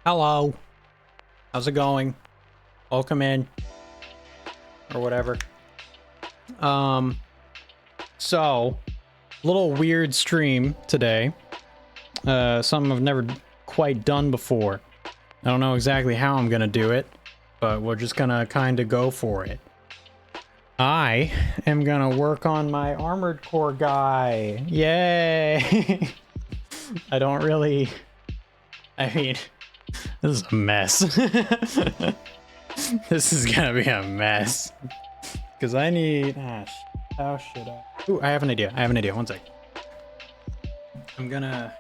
Hello. How's it going? Welcome in. Or whatever. Um, so, little weird stream today. Something I've never quite done before. I don't know exactly how I'm gonna do it, but we're just gonna kinda go for it. I am gonna work on my Armored Core guy. Yay! I don't really... I mean, this is a mess. This is gonna be a mess. Because I need... how should I... Ooh, I have an idea. I have an idea. One sec. I'm gonna...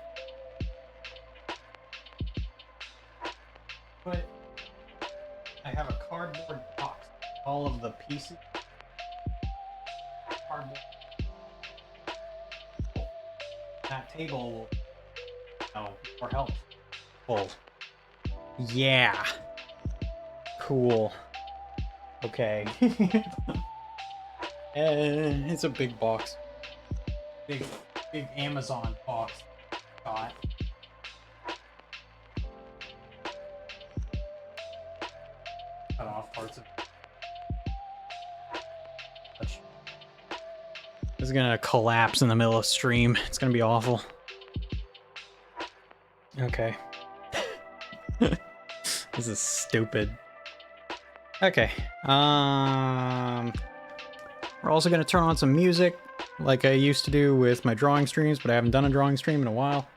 put... I have a cardboard box. All of the pieces. Cardboard. That table will... Oh, more help. Full. Yeah. Cool. Okay. It's a big box. Big Amazon box. Got. Cut off parts of it. This is gonna collapse in the middle of stream. It's gonna be awful. Okay. This is stupid. Okay. We're also gonna turn on some music, like I used to do with my drawing streams, but I haven't done a drawing stream in a while.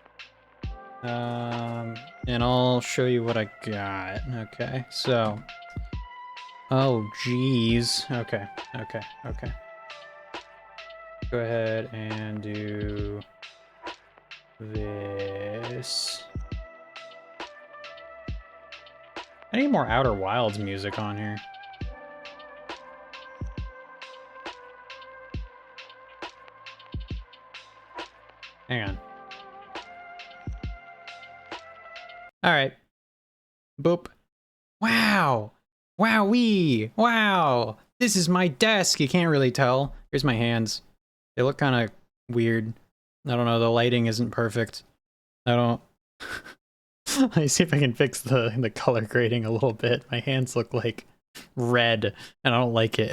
And I'll show you what I got. Okay, so. Oh, geez. Okay. Go ahead and do this. I need more Outer Wilds music on here. Hang on. Alright. Boop. Wow! Wowee! Wow! This is my desk! You can't really tell. Here's my hands. They look kind of weird. I don't know, the lighting isn't perfect. I don't... Let me see if I can fix the color grading a little bit. My hands look like red, and I don't like it.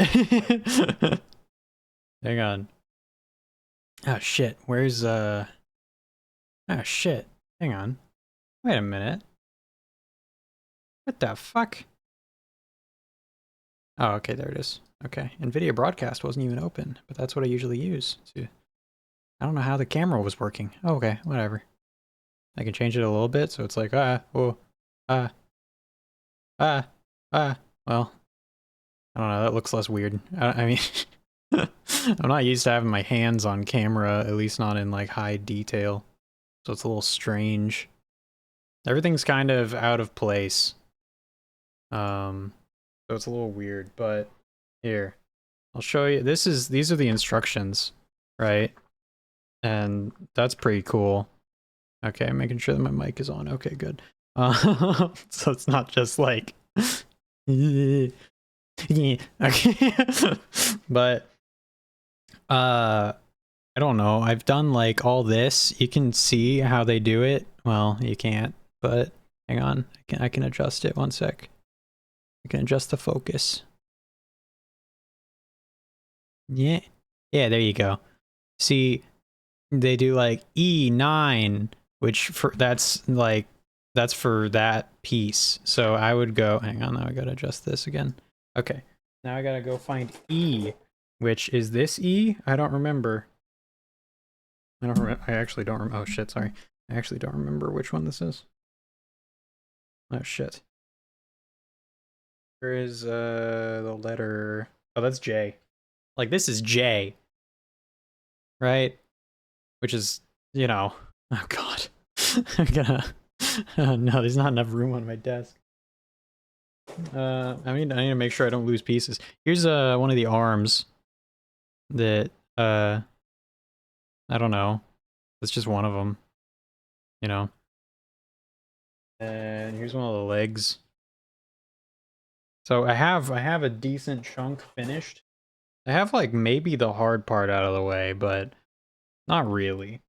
Hang on. Oh shit, where's Oh shit, hang on. Wait a minute. What the fuck? Oh, okay, there it is. Okay, NVIDIA Broadcast wasn't even open, but that's what I usually use to... I don't know how the camera was working. Oh, okay, whatever. I can change it a little bit, so it's like, well, I don't know, that looks less weird. I mean, I'm not used to having my hands on camera, at least not in, like, high detail. So it's a little strange. Everything's kind of out of place. So it's a little weird, but here. I'll show you. These are the instructions, right? And that's pretty cool. Okay, I'm making sure that my mic is on. Okay, good. So it's not just like okay. But I don't know. I've done like all this. You can see how they do it. Well, you can't, but hang on. I can adjust it. One sec. I can adjust the focus. Yeah. Yeah, there you go. See, they do like E9, which that's for that piece. So I would go, hang on, now I gotta adjust this again. Okay, now I gotta go find E, which is this E? I don't remember. I actually don't remember. Oh shit, sorry. I actually don't remember which one this is. Oh shit. Where is the letter? Oh, that's J. Like this is J. Right? Which is, you know, oh god. I'm gonna... no, there's not enough room on my desk. I need to make sure I don't lose pieces. Here's one of the arms that I don't know. It's just one of them, you know. And here's one of the legs. So I have a decent chunk finished. I have like maybe the hard part out of the way, but not really.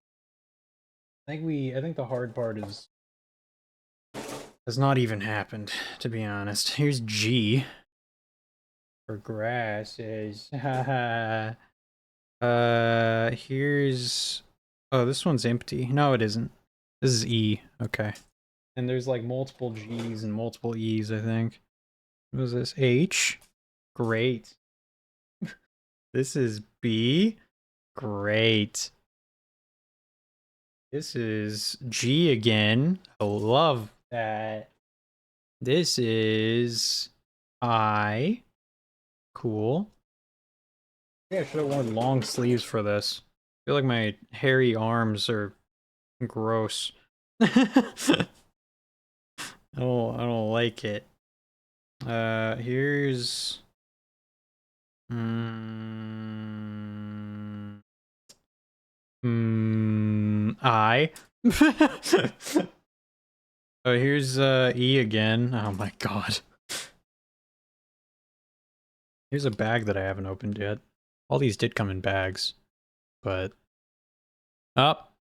I think the hard part has Has not even happened, to be honest. Here's G. For grasses. Haha. Here's... Oh, this one's empty. No, it isn't. This is E. Okay. And there's like multiple G's and multiple E's, I think. What is this? H? Great. This is B? Great. This is G again. I love that. This is I. Cool. Yeah, I should have worn long sleeves for this. I feel like my hairy arms are gross. I don't like it. Here's I. Oh, here's E again. Oh my god. Here's a bag that I haven't opened yet. All these did come in bags, but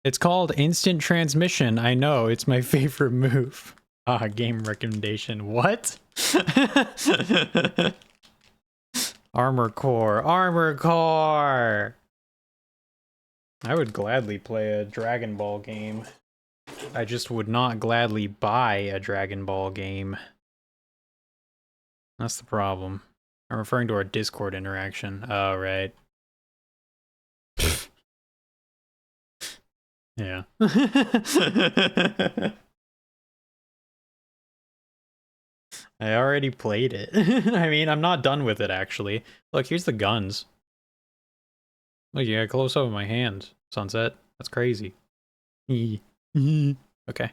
it's called instant transmission. I know, it's my favorite move. Ah, game recommendation. What? Armor Core. Armor Core! I would gladly play a Dragon Ball game. I just would not gladly buy a Dragon Ball game. That's the problem. I'm referring to our Discord interaction. Oh, right. Yeah. I already played it. I mean, I'm not done with it, actually. Look, here's the guns. Look, you got close up of my hand, Sunset. That's crazy. Okay.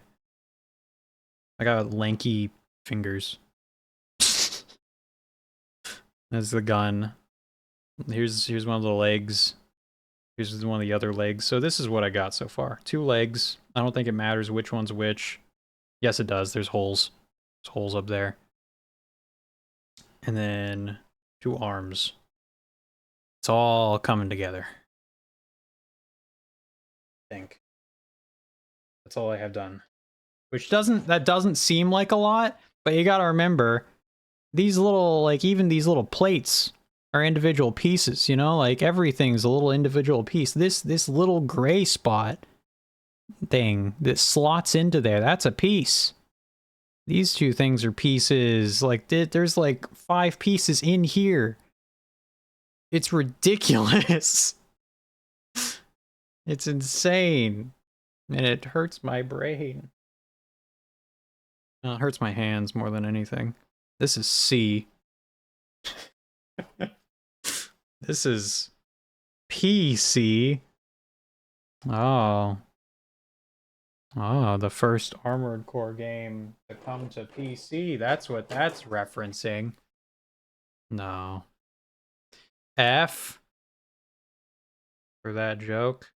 I got lanky fingers. That's the gun. Here's one of the legs. Here's one of the other legs. So this is what I got so far. 2 legs. I don't think it matters which one's which. Yes, it does. There's holes. There's holes up there. And then 2 arms. It's all coming together. I think. That's all I have done. Which that doesn't seem like a lot, but you gotta remember, these little, like, even these little plates are individual pieces, you know? Like, everything's a little individual piece. This little gray spot thing that slots into there, that's a piece. These 2 things are pieces. Like, there's like 5 pieces in here. It's ridiculous. It's insane. And it hurts my brain. It hurts my hands more than anything. This is C. This is PC. Oh. Oh, the first Armored Core game to come to PC. That's what that's referencing. No. F. For that joke.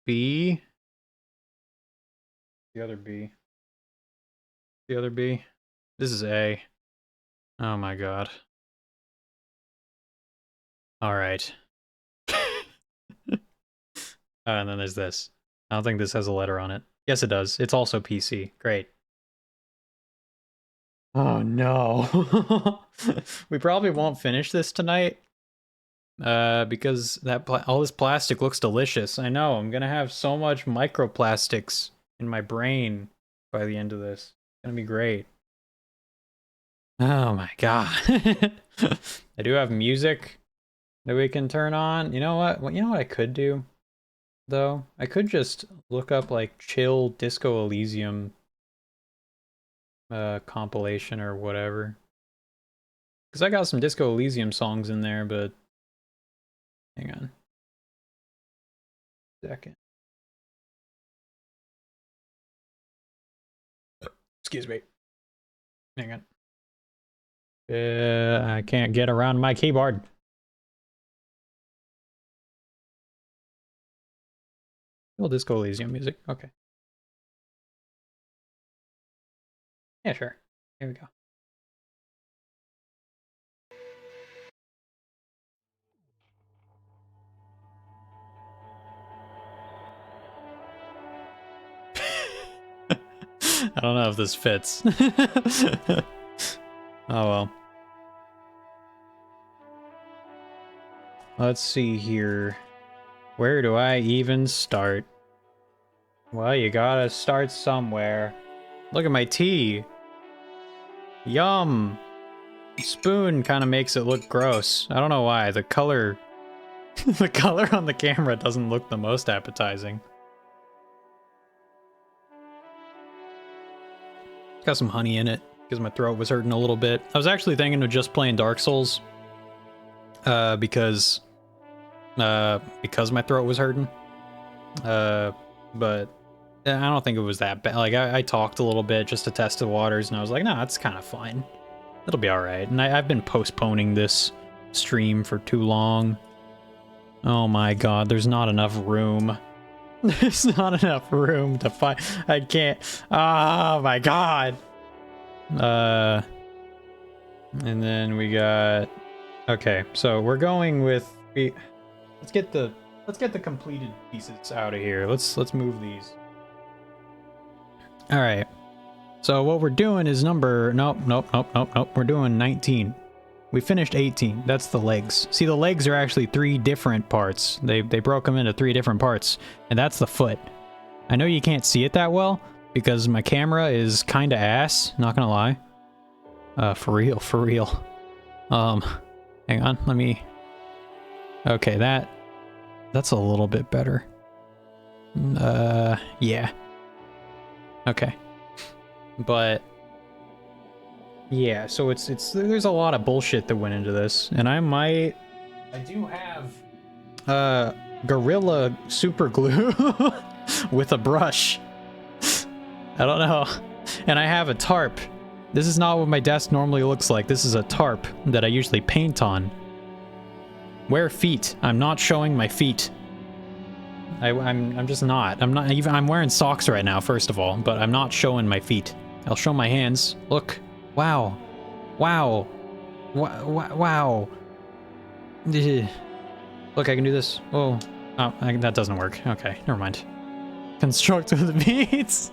B. The other B. The other B. This is A. Oh my god. Alright. And then there's this. I don't think this has a letter on it. Yes, it does. It's also PC. Great. Oh no. We probably won't finish this tonight. Because all this plastic looks delicious. I know, I'm gonna have so much microplastics in my brain by the end of this. It's gonna be great. Oh my god. I do have music that we can turn on. You know what? You know what I could do? Though? I could just look up, like, chill Disco Elysium compilation or whatever. Because I got some Disco Elysium songs in there, but... Hang on. Second. Excuse me. Hang on. I can't get around my keyboard. Well, Disco Elysium music. Okay. Yeah, sure. Here we go. I don't know if this fits. Oh well. Let's see here. Where do I even start? Well, you gotta start somewhere. Look at my tea. Yum. Spoon kind of makes it look gross. I don't know why. The color... the color on the camera doesn't look the most appetizing. It's got some honey in it because my throat was hurting a little bit. I was actually thinking of just playing Dark Souls. Because my throat was hurting. But I don't think it was that bad. Like, I talked a little bit just to test the waters, and I was like, no, it's kind of fine. It'll be alright. And I've been postponing this stream for too long. Oh my god, there's not enough room. There's not enough room to find. I can't. Oh my god. And then we got... Okay, so we're going with... Let's get the completed pieces out of here. Let's move these. All right. So what we're doing is nope. We're doing 19. We finished 18. That's the legs. See, the legs are actually 3 different parts. They broke them into 3 different parts, and that's the foot. I know you can't see it that well because my camera is kind of ass, not gonna lie. For real. Hang on, let me... Okay, that's a little bit better. Yeah. Okay. But yeah, so there's a lot of bullshit that went into this, and I do have Gorilla Super Glue with a brush. I don't know. And I have a tarp. This is not what my desk normally looks like. This is a tarp that I usually paint on. Wear feet. I'm not showing my feet. I'm just not. I'm wearing socks right now, first of all, but I'm not showing my feet. I'll show my hands. Look. Wow. Wow. Wow. Look, I can do this. Oh, that doesn't work. Okay, never mind. Construct with beads.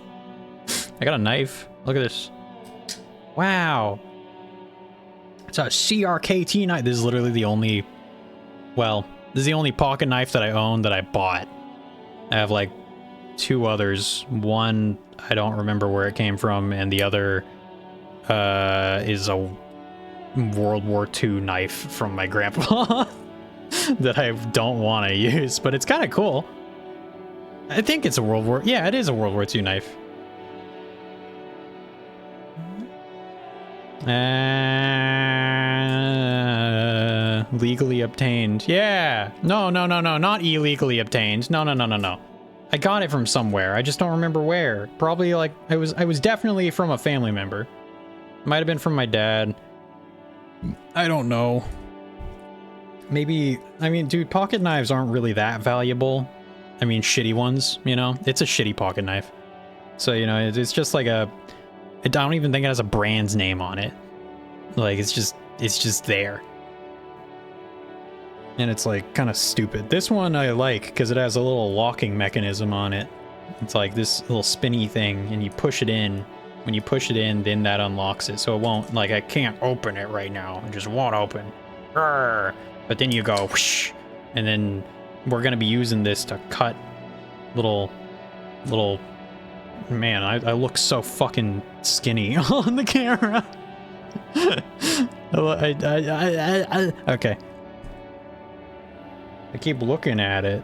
I got a knife. Look at this. Wow. It's a CRKT knife. This is literally the only... Well, this is the only pocket knife that I own that I bought. I have like 2 others. One, I don't remember where it came from, and the other is a World War II knife from my grandpa that I don't want to use, but it's kind of cool. I think it's a World War... Yeah, it is a World War II knife. Legally obtained. Yeah. No, not illegally obtained. No. I got it from somewhere. I just don't remember where. Probably like I was definitely from a family member. Might have been from my dad. I don't know. Maybe, I mean, dude, pocket knives aren't really that valuable. I mean, shitty ones, you know? It's a shitty pocket knife. So, you know, it's just like I don't even think it has a brand's name on it. Like, it's just there. And it's like kind of stupid. This one I like because it has a little locking mechanism on it. It's like this little spinny thing, and you push it in. When you push it in, then that unlocks it. So it won't, like, I can't open it right now. It just won't open. Brrr. But then you go whoosh, and then we're gonna be using this to cut little. Man, I look so fucking skinny on the camera. Okay. I keep looking at it.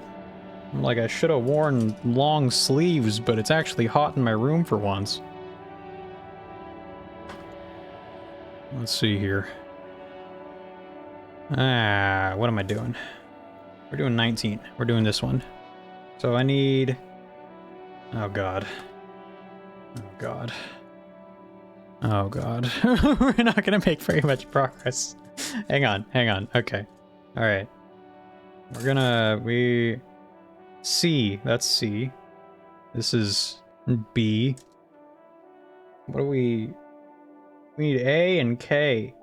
I'm like, I should have worn long sleeves, but it's actually hot in my room for once. Let's see here. What am I doing? We're doing 19. We're doing this one. So I need... Oh god. Oh god. Oh god. We're not gonna make very much progress. Hang on. Okay. Alright. C. That's C. This is B. What do we need? A and K.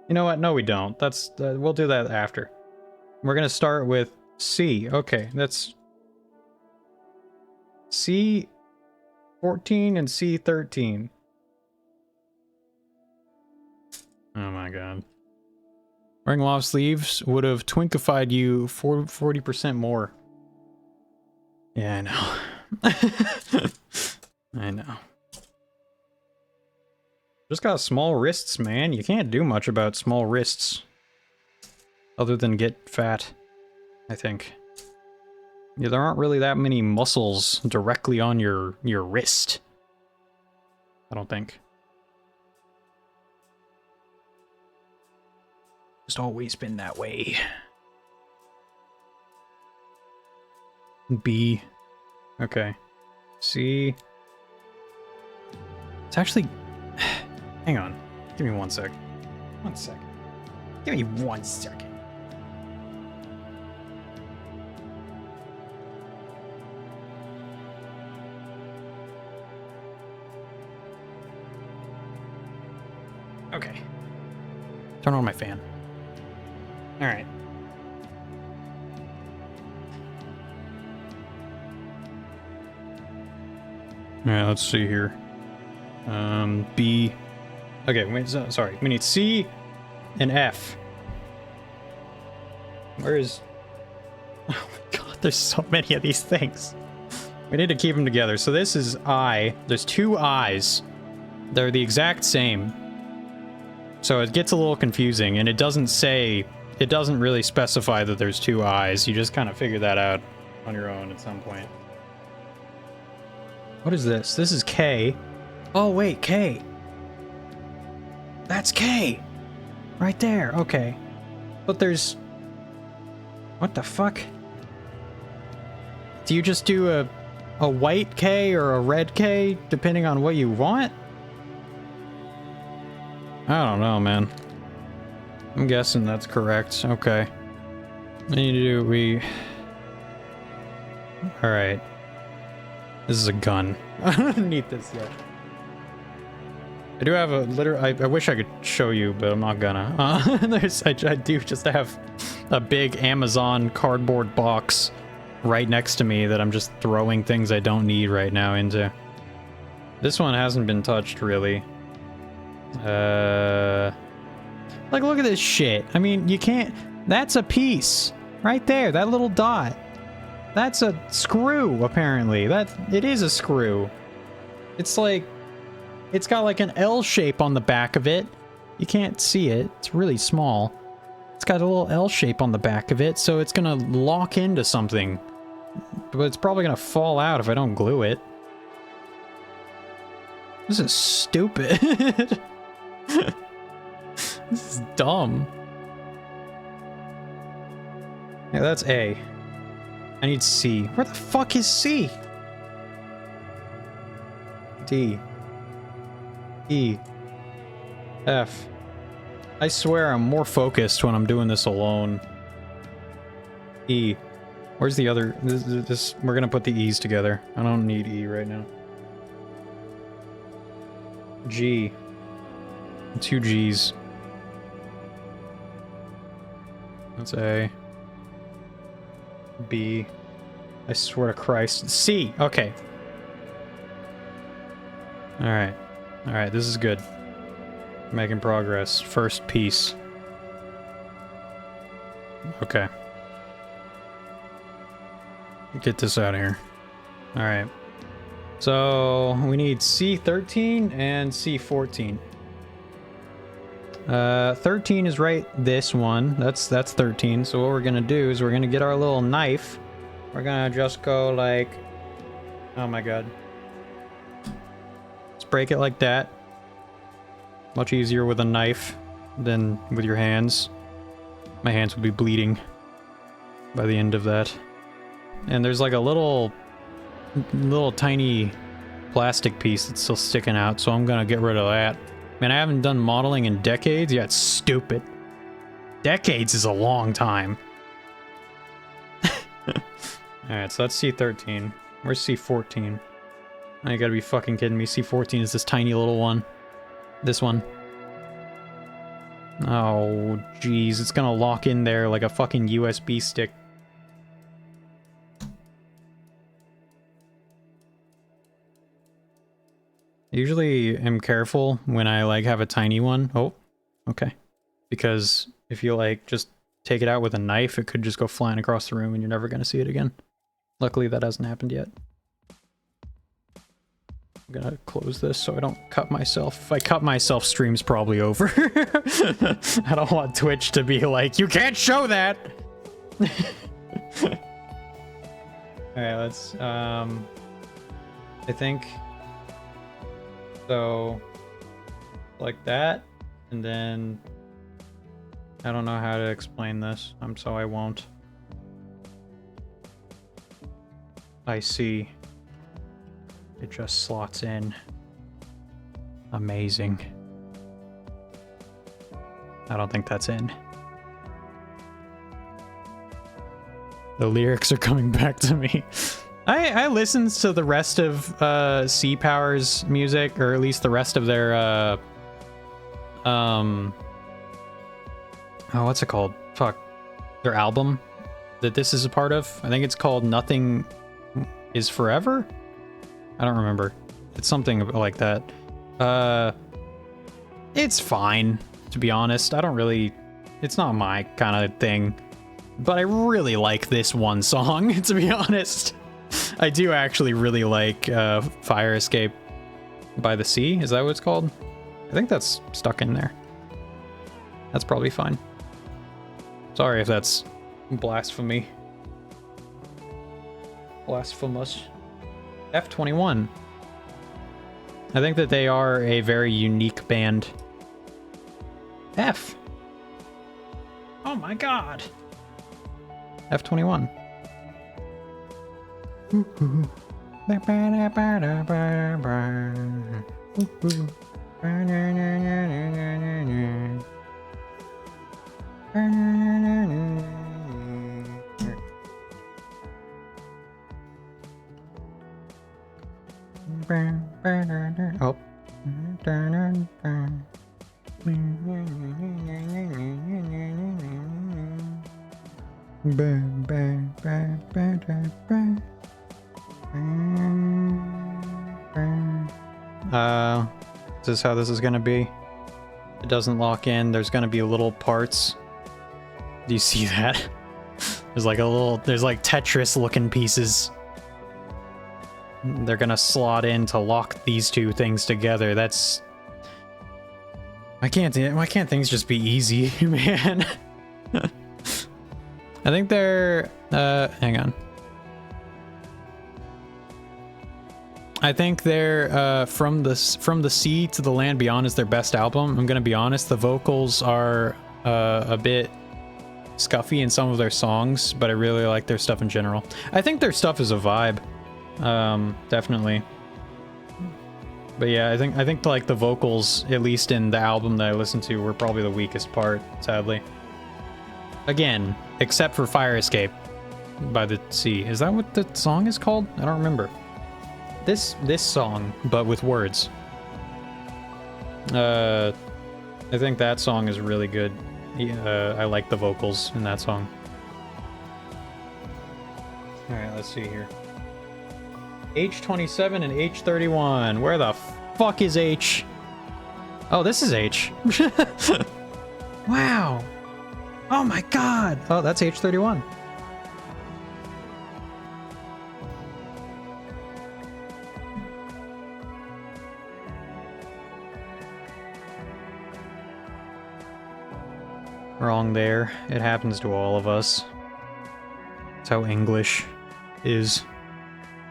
You know what? No, we don't. That's we'll do that after. We're gonna start with C. Okay, that's C. 14 and C13. Oh my god. Wearing long sleeves would have twinkified you 40% more. Yeah, I know. I know. Just got small wrists, man. You can't do much about small wrists. Other than get fat, I think. Yeah, there aren't really that many muscles directly on your wrist. I don't think. Just always been that way. B. Okay. C. It's actually... Hang on. Give me 1 sec. 1 second. Give me 1 second. Okay. Turn on my fan. Alright. Alright, let's see here. B. Okay, wait, sorry. We need C and F. Where is... Oh my god, there's so many of these things. We need to keep them together. So this is I. There's 2 I's. They're the exact same. So it gets a little confusing, and it doesn't say... It doesn't really specify that there's 2 I's. You just kind of figure that out on your own at some point. What is this? This is K. Oh, wait, K. That's K. Right there. Okay. But there's... What the fuck? Do you just do a white K or a red K, depending on what you want? I don't know, man. I'm guessing that's correct. Okay. I need to do... We... Alright. This is a gun. I don't need this yet. I do have a I wish I could show you, but I'm not gonna. I do just have a big Amazon cardboard box right next to me that I'm just throwing things I don't need right now into. This one hasn't been touched, really. Like, look at this shit. I mean, you can't... That's a piece. Right there, that little dot. That's a screw, apparently. It is a screw. It's like... It's got like an L shape on the back of it. You can't see it. It's really small. It's got a little L shape on the back of it, so it's gonna lock into something. But it's probably gonna fall out if I don't glue it. This is stupid. This is dumb. Yeah, that's A. I need C. Where the fuck is C? D. E. F. I swear I'm more focused when I'm doing this alone. E. Where's the other... This we're gonna put the E's together. I don't need E right now. G. 2 G's. That's A. B. I swear to Christ. C! Okay. Alright. Alright, this is good. Making progress. First piece. Okay. Get this out of here. Alright. So, we need C13 and C14. 13 is right this one. That's 13. So what we're gonna do is we're gonna get our little knife. We're gonna just go like... Oh my god. Let's break it like that. Much easier with a knife than with your hands. My hands would be bleeding by the end of that. And there's like a little tiny plastic piece that's still sticking out, so I'm gonna get rid of that. Man, I haven't done modeling in decades. Yeah, it's stupid. Decades is a long time. Alright, so that's C13. Where's C14? Oh, you gotta be fucking kidding me. C14 is this tiny little one. This one. Oh, jeez. It's gonna lock in there like a fucking USB stick. usually am careful when I like have a tiny one. Oh, okay. Because if you like just take it out with a knife, it could just go flying across the room and you're never going to see it again. Luckily that hasn't happened yet. I'm gonna close this so I don't cut myself. If I cut myself, stream's probably over. I don't want Twitch to be like, you can't show that! Alright, let's, I think, so, like that, and then, I don't know how to explain this, so I won't. I see. It just slots in. Amazing. I don't think that's in. The lyrics are coming back to me. I listened to the rest of Sea Power's music, or at least the rest of their oh, what's it called? Fuck. Their album that this is a part of. I think it's called Nothing Is Forever? I don't remember. It's something like that. It's fine, to be honest. I don't really... It's not my kind of thing. But I really like this one song, to be honest. I do actually really like Fire Escape by the Sea. Is that what it's called? I think that's stuck in there. That's probably fine. Sorry if that's blasphemy. Blasphemous. F21. I think that they are a very unique band. F. Oh my god. F21. Oh. Is this how this is gonna be? It doesn't lock in. There's gonna be little parts. Do you see that? There's like Tetris looking pieces. They're gonna slot in to lock these two things together. That's... why can't things just be easy, man? I think they're... hang on. I think they're From the Sea to the Land Beyond is their best album. I'm gonna be honest, the vocals are a bit scuffy in some of their songs, but I really like their stuff in general. I think their stuff is a vibe. Definitely. But yeah, I think like the vocals, at least in the album that I listened to, were probably the weakest part, sadly. Again, except for Fire Escape by the Sea. Is that what the song is called? I don't remember. This song, but with words. I think that song is really good. I like the vocals in that song. Alright, let's see here. H27 and H31. Where the fuck is H? Oh, this is H. Wow. Oh my god. Oh, that's H31. Wrong there. It happens to all of us. That's how English is.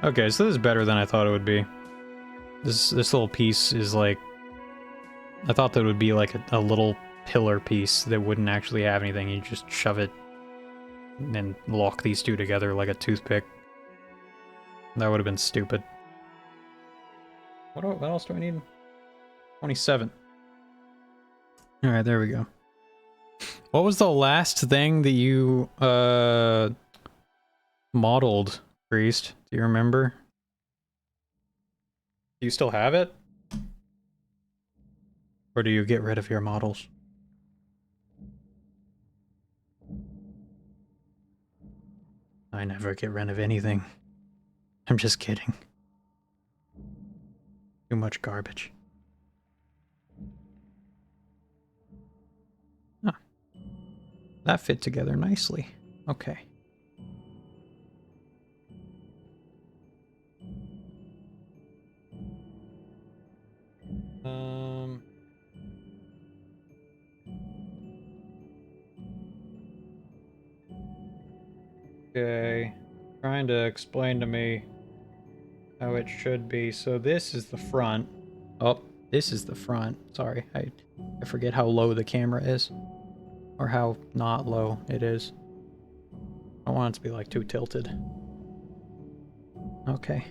Okay, so this is better than I thought it would be. This little piece is like... I thought that would be like a little pillar piece that wouldn't actually have anything. You just shove it and lock these two together like a toothpick. That would have been stupid. What else do I need? 27. Alright, there we go. What was the last thing that you modeled, Priest? Do you remember? Do you still have it? Or do you get rid of your models? I never get rid of anything. I'm just kidding. Too much garbage. Huh. That fit together nicely. Okay. Okay. Trying to explain to me how it should be. So this is the front. Oh, this is the front. Sorry, I forget how low the camera is. Or how not low it is. I don't want it to be like too tilted. Okay.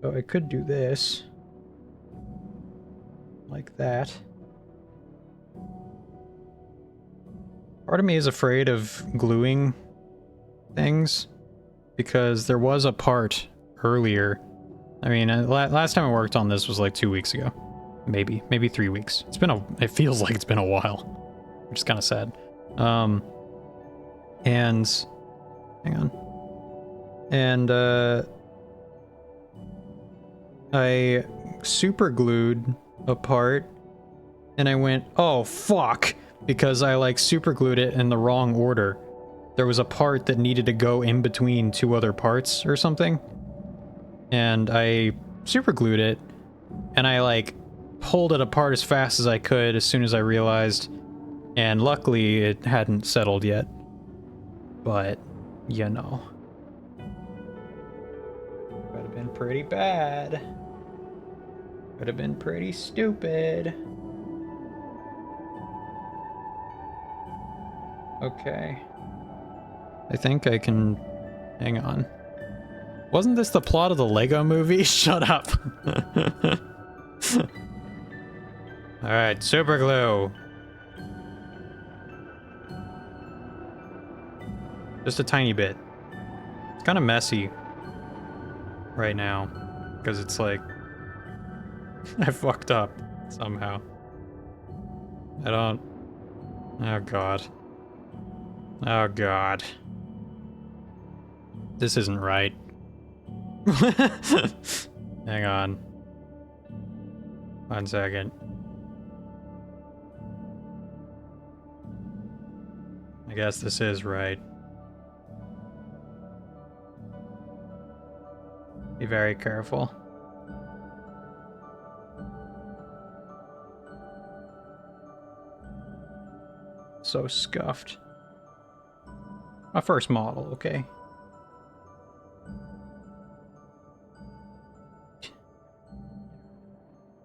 So I could do this. Like that. Part of me is afraid of gluing things. Because there was a part earlier. I mean, last time I worked on this was like 2 weeks ago. Maybe 3 weeks. It feels like it's been a while. Which is kind of sad. And hang on. And I super glued a part and I went, oh fuck, because I like super glued it in the wrong order. There was a part that needed to go in between 2 other parts or something. And I super glued it and I like pulled it apart as fast as I could as soon as I realized. And luckily it hadn't settled yet. But, you know. Could have been pretty bad. Could have been pretty stupid. Okay. I think I can... Hang on. Wasn't this the plot of the Lego movie? Shut up. Alright, super glue. Just a tiny bit. It's kind of messy right now because it's like I fucked up somehow. I don't... Oh god. Oh god. This isn't right. Hang on. 1 second. I guess this is right. Be very careful. So scuffed. My first model, okay.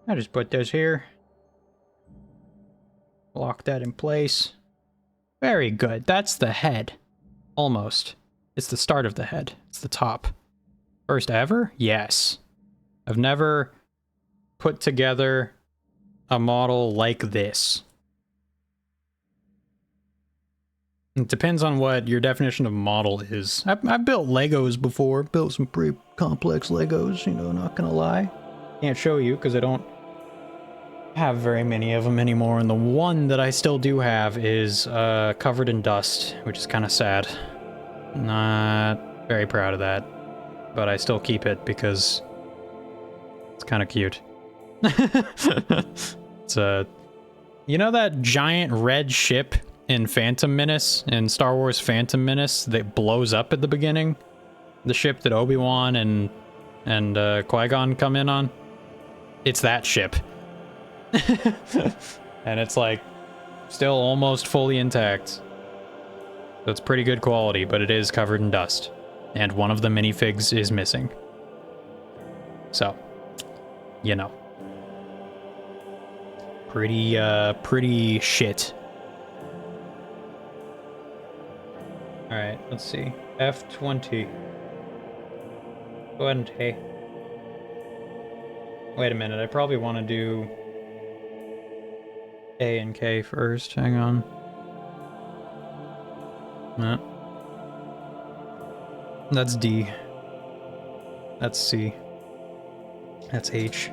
I just put this here. Lock that in place. Very good. That's the head. Almost. It's the start of the head. It's the top. First ever? Yes. I've never put together a model like this. It depends on what your definition of model is. I've built Legos before. Built some pretty complex Legos, you know, not gonna lie. Can't show you because I don't have very many of them anymore, and the one that I still do have is covered in dust, which is kind of sad. Not very proud of that, but I still keep it because it's kind of cute. It's you know that giant red ship in Phantom Menace, in Star Wars Phantom Menace, that blows up at the beginning? The ship that Obi-Wan and Qui-Gon come in on? It's that ship. And it's like still almost fully intact. So it's pretty good quality, but it is covered in dust. And one of the minifigs is missing. So, you know. Pretty shit. Alright, let's see. F20. Go ahead and hey. Wait a minute, I probably want to do A and K first. Hang on. No. That's D. That's C. That's H.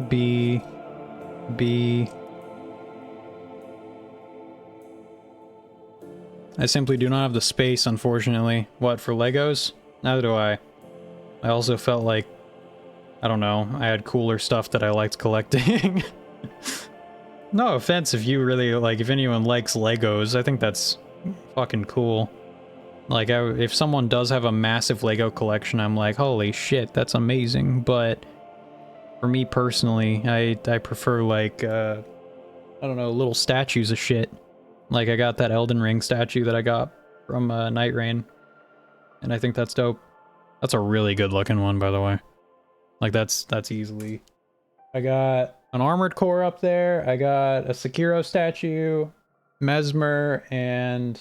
B. B. I simply do not have the space, unfortunately. What, for Legos? Neither do I. I also felt like, I don't know, I had cooler stuff that I liked collecting. No offense if you really, like, if anyone likes Legos, I think that's fucking cool. Like, if someone does have a massive Lego collection, I'm like, holy shit, that's amazing. But for me personally, I prefer, like, I don't know, little statues of shit. Like, I got that Elden Ring statue that I got from Night Rain, and I think that's dope. That's a really good looking one, by the way. Like, that's easily... I got an Armored Core up there, I got a Sekiro statue, Mesmer, and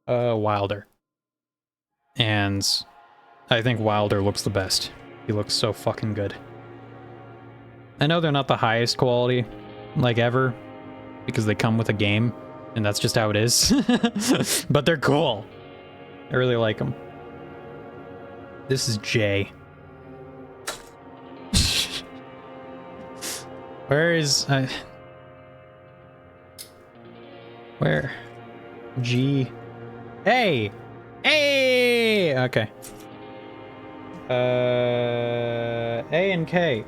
Wilder. And I think Wilder looks the best. He looks so fucking good. I know they're not the highest quality, like, ever, because they come with a game, and that's just how it is. But they're cool. I really like them. This is J. Where is... where? G. Hey! Hey! Okay. A and K.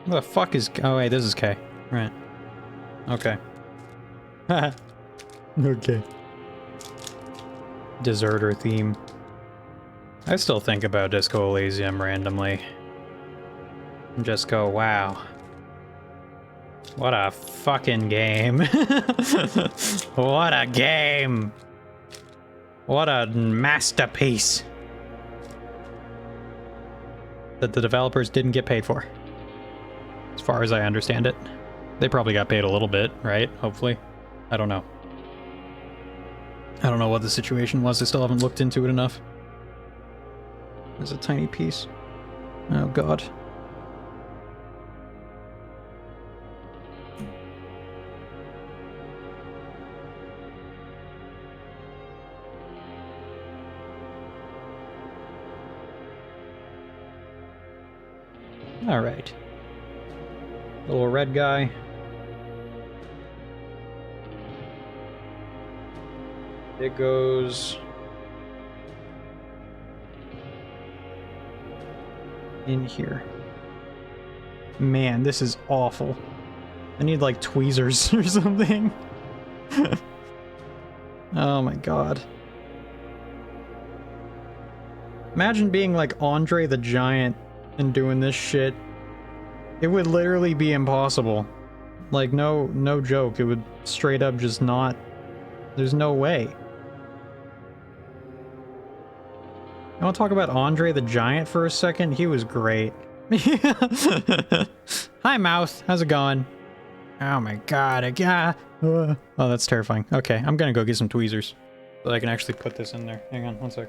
What the fuck is... Oh, wait, this is K. Right. Okay. Okay. Deserter theme. I still think about Disco Elysium randomly. And just go, wow. What a fucking game. What a game. What a masterpiece. That the developers didn't get paid for. As far as I understand it. They probably got paid a little bit, right? Hopefully. I don't know. I don't know what the situation was. I still haven't looked into it enough. There's a tiny piece. Oh god. All right. Little red guy. It goes in here. Man, this is awful. I need like tweezers or something. Oh my god. Imagine being like Andre the Giant and doing this shit. It would literally be impossible. Like, no joke. It would straight up just not... There's no way. I want to talk about Andre the Giant for a second? He was great. Hi, Mouth. How's it going? Oh my god, I got... Oh, that's terrifying. Okay, I'm gonna go get some tweezers so that I can actually put this in there. Hang on, one sec.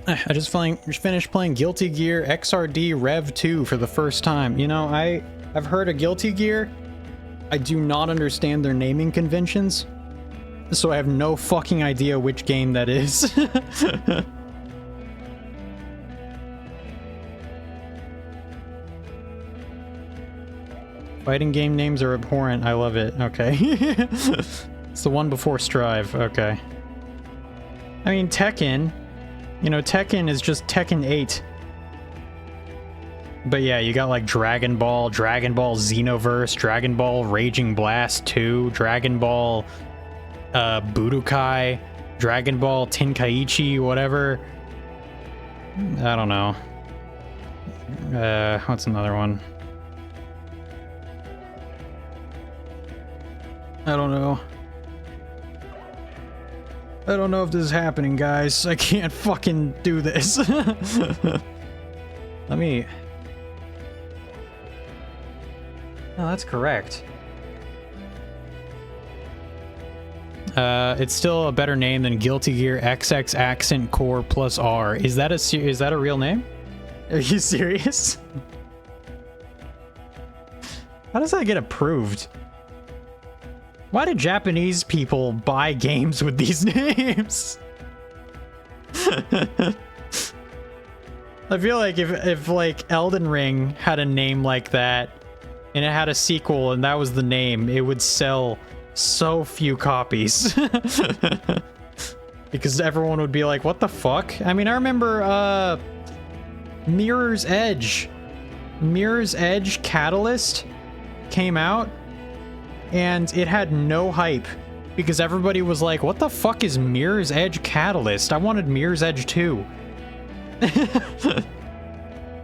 I just finished playing Guilty Gear XRD Rev 2 for the first time. You know, I've heard of Guilty Gear. I do not understand their naming conventions, so I have no fucking idea which game that is. Fighting game names are abhorrent. I love it. Okay. It's the one before Strive. Okay. I mean, Tekken. You know, Tekken is just Tekken 8. But yeah, you got like Dragon Ball Xenoverse, Dragon Ball Raging Blast 2, Dragon Ball Budokai, Dragon Ball Tenkaichi, whatever. I don't know. What's another one? I don't know. I don't know if this is happening, guys. I can't fucking do this. Let me... No, that's correct. It's still a better name than Guilty Gear XX Accent Core plus R. Is that a real name? Are you serious? How does that get approved? Why do Japanese people buy games with these names? I feel like if like Elden Ring had a name like that and it had a sequel and that was the name, it would sell so few copies. Because everyone would be like, what the fuck? I mean, I remember Mirror's Edge. Mirror's Edge Catalyst came out and it had no hype because everybody was like, what the fuck is Mirror's Edge Catalyst? I wanted Mirror's Edge 2.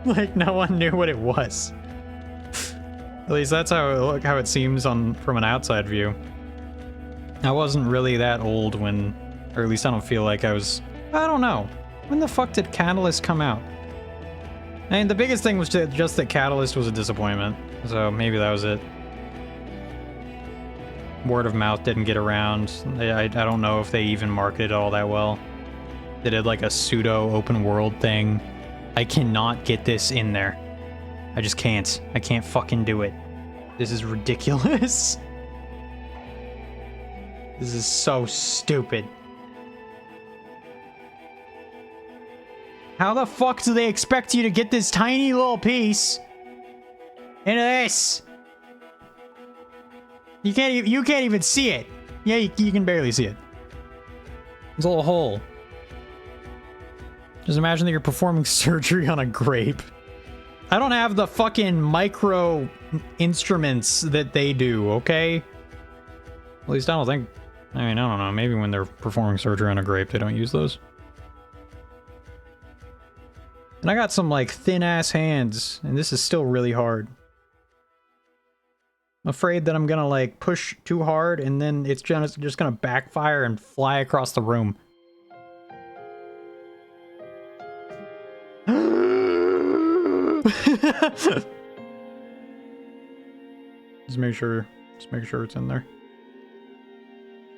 Like, no one knew what it was. At least that's how it seems from an outside view. I wasn't really that old when, or at least I don't feel like I was. I don't know. When the fuck did Catalyst come out? I mean, the biggest thing was just that Catalyst was a disappointment. So maybe that was it. Word of mouth didn't get around. I don't know if they even marketed it all that well. They did like a pseudo open world thing. I cannot get this in there. I just can't. I can't fucking do it. This is ridiculous. This is so stupid. How the fuck do they expect you to get this tiny little piece into this? You can't even see it. Yeah, you can barely see it. There's a little hole. Just imagine that you're performing surgery on a grape. I don't have the fucking micro instruments that they do, okay? At least I don't think... I mean, I don't know. Maybe when they're performing surgery on a grape, they don't use those. And I got some, like, thin-ass hands, and this is still really hard. I'm afraid that I'm gonna, like, push too hard, and then it's just gonna backfire and fly across the room. Just make sure it's in there.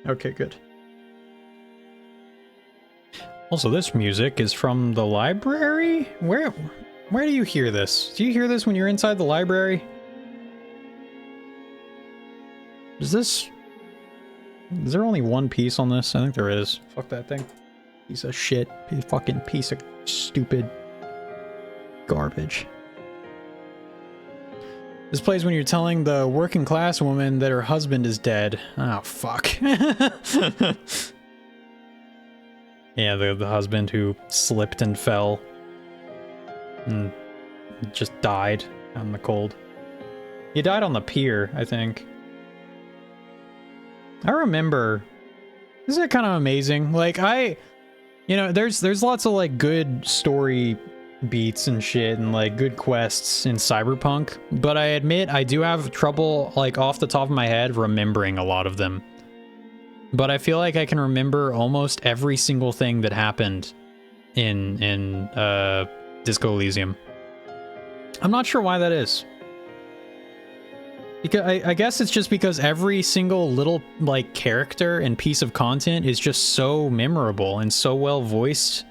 Okay, good. Also, this music is from the library? Where do you hear this? Do you hear this when you're inside the library? Is there only one piece on this? I think there is. Fuck that thing. Piece of shit. Fucking piece of stupid garbage. This plays when you're telling the working class woman that her husband is dead. Oh, fuck. Yeah, the husband who slipped and fell. And just died out in the cold. He died on the pier, I think. I remember... Isn't it kind of amazing? Like, you know, there's lots of, like, good story beats and shit and, like, good quests in Cyberpunk. But I admit, I do have trouble, like, off the top of my head, remembering a lot of them. But I feel like I can remember almost every single thing that happened in Disco Elysium. I'm not sure why that is. Because I guess it's just because every single little, like, character and piece of content is just so memorable and so well voiced.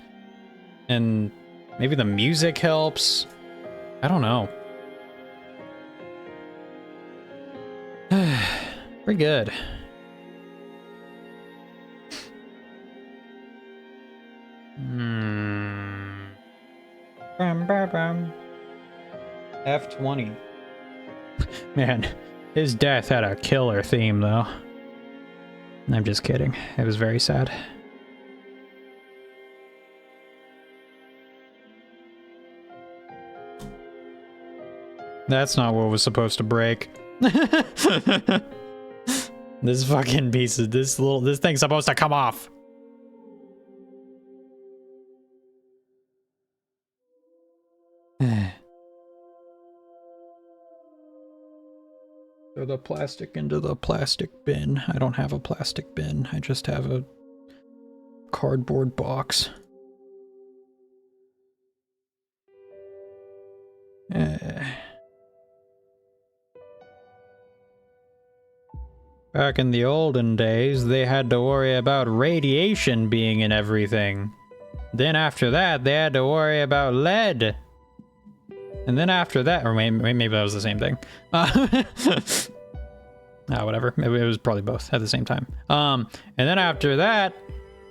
And maybe the music helps. I don't know. Pretty good. F20. Man, his death had a killer theme, though. I'm just kidding. It was very sad. That's not what was supposed to break. This fucking piece of this thing's supposed to come off. Throw the plastic into the plastic bin. I don't have a plastic bin. I just have a cardboard box. Back in the olden days, they had to worry about radiation being in everything. Then after that, they had to worry about lead. And then after that, or maybe that was the same thing. Whatever. Maybe it was probably both at the same time. And then after that,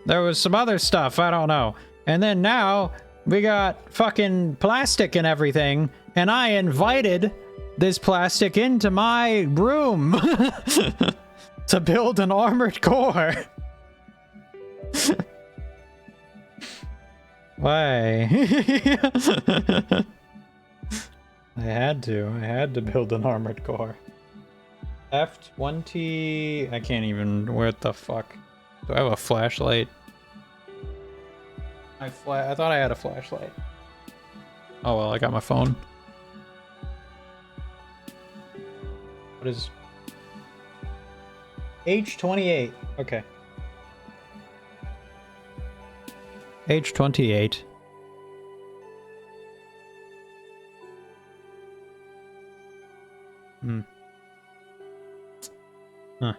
there was some other stuff. I don't know. And then now we got fucking plastic and everything, and I invited this plastic into my room to build an armored core. Why? I had to build an armored core. F20... I can't even... What the fuck? Do I have a flashlight? I thought I had a flashlight. Oh well, I got my phone. What is... H28. Okay. H28. Huh.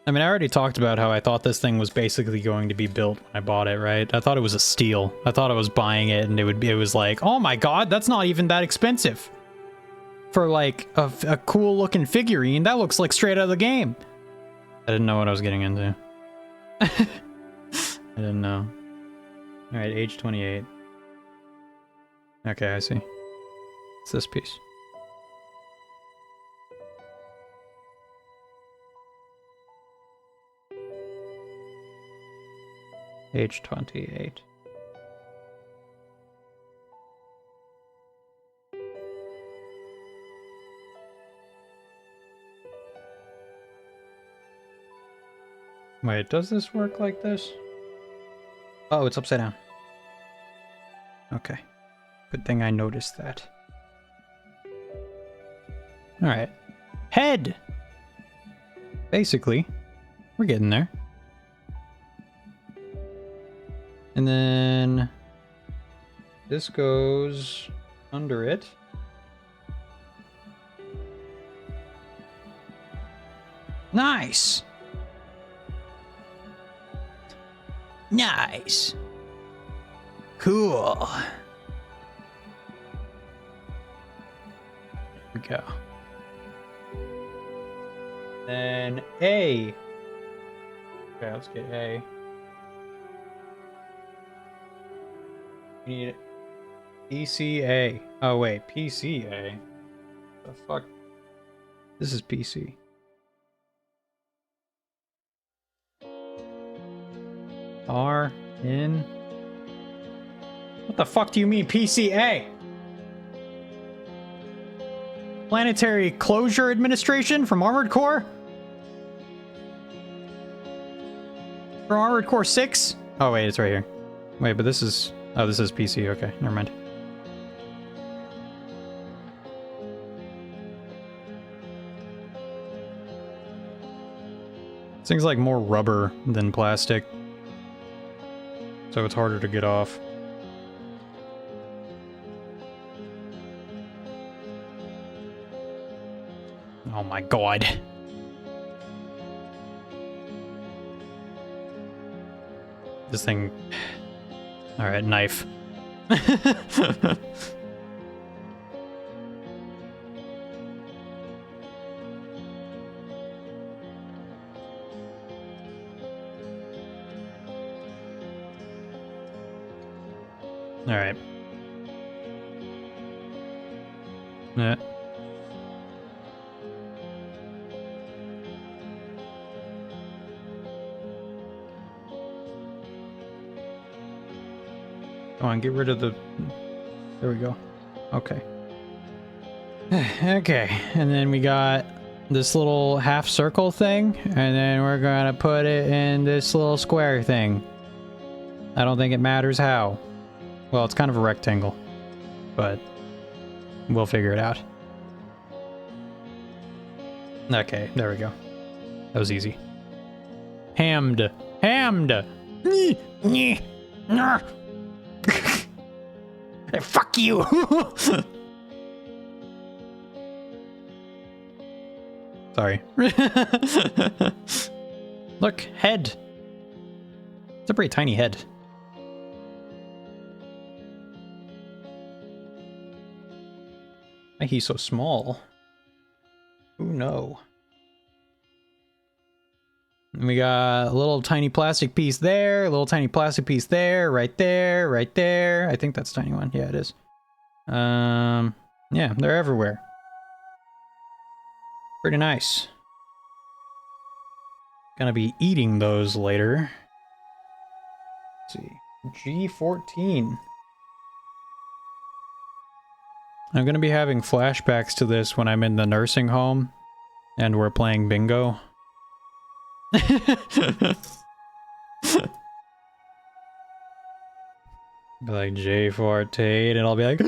I mean, I already talked about how I thought this thing was basically going to be built when I bought it, right? I thought it was a steal. I thought I was buying it and it was like, oh my god, that's not even that expensive. For like a cool looking figurine, that looks like straight out of the game. I didn't know what I was getting into. I didn't know. Alright, age 28. Okay, I see. It's this piece. Age 28. Wait, does this work like this? Oh, it's upside down. Okay. Good thing I noticed that. Alright. Head! Basically, we're getting there. And then this goes under it. Nice! Nice! Cool. There we go. Then A. Okay, let's get A. We need PCA. Oh wait, PCA. The fuck? This is PC. R in. What the fuck do you mean PCA? Planetary Closure Administration from Armored Core? From Armored Core 6? Oh wait, it's right here. Wait, but this is... Oh, this is PC. Okay, never mind. This thing's like more rubber than plastic, so it's harder to get off. Oh my god. This thing... Alright, knife. Alright. Yeah. Come on, get rid of the... There we go. Okay. Okay, and then we got this little half circle thing, and then we're gonna put it in this little square thing. I don't think it matters how. Well, it's kind of a rectangle, but we'll figure it out. Okay, there we go. That was easy. Hammed. Hammed! Fuck you! Sorry. Look, head. It's a pretty tiny head. Why he's so small? Ooh, no. And we got a little tiny plastic piece there, a little tiny plastic piece there, right there, right there. I think that's a tiny one. Yeah, it is. Yeah, they're everywhere. Pretty nice. Gonna be eating those later. Let's see. G14. I'm gonna be having flashbacks to this when I'm in the nursing home and we're playing bingo. Be like J14 and I'll be like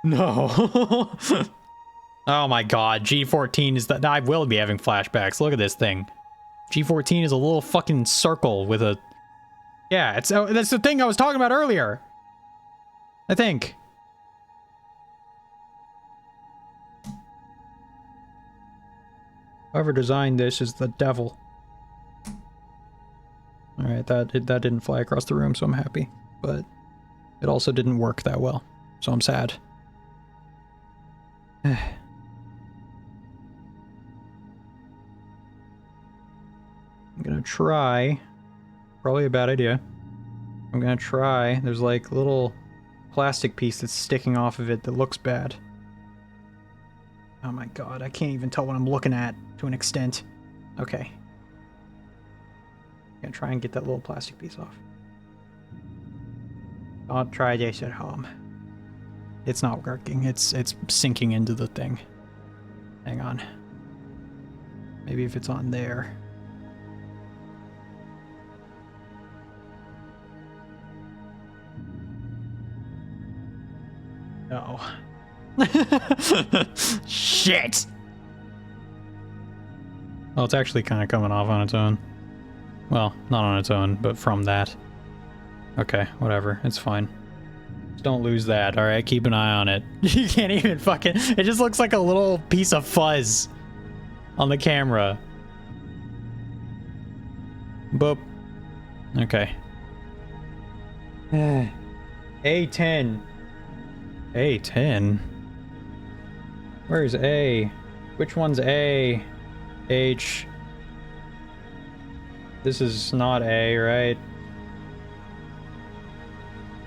no. Oh my god, G14 is that I will be having flashbacks. Look at this thing. G14 is a little fucking circle with a yeah, it's that's the thing I was talking about earlier. I think. Whoever designed this is the devil. Alright, that didn't fly across the room, so I'm happy. But it also didn't work that well, so I'm sad. I'm gonna try. Probably a bad idea. I'm gonna try. There's like a little plastic piece that's sticking off of it that looks bad. Oh my god, I can't even tell what I'm looking at to an extent. Okay. I'm gonna try and get that little plastic piece off. I'll try this at home. It's not working. It's sinking into the thing. Hang on. Maybe if it's on there. No. Shit! Well, it's actually kind of coming off on its own. Well, not on its own, but from that. Okay, whatever. It's fine. Just don't lose that, alright? Keep an eye on it. You can't even fucking... It just looks like a little piece of fuzz on the camera. Boop. Okay. A10. A10? Where's A? Which one's A? H. This is not A, right?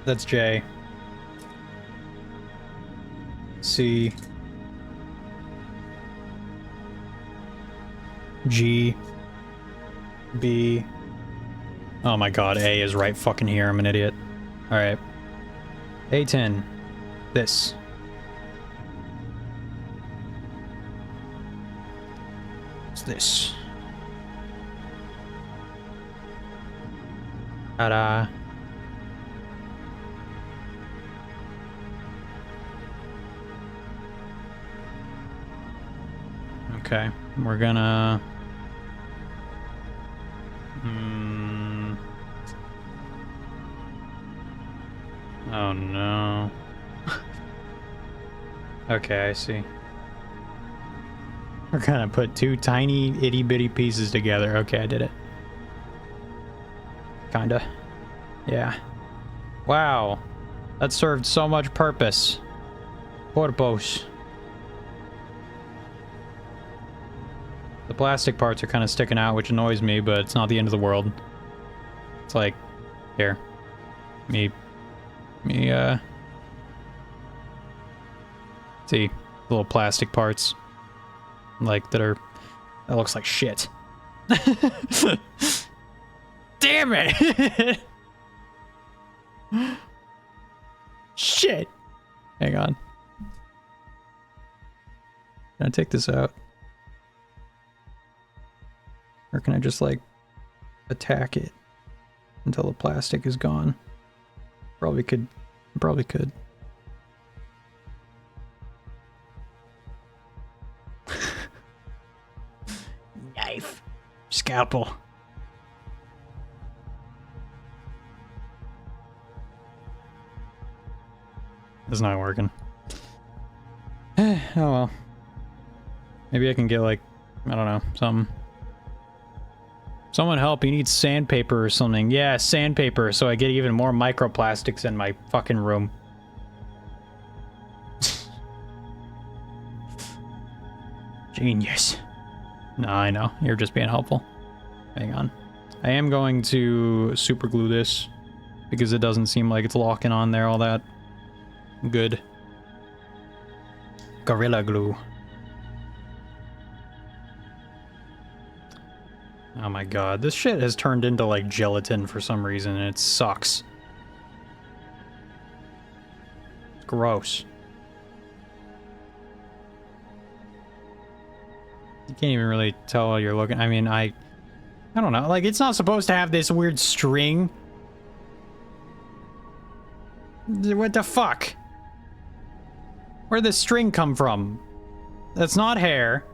That's J. C. G. B. Oh my god, A is right fucking here. I'm an idiot. Alright. A10. This. What's this? Ta-da. Okay, we're gonna... Oh no. Okay, I see. We're gonna put two tiny itty bitty pieces together. Okay, I did it. Kinda. Yeah. Wow. That served so much purpose. Porpos. The plastic parts are kind of sticking out, which annoys me, but it's not the end of the world. It's like, here. See, little plastic parts. Like, that looks like shit. Damn it! Shit! Hang on. Can I take this out? Or can I just, like, attack it until the plastic is gone? Probably could. Probably could. Knife. Scalpel. It's not working. Oh well. Maybe I can get, like, I don't know, something. Someone help, he needs sandpaper or something. Yeah, sandpaper, so I get even more microplastics in my fucking room. Genius. No, I know. You're just being helpful. Hang on. I am going to super glue this because it doesn't seem like it's locking on there all that good. Gorilla glue. Oh my god, this shit has turned into like gelatin for some reason and it sucks. It's gross. You can't even really tell while you're looking. I mean, I don't know. Like, it's not supposed to have this weird string. What the fuck? Where'd this string come from? That's not hair.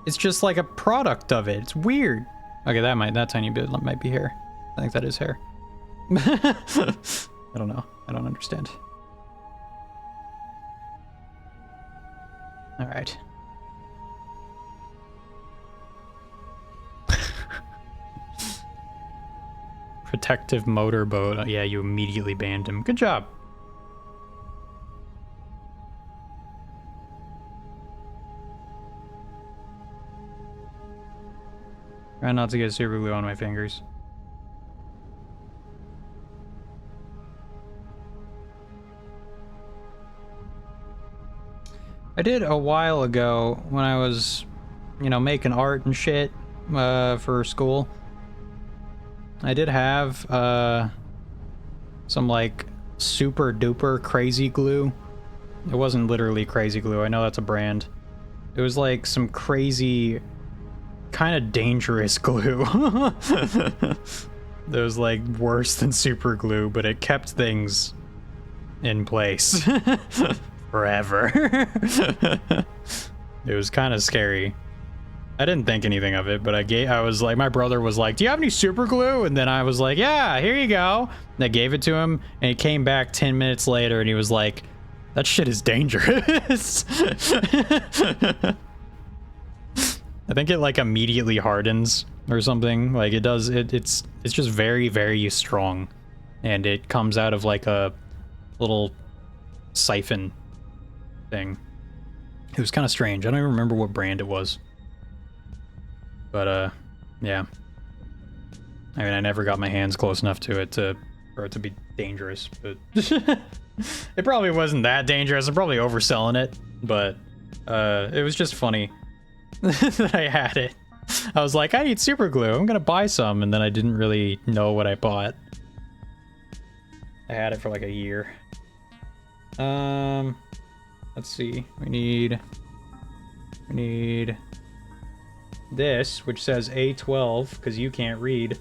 It's just like a product of it. It's weird. Okay, that tiny bit might be hair. I think that is hair. I don't know. I don't understand. All right. Protective motorboat. Yeah, you immediately banned him. Good job. Try not to get super glue on my fingers. I did a while ago when I was, you know, making art and shit for school. I did have some like super duper crazy glue. It wasn't literally crazy glue. I know that's a brand. It was like some crazy, kind of dangerous glue. That was like worse than super glue, but it kept things in place forever. It was kind of scary. I didn't think anything of it, but I was like, my brother was like, do you have any super glue? And then I was like, yeah, here you go. And I gave it to him, and he came back 10 minutes later, and he was like, that shit is dangerous. I think it like immediately hardens or something. Like it does, it's just very, very strong. And it comes out of like a little siphon thing. It was kind of strange. I don't even remember what brand it was. But, yeah. I mean, I never got my hands close enough to it for it to be dangerous, but it probably wasn't that dangerous. I'm probably overselling it, but, it was just funny that I had it. I was like, I need super glue. I'm gonna buy some, and then I didn't really know what I bought. I had it for like a year. Let's see. We need this, which says A12, because you can't read.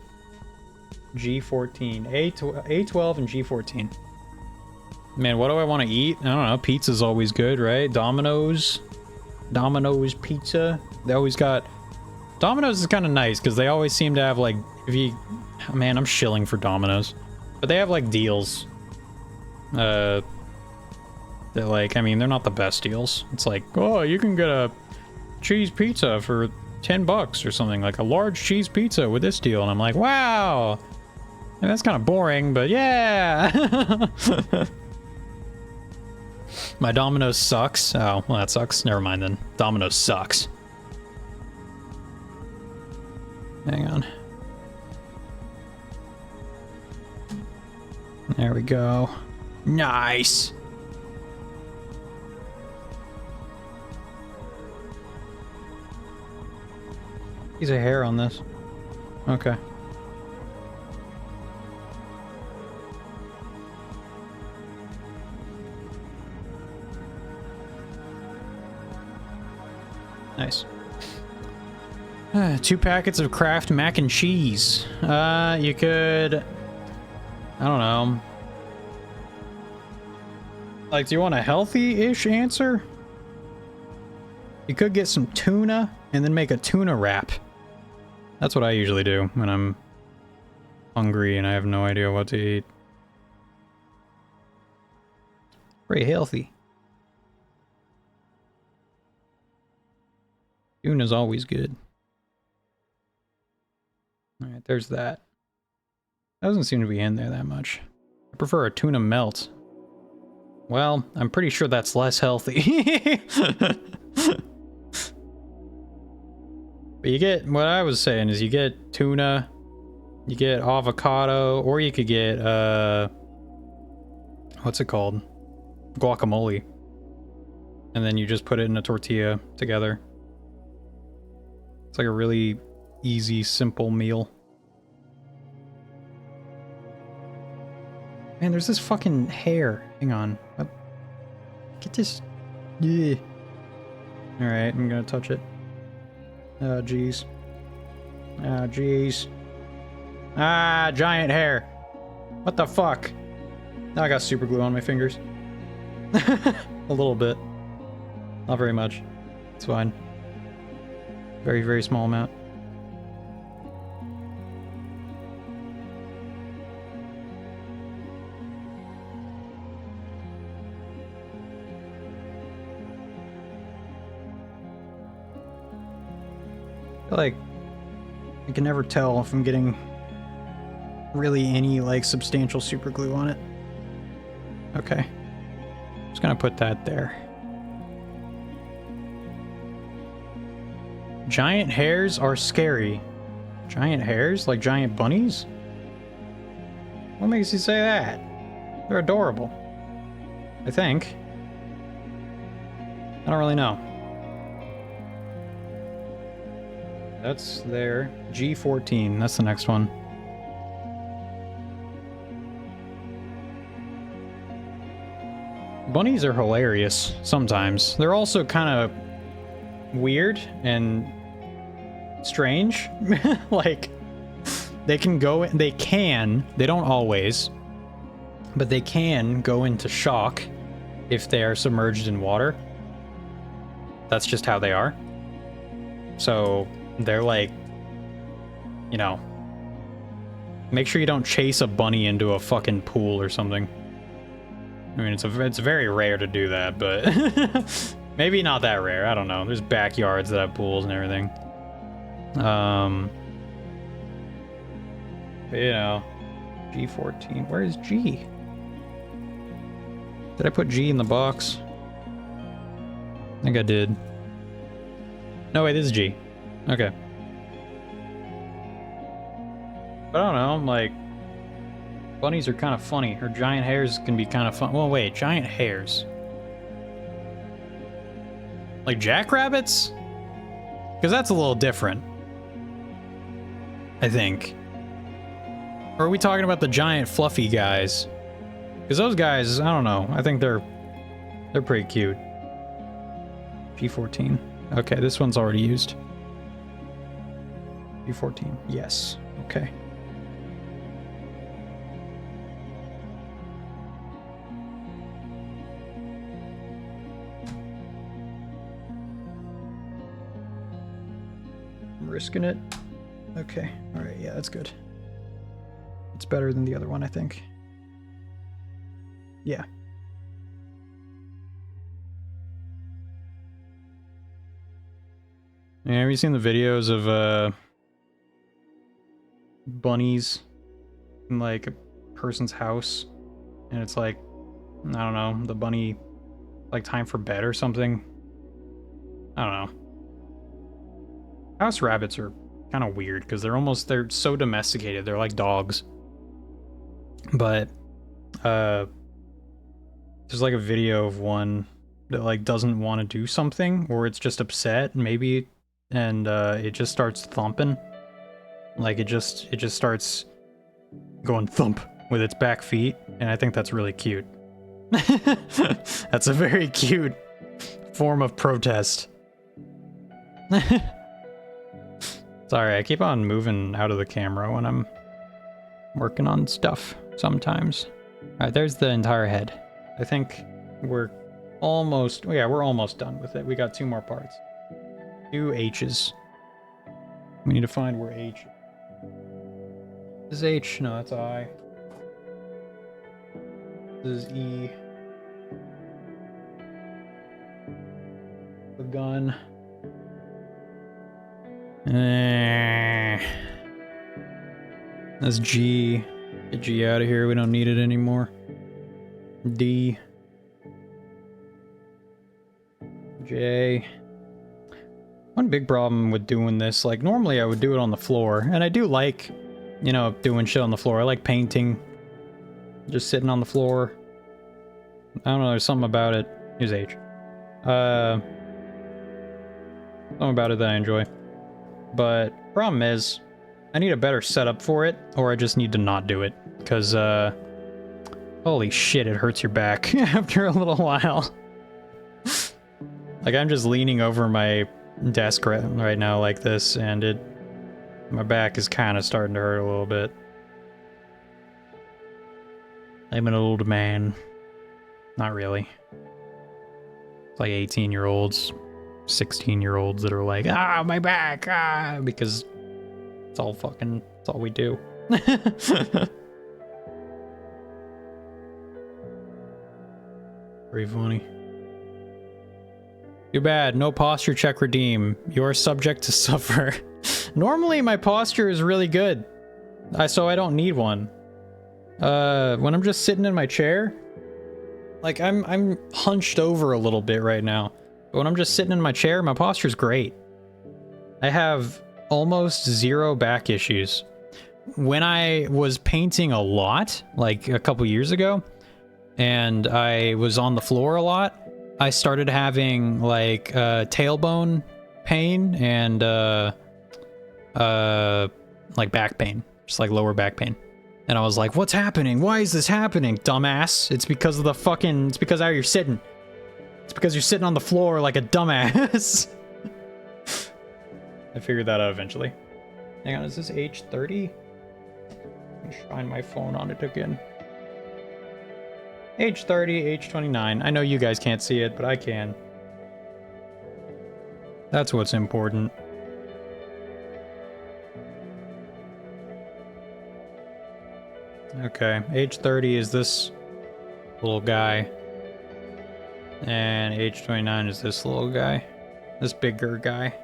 G14. A12 and G14. Man, what do I want to eat? I don't know. Pizza's always good, right? Domino's pizza. They always got... Domino's is kind of nice, because they always seem to have, like... If you... Man, I'm shilling for Domino's. But they have, like, deals. They're like... I mean, they're not the best deals. It's like, oh, you can get a cheese pizza for $10 or something, like a large cheese pizza with this deal, and I'm like, wow, and that's kind of boring, but yeah. My Domino's sucks. Oh, well, that sucks. Never mind then. Domino's sucks. Hang on. There we go. Nice. Piece of hair on this. Okay. Nice. 2 packets of Kraft mac and cheese. You could... I don't know. Like, do you want a healthy-ish answer? You could get some tuna and then make a tuna wrap. That's what I usually do when I'm hungry and I have no idea what to eat. Very healthy. Tuna's always good. Alright, there's that. Doesn't seem to be in there that much. I prefer a tuna melt. Well, I'm pretty sure that's less healthy. But you get, what I was saying is you get tuna, you get avocado, or you could get, what's it called? Guacamole. And then you just put it in a tortilla together. It's like a really easy, simple meal. Man, there's this fucking hair. Hang on. What? Get this. Yeah. Alright, I'm gonna touch it. Oh, jeez. Oh, jeez. Ah, giant hair. What the fuck? Now I got super glue on my fingers. A little bit. Not very much. It's fine. Very, very small amount. I feel like I can never tell if I'm getting really any like substantial super glue on it. Okay. Just gonna put that there. Giant hairs are scary. Giant hairs? Like giant bunnies? What makes you say that? They're adorable. I think. I don't really know. That's there. G14, that's the next one. Bunnies are hilarious sometimes. They're also kind of weird and strange. Like, they don't always, but they can go into shock if they are submerged in water. That's just how they are. So they're like, you know, make sure you don't chase a bunny into a fucking pool or something. I mean, it's very rare to do that, but maybe not that rare. I don't know. There's backyards that have pools and everything. You know, G14. Where is G? Did I put G in the box? I think I did. No, wait, this is G. Okay. But I don't know, like, bunnies are kind of funny, or giant hairs can be kind of fun. Well, wait, giant hairs. Like jackrabbits? Because that's a little different, I think. Or are we talking about the giant fluffy guys? Because those guys, I don't know. I think they're pretty cute. G14. Okay, this one's already used. G14. Yes. Okay. I'm risking it. Okay. All right. Yeah, that's good. It's better than the other one, I think. Yeah. Yeah, have you seen the videos of bunnies in like a person's house? And it's like, I don't know, the bunny like time for bed or something. I don't know. House rabbits are kind of weird because they're so domesticated. They're like dogs. But there's like a video of one that like doesn't want to do something, or it's just upset maybe, and it just starts thumping. Like it just starts going thump with its back feet, and I think that's really cute. That's a very cute form of protest. Sorry, I keep on moving out of the camera when I'm working on stuff sometimes. Alright, there's the entire head. I think we're almost, yeah, we're almost done with it. We got 2 more parts. 2 H's. We need to find where H is. This is H, no, that's I. This is E. The gun. That's G. Get G out of here. We don't need it anymore. D. One big problem with doing this, like normally I would do it on the floor, and I do like, you know, doing shit on the floor. I like painting, just sitting on the floor. I don't know, there's something about it. Here's H. Something about it that I enjoy. But problem is, I need a better setup for it, or I just need to not do it. Because, holy shit, it hurts your back after a little while. Like, I'm just leaning over my desk right now like this, and my back is kind of starting to hurt a little bit. I'm an old man. Not really. It's like 18-year-olds, 16-year-olds that are like, ah, my back, ah, because it's all we do. Very funny. Too bad, no posture check redeem. You're subject to suffer. Normally my posture is really good, so I don't need one. When I'm just sitting in my chair, like I'm hunched over a little bit right now. But when I'm just sitting in my chair, my posture's great. I have almost zero back issues. When I was painting a lot, like a couple years ago, and I was on the floor a lot, I started having like tailbone pain and like back pain, just like lower back pain. And I was like, what's happening? Why is this happening, dumbass? It's because of it's because how you're sitting. It's because you're sitting on the floor like a dumbass. I figured that out eventually. Hang on, is this H30? Let me shine my phone on it again. H30, H29. I know you guys can't see it, but I can. That's what's important. Okay, H30 is this little guy. And H29 is this little guy. This bigger guy.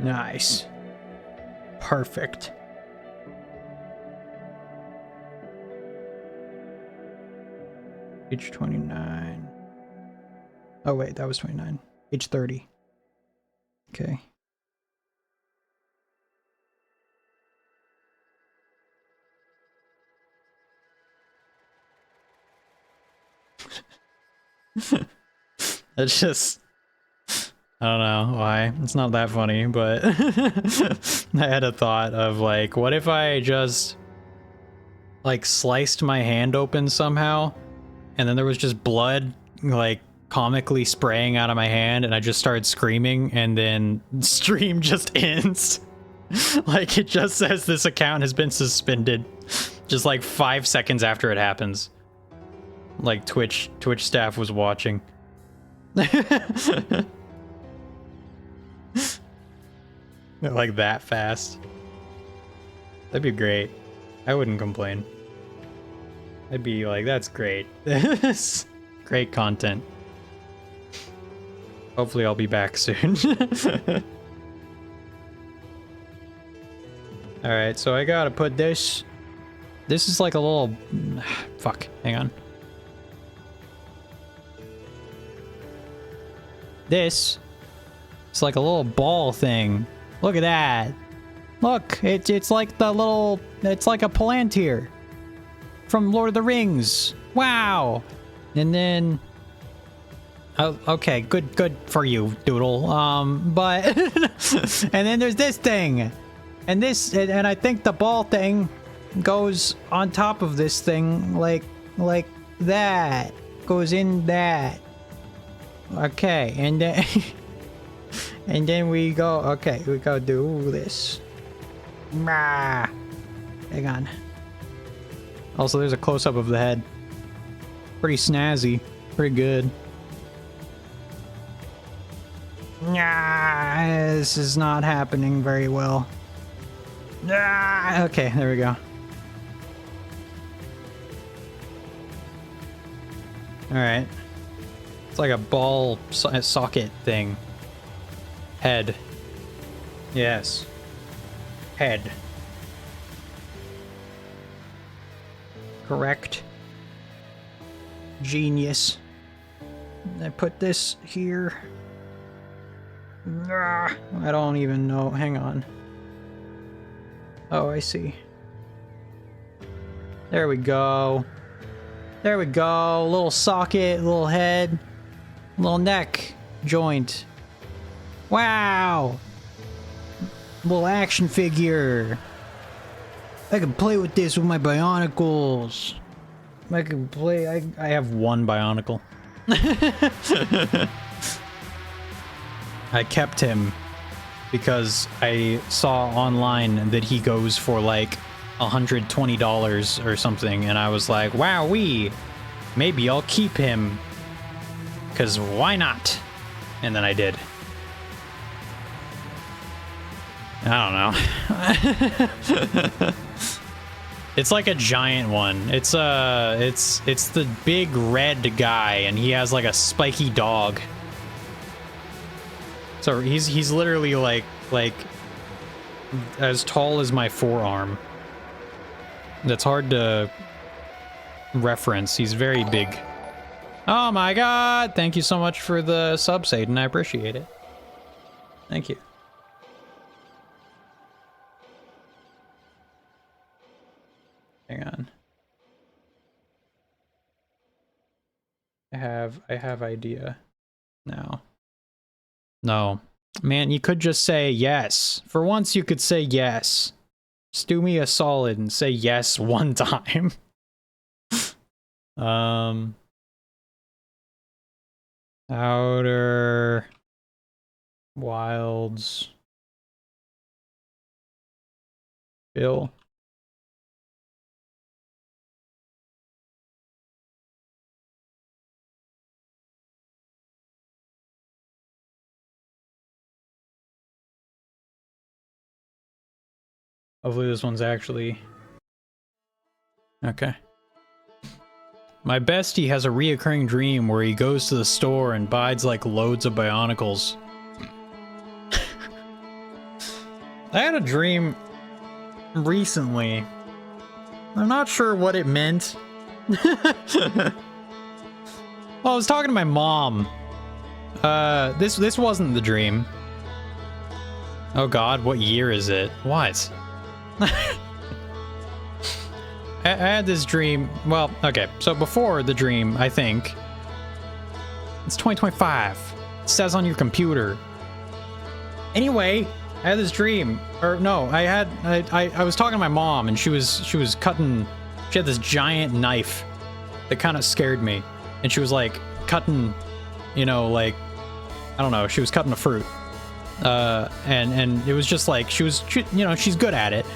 Nice. Perfect. H29. Oh wait, that was 29. H30. Okay. It's just, I don't know why. It's not that funny, but I had a thought of like, what if I just like sliced my hand open somehow and then there was just blood like comically spraying out of my hand and I just started screaming and then stream just ends. Like it just says this account has been suspended just like 5 seconds after it happens. Like Twitch staff was watching. Like that fast. That'd be great. I wouldn't complain. I'd be like, that's great. Great content. Hopefully I'll be back soon. Alright, so I gotta put this. This is like a little... Fuck, hang on. This is like a little ball thing. Look at that. Look, it's like the little... It's like a Palantir from Lord of the Rings. Wow. And then... Oh, okay, good for you, Doodle. But... and then there's this thing. And this... And I think the ball thing goes on top of this thing like that. Goes in that. Okay, and then... and then we go... Okay, we go do this. Hang on. Also, there's a close-up of the head. Pretty snazzy. Pretty good. This is not happening very well. Okay, there we go. Alright. It's like a ball socket thing. Head. Yes. Head. Correct. Genius. I put this here. I don't even know. Hang on. Oh, I see. There we go. There we go. Little socket, little head, little neck joint. Wow. Little action figure. I can play with this with my Bionicles. I can play. I have one Bionicle. I kept him because I saw online that he goes for like $120 or something, and I was like, wowee, maybe I'll keep him, because why not? And then I did. I don't know. It's like a giant one. It's the big red guy, and he has like a spiky dog. So he's literally like as tall as my forearm. That's hard to reference. He's very big. Oh my god! Thank you so much for the sub, Satan. I appreciate it. Thank you. Hang on. I have idea now. No. Man, you could just say yes. For once you could say yes. Just do me a solid and say yes one time. Outer Wilds. Bill. Hopefully this one's actually... Okay. My bestie has a reoccurring dream where he goes to the store and buys like loads of Bionicles. I had a dream recently. I'm not sure what it meant. Well, I was talking to my mom. This wasn't the dream. Oh god, what year is it? What? I had this dream. Well, okay, so before the dream, I think it's 2025. It says on your computer. Anyway, I had this dream, or no, I was talking to my mom, and she was cutting. She had this giant knife that kind of scared me, and she was like cutting, you know, like I don't know, she was cutting a fruit, and it was just like she, you know, she's good at it.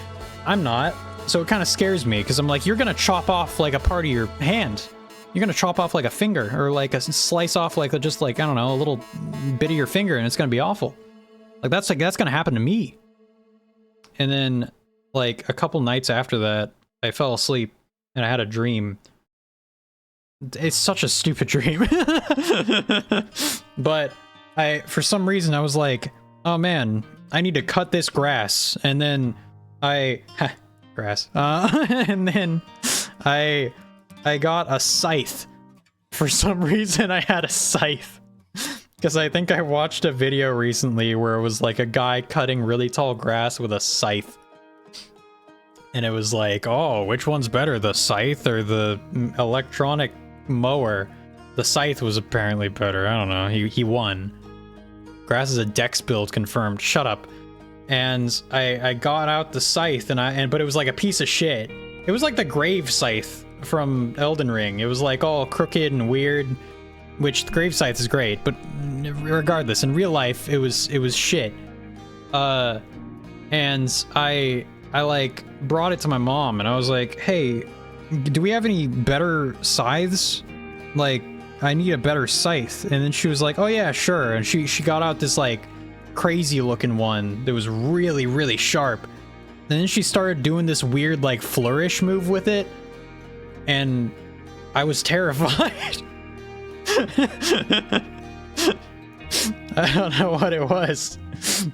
I'm not. So it kind of scares me because I'm like, you're gonna chop off like a part of your hand. You're gonna chop off like a finger, or like a slice off like just like, I don't know, a little bit of your finger, and it's gonna be awful. Like that's gonna happen to me. And then like a couple nights after that, I fell asleep and I had a dream. It's such a stupid dream. But for some reason I was like, oh man, I need to cut this grass, and then grass. And then I got a scythe. For some reason I had a scythe. Because I think I watched a video recently where it was like a guy cutting really tall grass with a scythe. And it was like, oh, which one's better, the scythe or the electronic mower? The scythe was apparently better. I don't know. He won. Grass is a dex build confirmed. Shut up. And I got out the scythe, but it was like a piece of shit. It was like the grave scythe from Elden Ring. It was like all crooked and weird, which the grave scythe is great, but regardless, in real life it was shit. And I like brought it to my mom, and I was like, hey, do we have any better scythes? Like, I need a better scythe. And then she was like, oh yeah, sure. And she got out this like crazy looking one that was really, really sharp. And then she started doing this weird like flourish move with it, and I was terrified. I don't know what it was,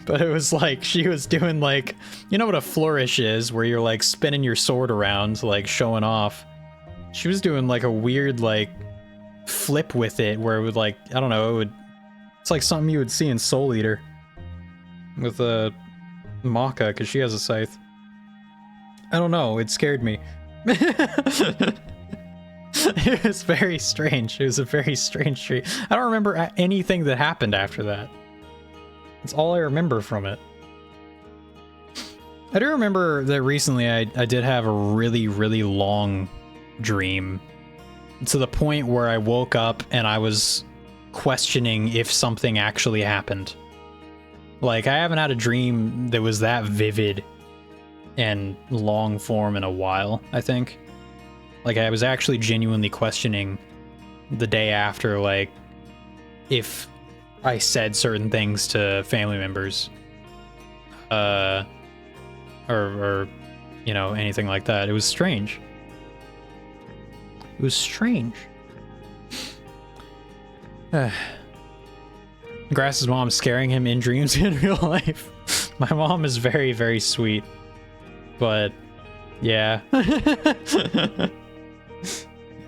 but it was like she was doing like, you know what a flourish is, where you're like spinning your sword around, like showing off. She was doing like a weird like flip with it, where it would like, I don't know, it's like something you would see in Soul Eater with a Maka, because she has a scythe. I don't know, it scared me. It was very strange. It was a very strange stream. I don't remember anything that happened after that. That's all I remember from it. I do remember that recently I did have a really, really long dream, to the point where I woke up and I was questioning if something actually happened. Like, I haven't had a dream that was that vivid and long form in a while, I think. Like, I was actually genuinely questioning the day after, like, if I said certain things to family members, or you know, anything like that. It was strange. It was strange. Grass's mom scaring him in dreams in real life. My mom is very, very sweet, but yeah.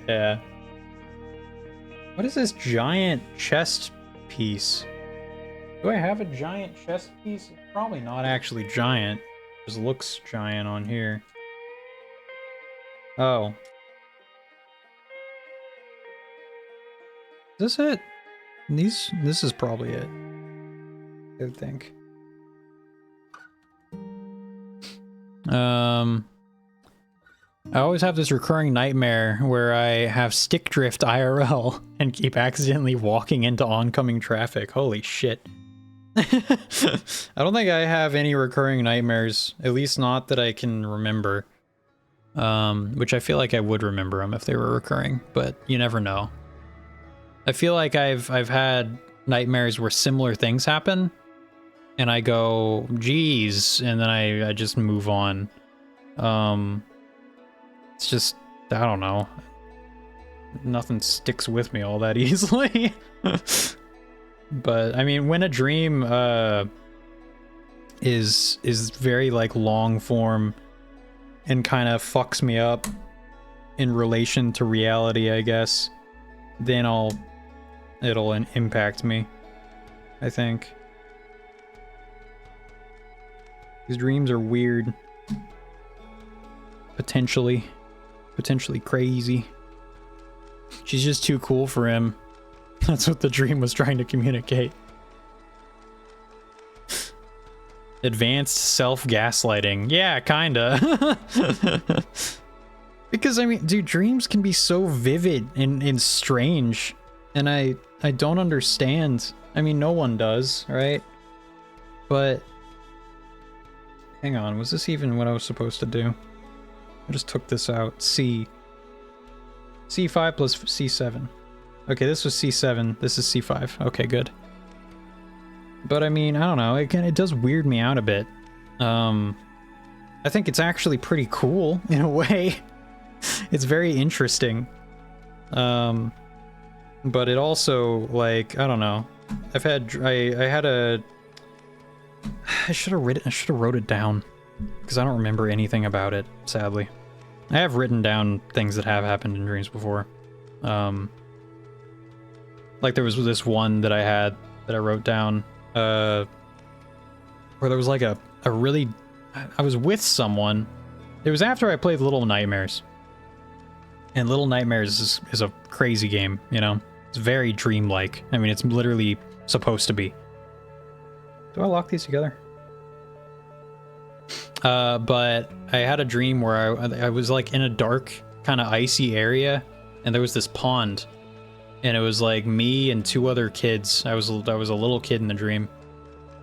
Yeah. What is this giant chest piece? Do I have a giant chest piece? It's probably not actually giant. It just looks giant on here. Oh. Is this it? This is probably it, I would think. I always have this recurring nightmare where I have stick drift IRL and keep accidentally walking into oncoming traffic. Holy shit. I don't think I have any recurring nightmares, at least not that I can remember. Which I feel like I would remember them if they were recurring, but you never know. I feel like I've had nightmares where similar things happen, and I go, geez, and then I just move on. It's just, I don't know. Nothing sticks with me all that easily. But I mean, when a dream is very like long form and kind of fucks me up in relation to reality, I guess, then it'll impact me, I think. These dreams are weird. Potentially crazy. She's just too cool for him. That's what the dream was trying to communicate. Advanced self-gaslighting. Yeah, kinda. Because, I mean, dude, dreams can be so vivid and strange. And I don't understand. I mean, no one does, right? But... hang on, was this even what I was supposed to do? I just took this out. C5 plus C7. Okay, this was C7. This is C5. Okay, good. But I mean, I don't know. It does weird me out a bit. I think it's actually pretty cool in a way. It's very interesting. But it also, like, I don't know. I should have wrote it down, because I don't remember anything about it, sadly. I have written down things that have happened in dreams before. Like there was this one that I had that I wrote down, where there was like a really... I was with someone. It was after I played Little Nightmares. And Little Nightmares is a crazy game, you know? It's very dreamlike. I mean, it's literally supposed to be. Do I lock these together? But I had a dream where I was like in a dark, kind of icy area, and there was this pond, and it was like me and two other kids. I was a little kid in the dream,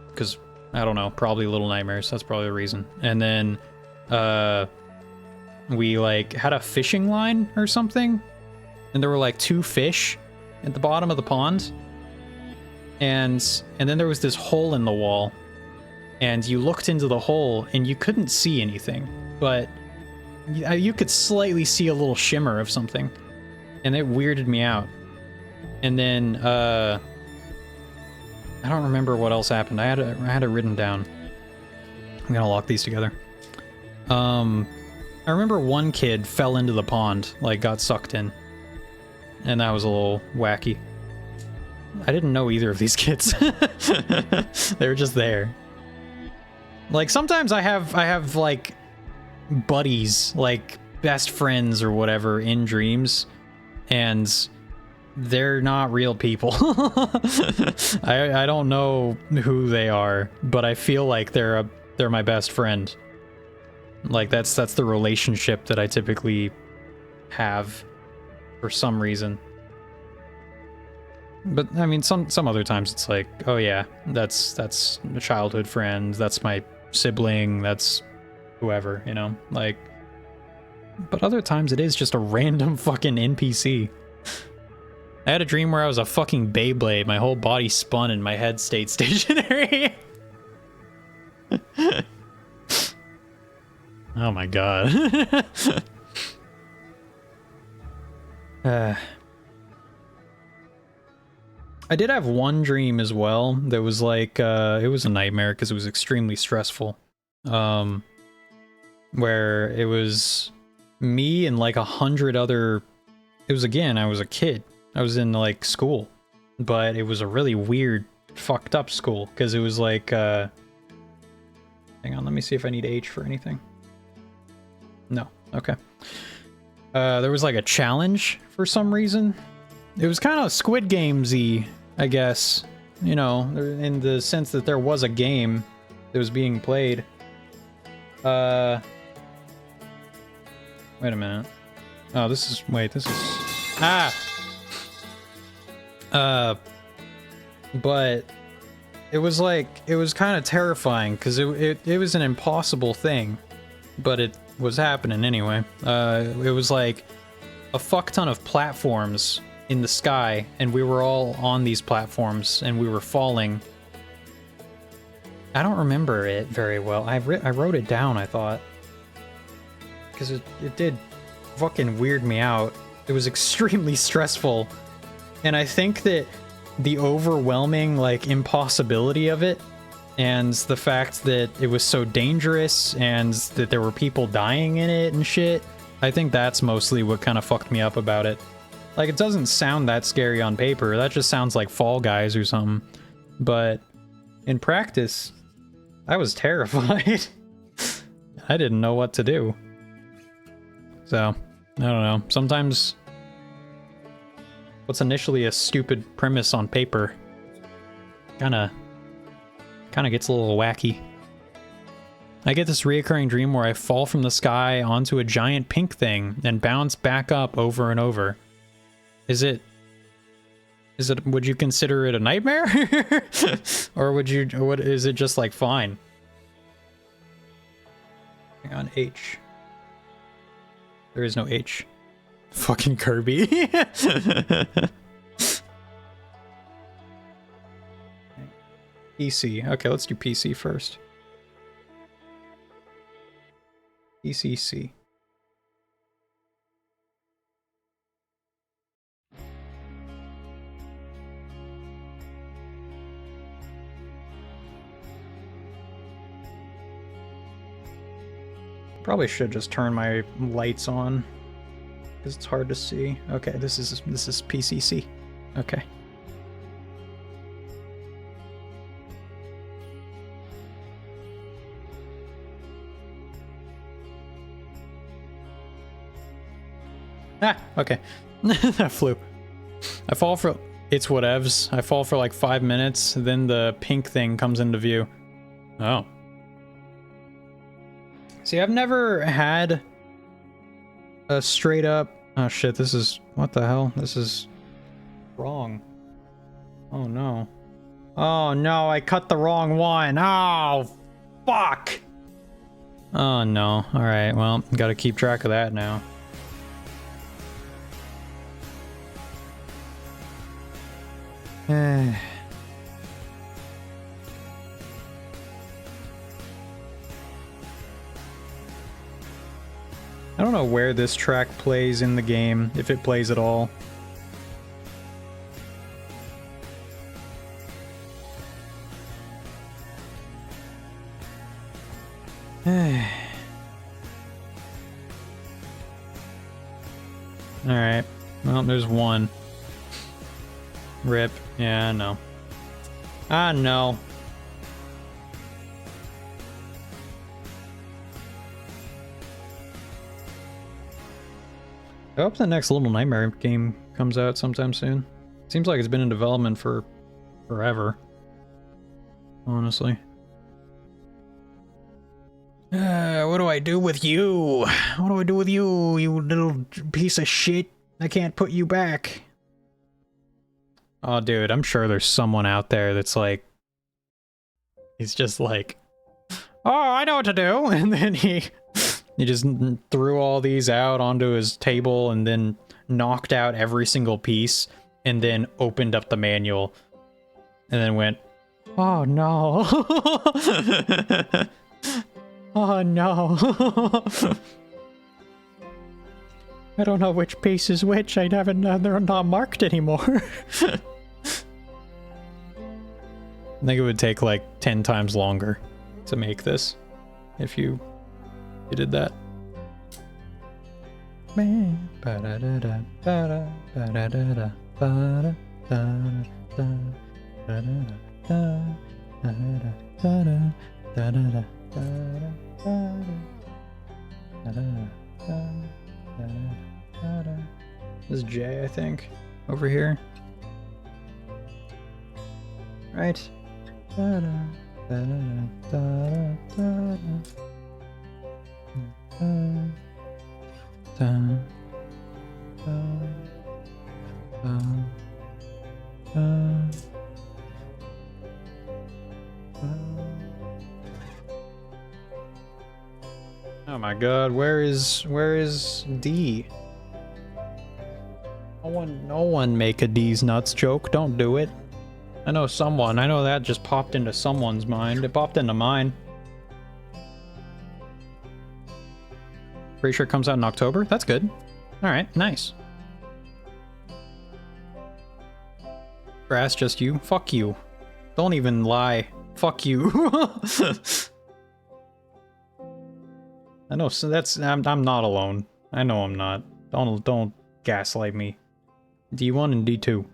because I don't know, probably Little Nightmares. That's probably the reason. And then we like had a fishing line or something, and there were like two fish at the bottom of the pond, and then there was this hole in the wall. And you looked into the hole, and you couldn't see anything, but you could slightly see a little shimmer of something, and it weirded me out. And then I don't remember what else happened. I had it written down. I'm gonna lock these together. I remember one kid fell into the pond, like got sucked in. And that was a little wacky. I didn't know either of these kids. They were just there. Like sometimes I have like buddies, like best friends or whatever in dreams, and they're not real people. I don't know who they are, but I feel like they're my best friend. Like that's the relationship that I typically have for some reason. But I mean, some other times it's like, oh yeah, that's a childhood friend, that's my sibling, that's whoever, you know, like. But other times it is just a random fucking NPC. I had a dream where I was a fucking Beyblade. My whole body spun and my head stayed stationary. Oh my god. I did have one dream as well that was like, it was a nightmare because it was extremely stressful. Where it was me and like 100 other... It was, again, I was a kid. I was in like school. But it was a really weird, fucked up school. Because it was like, hang on, let me see if I need H for anything. No, okay. There was like a challenge for some reason. It was kind of Squid Games-y, I guess. You know, in the sense that there was a game that was being played. Wait a minute. Oh, this is... Wait, this is... Ah! But it was like... It was kind of terrifying, because it was an impossible thing. But it was happening anyway. It was like a fuck ton of platforms in the sky, and we were all on these platforms, and we were falling. I don't remember it very well. I wrote it down, I thought. Because it did fucking weird me out. It was extremely stressful. And I think that the overwhelming, like, impossibility of it, and the fact that it was so dangerous, and that there were people dying in it and shit, I think that's mostly what kind of fucked me up about it. Like, it doesn't sound that scary on paper. That just sounds like Fall Guys or something. But in practice, I was terrified. I didn't know what to do. So, I don't know. Sometimes what's initially a stupid premise on paper kinda gets a little wacky. I get this reoccurring dream where I fall from the sky onto a giant pink thing and bounce back up over and over. Would you consider it a nightmare? Or is it just like fine? Hang on, H. There is no H. Fucking Kirby. PC. Okay, let's do PC first. PCC. Probably should just turn my lights on because it's hard to see. Okay, this is PCC. Okay. Ah, okay. That flew. I fall for... It's whatevs. I fall for like 5 minutes, then the pink thing comes into view. Oh. See, I've never had a straight up... Oh shit, this is... What the hell? This is... wrong. Oh no. Oh no, I cut the wrong one. Oh, fuck! Oh no. Alright, well, gotta keep track of that now. I don't know where this track plays in the game, if it plays at all. Alright. Well, there's one. Rip. Yeah, I know. I know. I hope the next Little Nightmare game comes out sometime soon. Seems like it's been in development for forever. Honestly. What do I do with you? What do I do with you, you little piece of shit? I can't put you back. Oh, dude, I'm sure there's someone out there that's like... He's just like... Oh, I know what to do! And then he just threw all these out onto his table and then knocked out every single piece and then opened up the manual and then went, oh no. Oh no. I don't know which piece is which. I haven't, they're not marked anymore. I think it would take like 10 times longer to make this if you did that. This is Jay, I think, over here. Right. Oh my god, where is D? No one make a D's nuts joke, don't do it. I know that just popped into someone's mind. It popped into mine. Pretty sure it comes out in October? That's good. Alright, nice. Grass, just you? Fuck you. Don't even lie. Fuck you. I know, so I'm not alone. I know I'm not. Don't gaslight me. D1 and D2.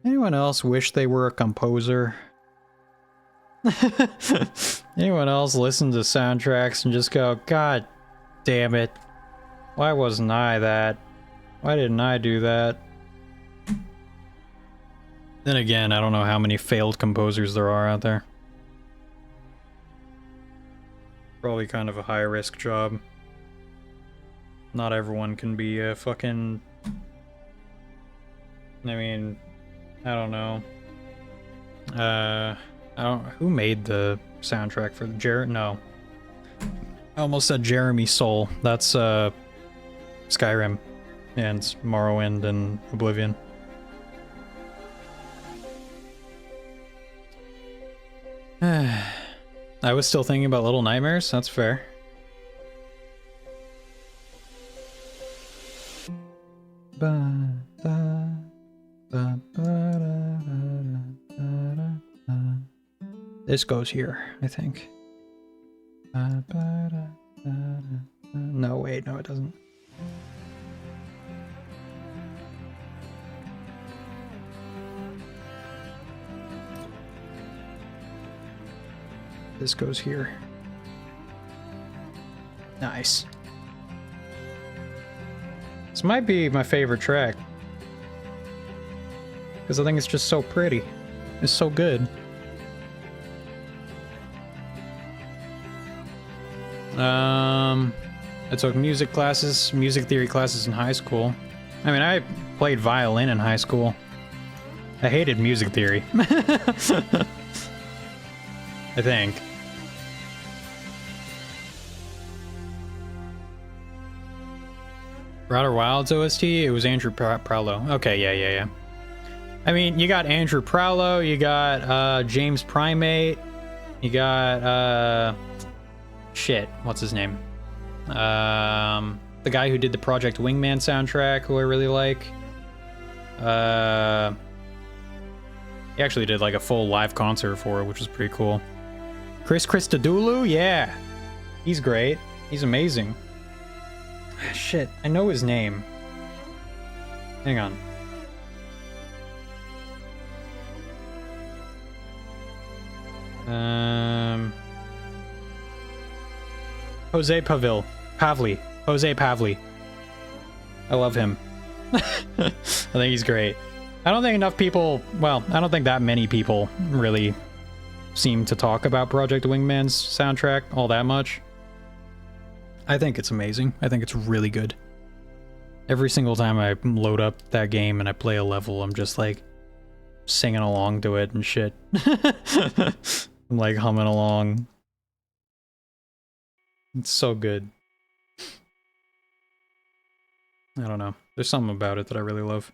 Anyone else wish they were a composer? Anyone else listen to soundtracks and just go, God damn it. Why wasn't I that? Why didn't I do that? Then again, I don't know how many failed composers there are out there. Probably kind of a high-risk job. Not everyone can be a fucking... I mean, I don't know. Who made the soundtrack for no. I almost said Jeremy Soule. That's Skyrim and Morrowind and Oblivion. I was still thinking about Little Nightmares. That's fair. This goes here, I think. No, wait, no, it doesn't. This goes here. Nice. This might be my favorite track. Because I think it's just so pretty. It's so good. I took music theory classes in high school. I mean, I played violin in high school. I hated music theory. I think. Outer Wilds OST? It was Andrew Prowlo. Okay, yeah. I mean, you got Andrew Prowlo, you got James Primate, You got shit, what's his name? The guy who did the Project Wingman soundtrack, who I really like. He actually did like a full live concert for it, which was pretty cool. Chris Christodoulou, yeah. He's great. He's amazing. Shit, I know his name. Hang on. Jose Pavli. Jose Pavli. I love him. I think he's great. I don't think enough people, well, I don't think that many people really seem to talk about Project Wingman's soundtrack all that much. I think it's amazing. I think it's really good. Every single time I load up that game and I play a level, I'm just like singing along to it and shit. I'm like humming along. It's so good. I don't know. There's something about it that I really love.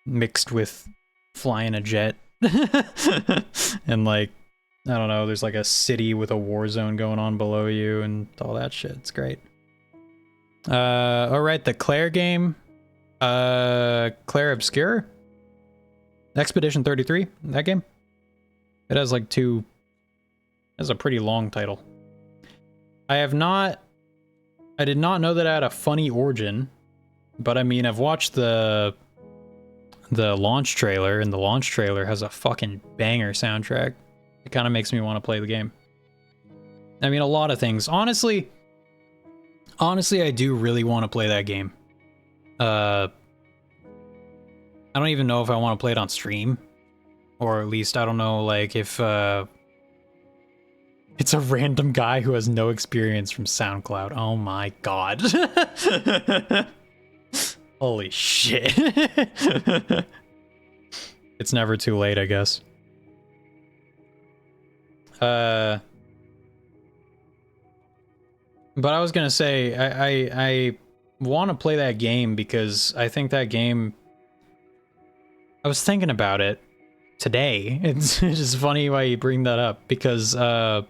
Mixed with flying a jet. And like, I don't know, there's like a city with a war zone going on below you and all that shit. It's great. Alright, the Claire game. Claire Obscure? Expedition 33, that game? It has like two... It has a pretty long title. I did not know that it had a funny origin, but I mean, I've watched the launch trailer, and the launch trailer has a fucking banger soundtrack. It kind of makes me want to play the game. I mean, a lot of things. Honestly, I do really want to play that game. I don't even know if I want to play it on stream, or at least I don't know, like, if it's a random guy who has no experience from SoundCloud. Oh my god. Holy shit. It's never too late, I guess. But I was gonna say, I want to play that game because I think that game... I was thinking about it today. It's just funny why you bring that up, because I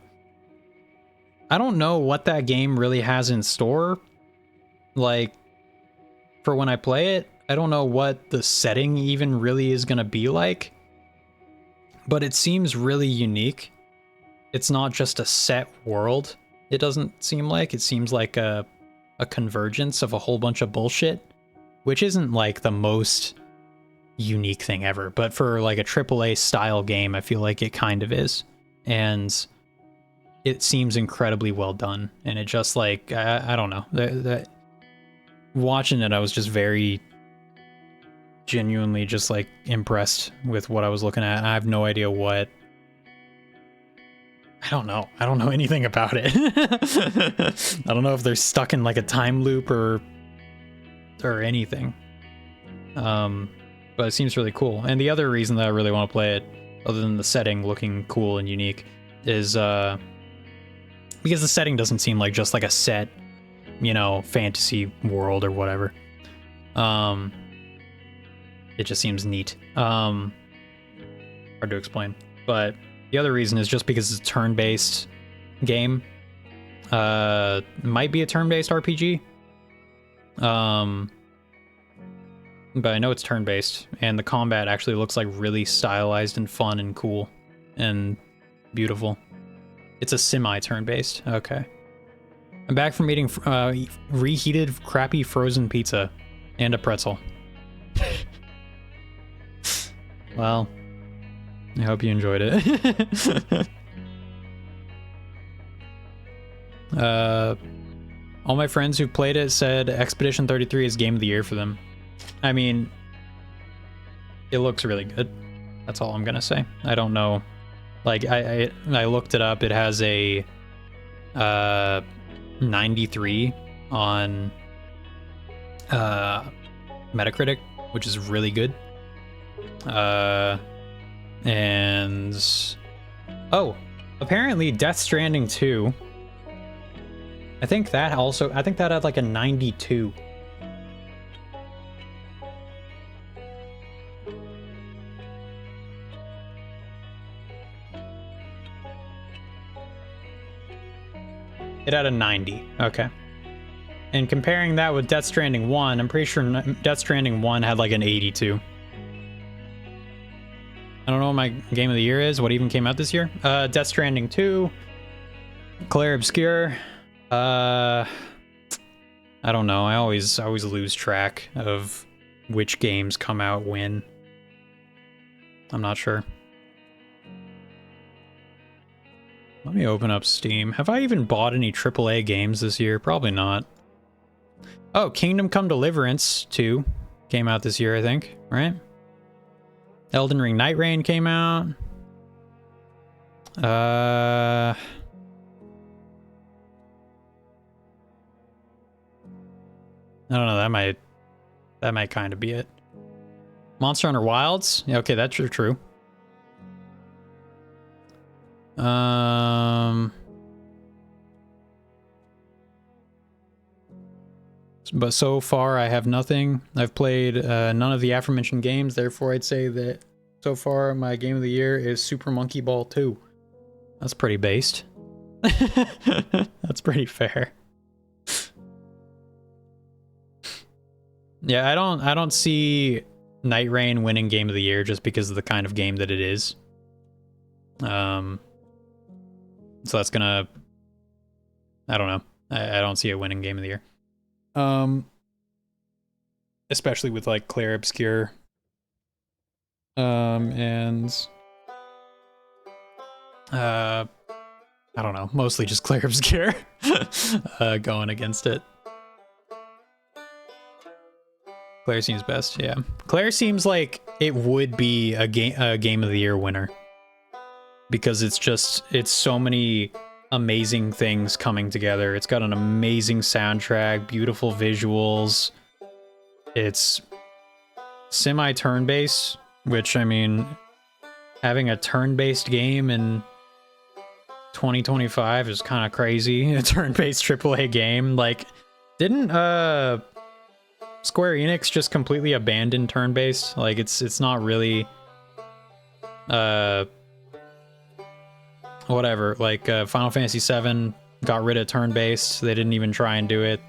don't know what that game really has in store, like, for when I play it. I don't know what the setting even really is gonna be like, but it seems really unique. It's not just a set world, it doesn't seem like. It seems like a convergence of a whole bunch of bullshit, which isn't like the most unique thing ever, but for like a AAA style game, I feel like it kind of is. And it seems incredibly well done, and it just like, I don't know. Watching it, I was just very genuinely just like impressed with what I was looking at. I have no idea what... I don't know anything about it. I don't know if they're stuck in like a time loop or anything. But it seems really cool. And the other reason that I really want to play it, other than the setting looking cool and unique, is because the setting doesn't seem like just like a set, you know, fantasy world or whatever. It just seems neat. Hard to explain. But the other reason is just because it's a turn-based game. Might be a turn-based RPG. But I know it's turn-based, and the combat actually looks like really stylized and fun and cool and beautiful. It's a semi-turn-based. Okay. I'm back from eating reheated crappy frozen pizza and a pretzel. Well, I hope you enjoyed it. All my friends who played it said Expedition 33 is game of the year for them. I mean, it looks really good. That's all I'm gonna say. I don't know. Like, I looked it up. It has a 93 on Metacritic, which is really good. And oh, apparently Death Stranding 2, I think that had like a 92. It had a 90. Okay. And comparing that with Death Stranding 1, I'm pretty sure Death Stranding 1 had like an 82. I don't know what my game of the year is. What even came out this year? Death Stranding 2. Claire Obscure. I don't know. I always lose track of which games come out when. I'm not sure. Let me open up Steam. Have I even bought any AAA games this year? Probably not. Oh, Kingdom Come Deliverance 2 came out this year, I think, right? Elden Ring Night Rain came out. I don't know, that might kind of be it. Monster Hunter Wilds? Yeah, okay, that's true. But so far I have nothing. I've played none of the aforementioned games, therefore I'd say that so far my game of the year is Super Monkey Ball 2. That's pretty based. That's pretty fair. Yeah, I don't see Night Rain winning game of the year just because of the kind of game that it is. So that's gonna, I don't know. I don't see it winning game of the year. Especially with like Claire Obscure. And I don't know, mostly just Claire Obscure going against it. Claire seems best, yeah. Claire seems like it would be a game of the year winner. Because it's so many amazing things coming together. It's got an amazing soundtrack, beautiful visuals. It's semi-turn-based, which, I mean, having a turn-based game in 2025 is kind of crazy. A turn-based AAA game. Like, didn't Square Enix just completely abandon turn-based? Like, it's not really whatever, like Final Fantasy VII got rid of turn-based. They didn't even try and do it.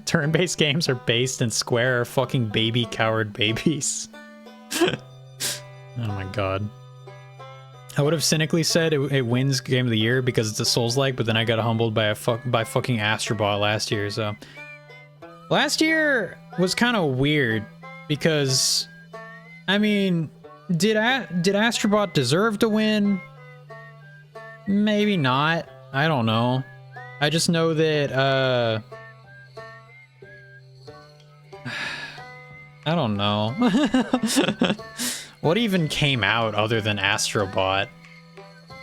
Turn-based games are based and Square are fucking baby coward babies. Oh my god. I would have cynically said it wins game of the year because it's a Souls-like, but then I got humbled by fucking Astrobot last year. So last year was kind of weird because, I mean, did Astrobot deserve to win? Maybe not. I don't know. I just know that I don't know. What even came out other than Astrobot?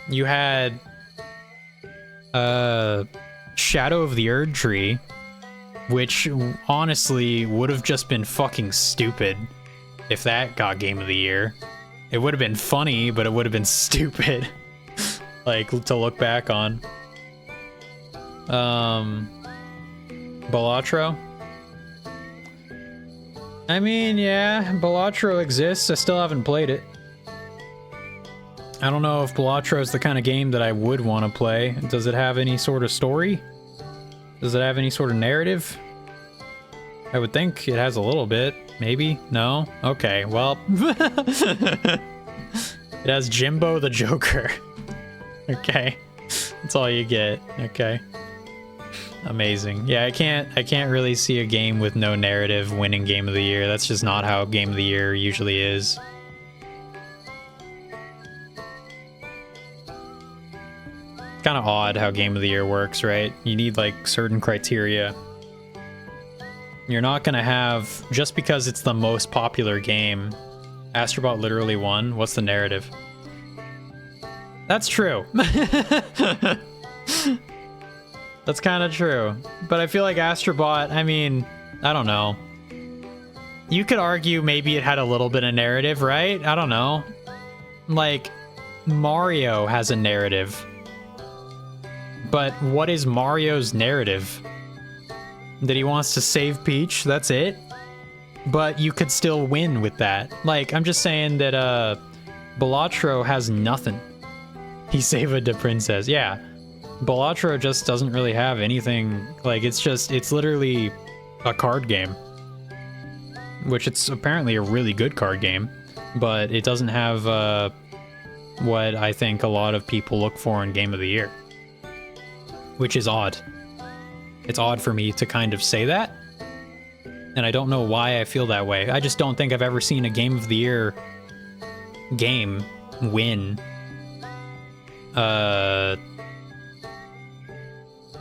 You had Shadow of the Erd Tree, which honestly would have just been fucking stupid if that got game of the year. It would have been funny, but it would have been stupid. Like, to look back on. Balatro? I mean, yeah, Balatro exists. I still haven't played it. I don't know if Balatro is the kind of game that I would want to play. Does it have any sort of story? Does it have any sort of narrative? I would think it has a little bit. Maybe? No? Okay, well. It has Jimbo the Joker. Okay. That's all you get. Okay. Amazing. Yeah, I can't really see a game with no narrative winning game of the year. That's just not how game of the year usually is. Kind of odd how game of the year works, right? You need like certain criteria. You're not gonna have, just because it's the most popular game, Astrobot literally won. What's the narrative? That's true. That's kind of true. But I feel like Astrobot, I mean, I don't know. You could argue maybe it had a little bit of narrative, right? I don't know. Like, Mario has a narrative. But what is Mario's narrative? That he wants to save Peach, that's it? But you could still win with that. Like, I'm just saying that, Balatro has nothing. He saved a princess. Yeah. Balatro just doesn't really have anything, like, it's literally a card game. Which it's apparently a really good card game, but it doesn't have what I think a lot of people look for in Game of the Year. Which is odd. It's odd for me to kind of say that, and I don't know why I feel that way. I just don't think I've ever seen a Game of the Year game win.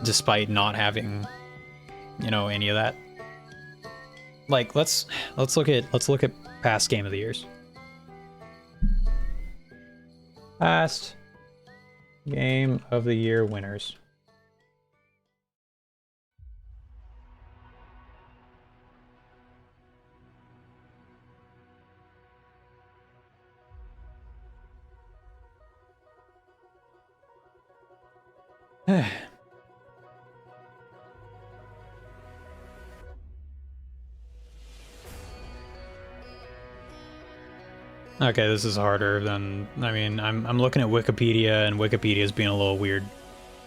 Despite not having, you know, any of that. Like, let's look at past Game of the Years. Past Game of the Year winners. Okay, this is harder than, I mean, I'm looking at Wikipedia, and Wikipedia's being a little weird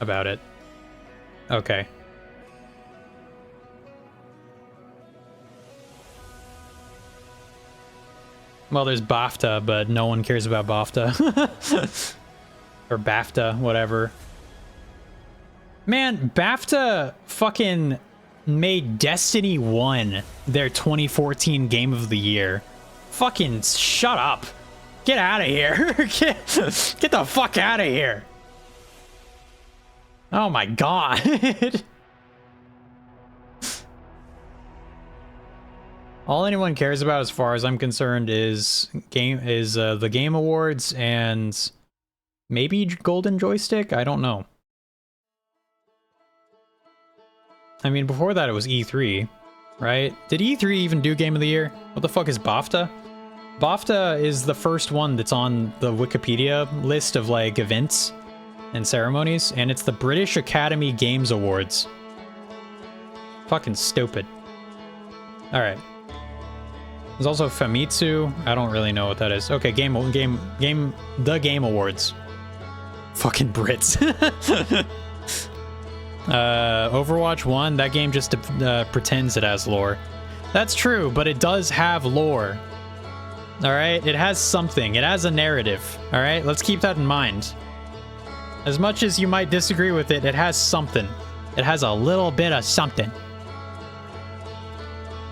about it. Okay. Well, there's BAFTA, but no one cares about BAFTA. Or BAFTA, whatever. Man, BAFTA fucking made Destiny 1 their 2014 Game of the Year. Fucking shut up. Get out of here. Get the fuck out of here. Oh my god. All anyone cares about, as far as I'm concerned, is the Game Awards and maybe Golden Joystick? I don't know. I mean, before that it was E3, right? Did E3 even do Game of the Year? What the fuck is BAFTA? BAFTA is the first one that's on the Wikipedia list of, like, events and ceremonies, and it's the British Academy Games Awards. Fucking stupid. Alright. There's also Famitsu. I don't really know what that is. Okay, the Game Awards. Fucking Brits. Overwatch 1, that game just pretends it has lore. That's true, but it does have lore. Alright? It has something. It has a narrative. Alright? Let's keep that in mind. As much as you might disagree with it, it has something. It has a little bit of something.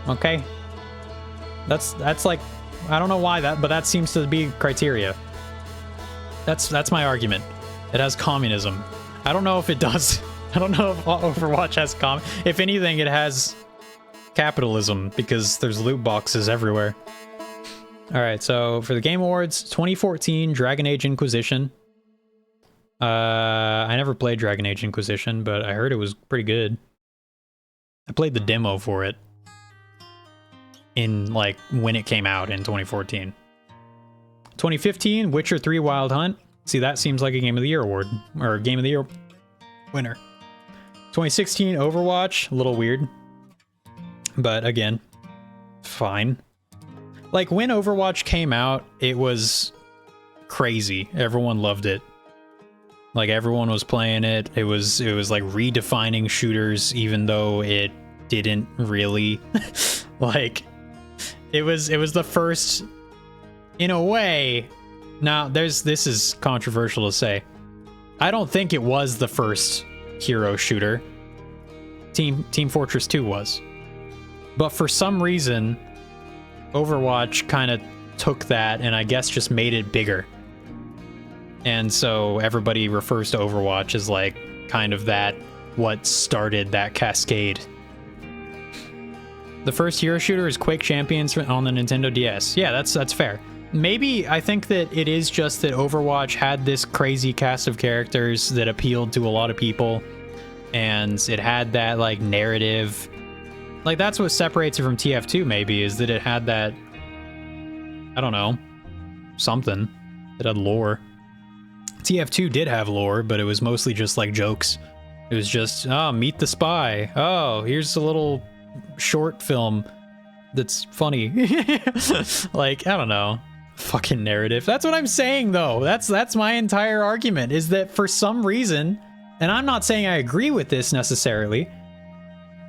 Okay? That's like, I don't know why that, but that seems to be criteria. That's my argument. It has communism. I don't know if it does. I don't know if Overwatch has if anything, it has capitalism, because there's loot boxes everywhere. Alright, so for the Game Awards, 2014 Dragon Age Inquisition. I never played Dragon Age Inquisition, but I heard it was pretty good. I played the demo for it in, like, when it came out in 2014. 2015, Witcher 3 Wild Hunt. See, that seems like a Game of the Year award, or Game of the Year winner. 2016, Overwatch, a little weird, but again, fine. Like, when Overwatch came out, it was crazy. Everyone loved it. Like, everyone was playing it. It was like redefining shooters, even though it didn't really. Like, it was the first, in a way. Now, this is controversial to say. I don't think it was the first hero shooter. Team Fortress 2 was. But for some reason, Overwatch kind of took that and I guess just made it bigger. And so everybody refers to Overwatch as, like, kind of that, what started that cascade. The first hero shooter is Quake Champions on the Nintendo DS. Yeah, that's fair. Maybe I think that it is just that Overwatch had this crazy cast of characters that appealed to a lot of people, and it had that, like, narrative. Like, that's what separates it from TF2, maybe, is that it had that, I don't know, something. It had lore. TF2 did have lore, but it was mostly just, like, jokes. It was just, oh, meet the spy. Oh, here's a little short film that's funny. Like, I don't know. fucking narrative. That's what I'm saying, though. That's my entire argument, is that for some reason, and I'm not saying I agree with this necessarily,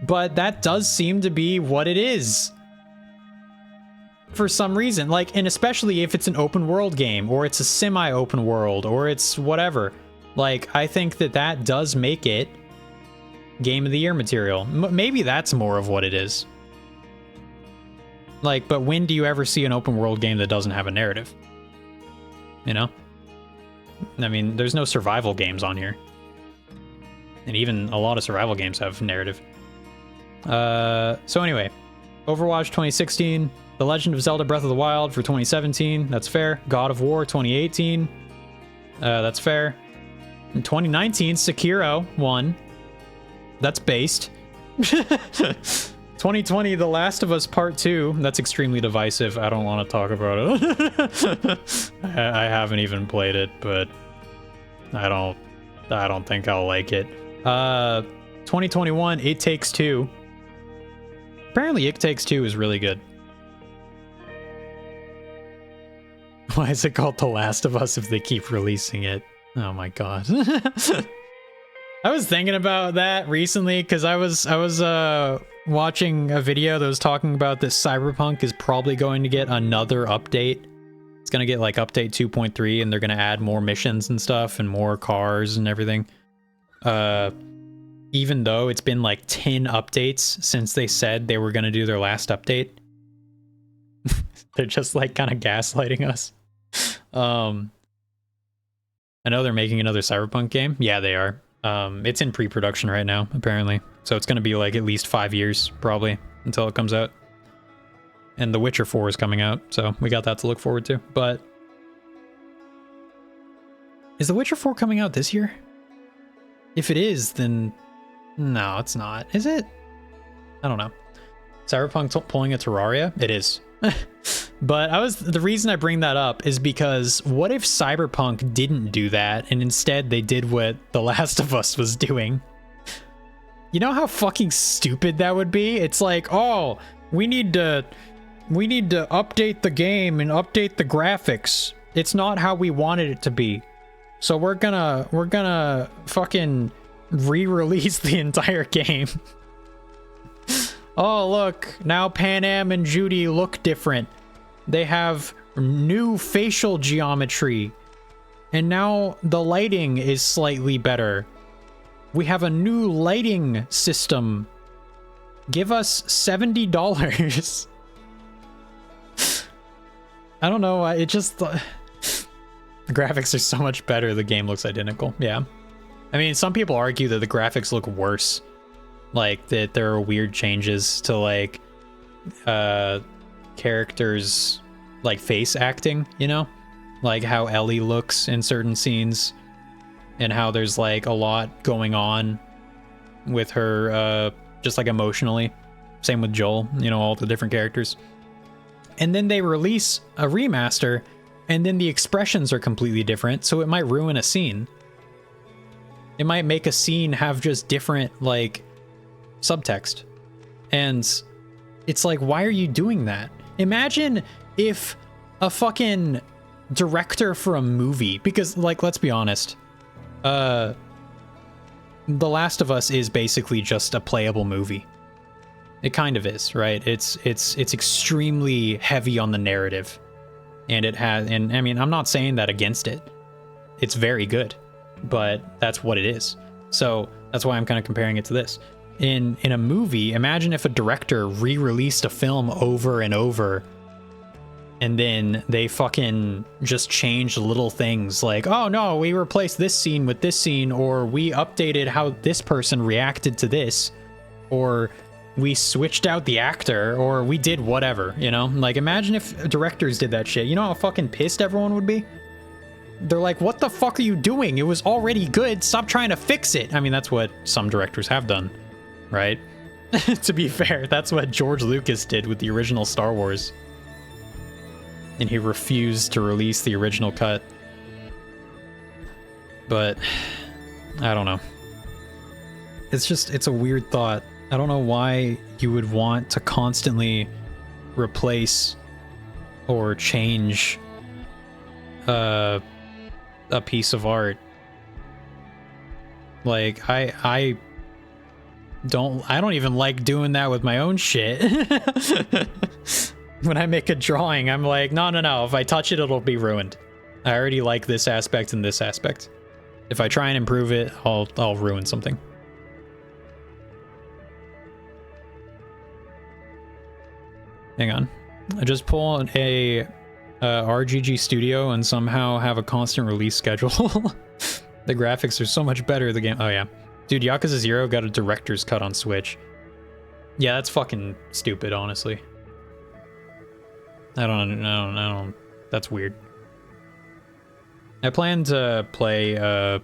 but that does seem to be what it is. For some reason, like, and especially if it's an open world game, or it's a semi-open world, or it's whatever. Like, I think that that does make it Game of the Year material. Maybe that's more of what it is. Like, but when do you ever see an open world game that doesn't have a narrative? You know? I mean, there's no survival games on here. And even a lot of survival games have narrative. So anyway, Overwatch 2016, The Legend of Zelda Breath of the Wild for 2017, that's fair. God of War 2018, that's fair. In 2019, Sekiro won. That's based. 2020, The Last of Us Part 2. That's extremely divisive. I don't want to talk about it. I haven't even played it, but I don't think I'll like it. 2021, It Takes Two. Apparently, It Takes Two is really good. Why is it called The Last of Us if they keep releasing it? Oh my god. I was thinking about that recently because I was watching a video that was talking about that Cyberpunk is probably going to get another update. It's going to get like update 2.3 and they're going to add more missions and stuff and more cars and everything. Even though it's been like 10 updates since they said they were going to do their last update. They're just like kind of gaslighting us. I know they're making another Cyberpunk game. Yeah, they are. It's in pre-production right now, apparently. So it's going to be like at least 5 years, probably, until it comes out. And The Witcher 4 is coming out, so we got that to look forward to. But is The Witcher 4 coming out this year? If it is, then no, it's not. Is it? I don't know. Cyberpunk pulling a Terraria? It is. But the reason I bring that up is because what if Cyberpunk didn't do that and instead they did what The Last of Us was doing? You know how fucking stupid that would be? It's like, oh, we need to update the game and update the graphics. It's not how we wanted it to be. So we're gonna fucking re-release the entire game. Oh, look, now Panam and Judy look different. They have new facial geometry. And now the lighting is slightly better. We have a new lighting system. Give us $70. I don't know, it just... the graphics are so much better, the game looks identical, yeah. I mean, some people argue that the graphics look worse. Like, that there are weird changes to, like, characters, like, face acting, you know? Like how Ellie looks in certain scenes, and how there's, like, a lot going on with her, just, like, emotionally. Same with Joel, you know, all the different characters. And then they release a remaster, and then the expressions are completely different, so it might ruin a scene. It might make a scene have just different, like, subtext. And it's like, why are you doing that? Imagine if a fucking director for a movie, because, like, let's be honest, The Last of Us is basically just a playable movie. It kind of is, right? It's extremely heavy on the narrative. And it has, and I mean, I'm not saying that against it. It's very good, but that's what it is. So that's why I'm kind of comparing it to this. In a movie, imagine if a director re-released a film over and over, and then they fucking just changed little things like, oh no, we replaced this scene with this scene, or we updated how this person reacted to this, or we switched out the actor, or we did whatever, you know? Like, imagine if directors did that shit. You know how fucking pissed everyone would be? They're like, what the fuck are you doing? It was already good. Stop trying to fix it. I mean, that's what some directors have done. Right? To be fair, that's what George Lucas did with the original Star Wars. And he refused to release the original cut. But I don't know. It's a weird thought. I don't know why you would want to constantly replace or change a piece of art. Like, I don't even like doing that with my own shit. When I make a drawing, I'm like, no, if I touch it, it'll be ruined. I already like this aspect and this aspect. If I try and improve it, I'll ruin something. Hang on. I just pull a RGG Studio and somehow have a constant release schedule. The graphics are so much better. The game. Oh yeah, dude, Yakuza 0 got a director's cut on Switch. Yeah, that's fucking stupid, honestly. I don't. That's weird. I plan to play the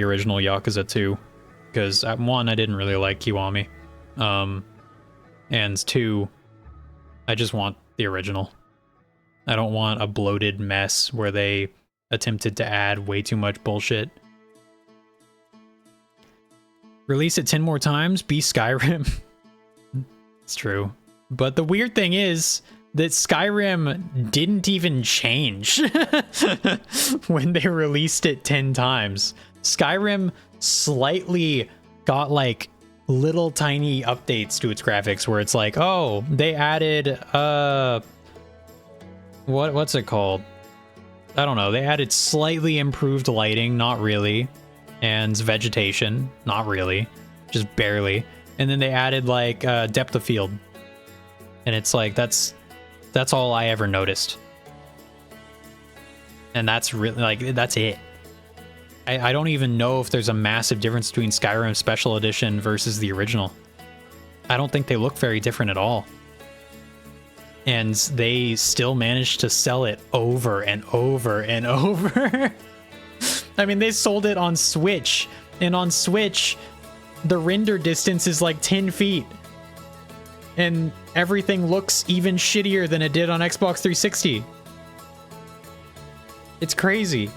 original Yakuza 2 because one, I didn't really like Kiwami, and two, I just want the original. I don't want a bloated mess where they attempted to add way too much bullshit. Release it 10 more times, be Skyrim. It's true. But the weird thing is that Skyrim didn't even change when they released it 10 times. Skyrim slightly got like little tiny updates to its graphics where it's like, oh, they added what's it called? I don't know. They added slightly improved lighting, not really, and vegetation, not really, just barely. And then they added like depth of field. And it's like that's all I ever noticed. And that's really like that's it. I don't even know if there's a massive difference between Skyrim Special Edition versus the original. I don't think they look very different at all. And they still managed to sell it over and over and over. I mean, they sold it on Switch, and on Switch, the render distance is like 10 feet. And everything looks even shittier than it did on Xbox 360. It's crazy.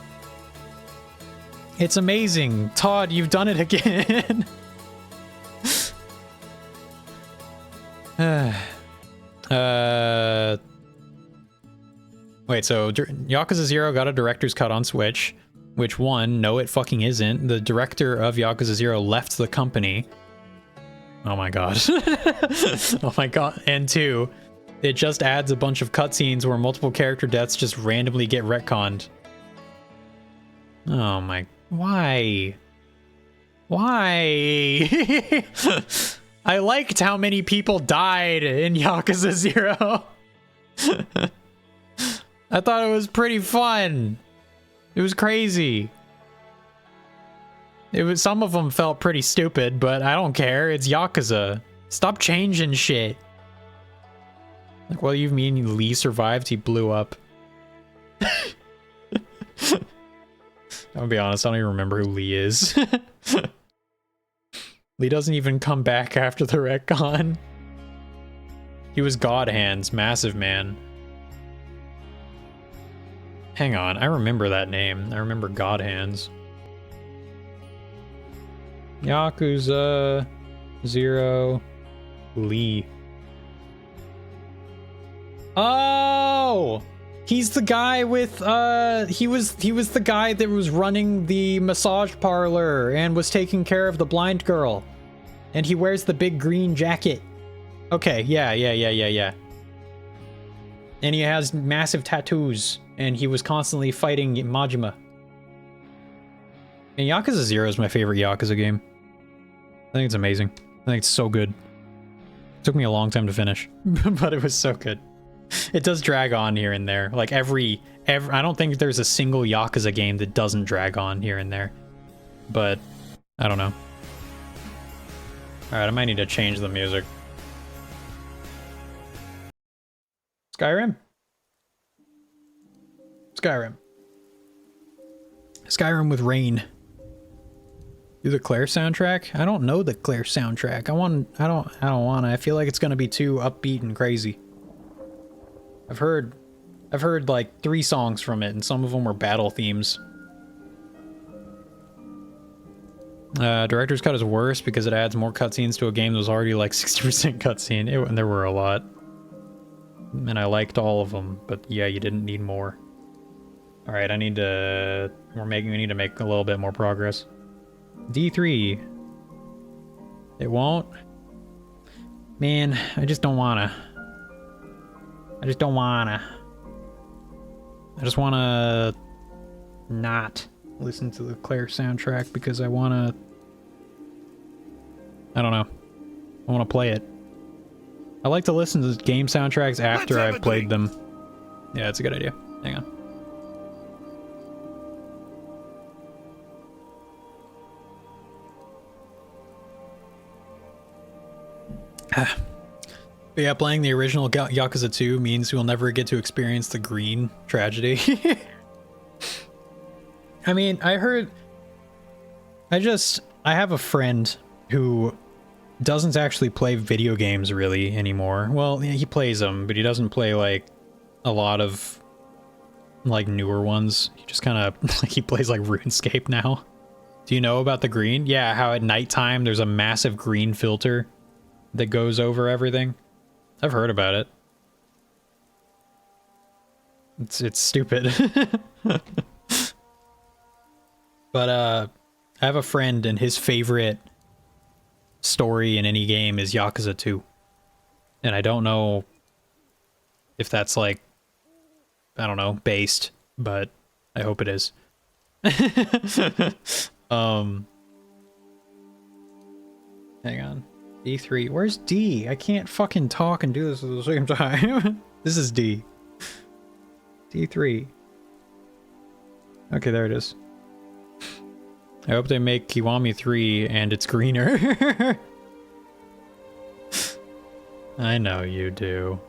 It's amazing. Todd, you've done it again. Wait, so Yakuza 0 got a director's cut on Switch, which one, no it fucking isn't. The director of Yakuza 0 left the company. Oh my god. Oh my god. And two, it just adds a bunch of cutscenes where multiple character deaths just randomly get retconned. Oh my... Why? Why? I liked how many people died in Yakuza 0. I thought it was pretty fun. It was crazy. Some of them felt pretty stupid, but I don't care. It's Yakuza. Stop changing shit. Like, well, you mean Lee survived? He blew up. I'll be honest, I don't even remember who Lee is. Lee doesn't even come back after the retcon. He was God Hands, massive man. Hang on, I remember that name. I remember God Hands. Yakuza 0 Lee. Oh! He's the guy with he was the guy that was running the massage parlor and was taking care of the blind girl. And he wears the big green jacket. Okay, yeah. And he has massive tattoos and he was constantly fighting Majima. And Yakuza 0 is my favorite Yakuza game. I think it's amazing. I think it's so good. It took me a long time to finish, but it was so good. It does drag on here and there. Like every I don't think there's a single Yakuza game that doesn't drag on here and there. But I don't know. Alright, I might need to change the music. Skyrim? Skyrim with rain. Do the Claire soundtrack? I don't know the Claire soundtrack. I don't want to. I feel like it's gonna be too upbeat and crazy. I've heard like 3 songs from it, and some of them were battle themes. Director's Cut is worse because it adds more cutscenes to a game that was already like 60% cutscene. And there were a lot. And I liked all of them, but yeah, you didn't need more. All right, we need to make a little bit more progress. D3. It won't. Man, I just don't wanna. I just wanna not listen to the Claire soundtrack because I don't know. I wanna play it. I like to listen to game soundtracks after I've played them. Yeah, that's a good idea. Hang on. But yeah, playing the original Yakuza 2 means we'll never get to experience the green tragedy. I mean, I have a friend who doesn't actually play video games really anymore. Well, yeah, he plays them, but he doesn't play like a lot of like newer ones. He just kind of like he plays like RuneScape now. Do you know about the green? Yeah, how at nighttime there's a massive green filter that goes over everything. I've heard about it. It's stupid. But I have a friend and his favorite story in any game is Yakuza 2. And I don't know if that's like, I don't know, based, but I hope it is. Hang on. D3. Where's D? I can't fucking talk and do this at the same time. This is D. D3. Okay, there it is. I hope they make Kiwami 3 and it's greener. I know you do.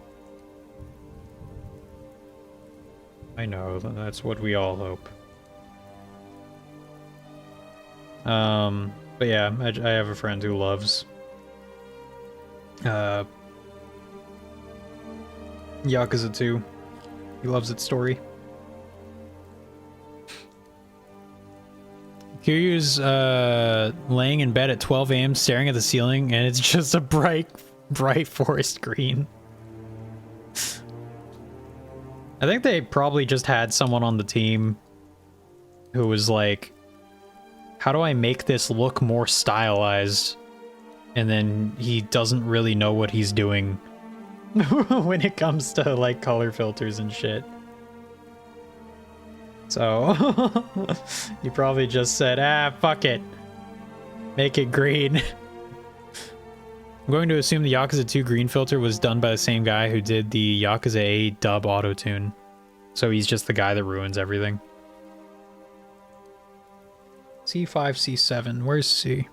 I know, that's what we all hope. But yeah, I have a friend who loves Yakuza 2. He loves its story. Kiryu's laying in bed at 12 a.m. staring at the ceiling, and it's just a bright forest green. I think they probably just had someone on the team who was like, how do I make this look more stylized? And then he doesn't really know what he's doing when it comes to like color filters and shit. So you probably just said, fuck it. Make it green. I'm going to assume the Yakuza 2 green filter was done by the same guy who did the Yakuza 8 dub auto-tune. So he's just the guy that ruins everything. C5, C7. Where's C?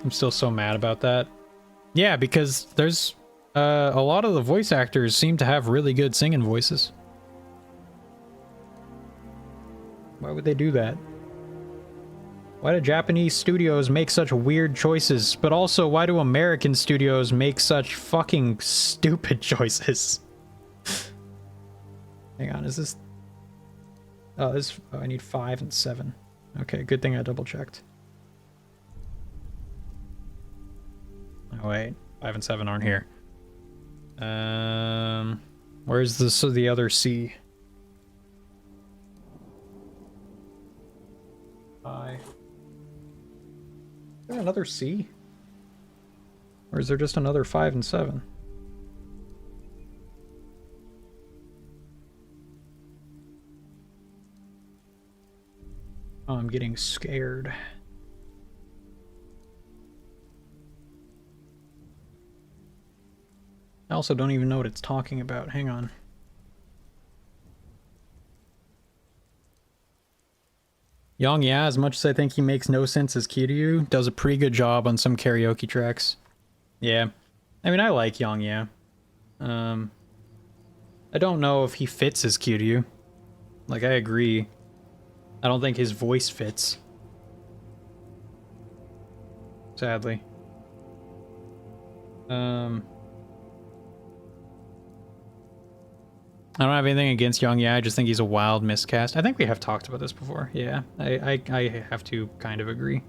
I'm still so mad about that. Yeah, because there's a lot of the voice actors seem to have really good singing voices. Why would they do that? Why do Japanese studios make such weird choices? But also, why do American studios make such fucking stupid choices? Hang on, is this... Oh, I need 5 and 7. Okay, good thing I double checked. Oh wait, 5 and 7 aren't here. Where's the other C? I. Is there another C? Or is there just another 5 and 7? Oh, I'm getting scared. I also don't even know what it's talking about. Hang on. Yang Ya, as much as I think he makes no sense as Kiryu, does a pretty good job on some karaoke tracks. Yeah. I mean, I like Yang Ya. I don't know if he fits as Kiryu. Like, I agree. I don't think his voice fits. Sadly. I don't have anything against Yang Ya, I just think he's a wild miscast. I think we have talked about this before. Yeah, I have to kind of agree.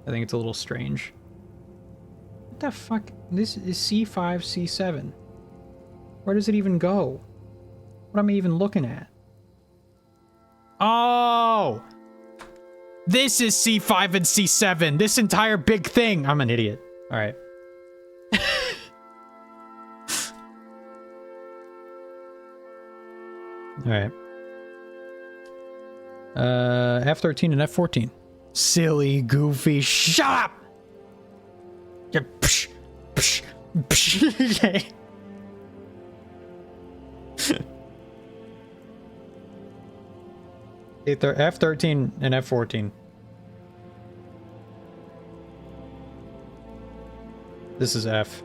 I think it's a little strange. What the fuck? This is C5, C7. Where does it even go? What am I even looking at? Oh! This is C5 and C7. This entire big thing. I'm an idiot. All right. All right. F13 and F14. Silly, goofy, shut up! Yeah, psh, psh, psh. Okay. F13 and F14. This is F.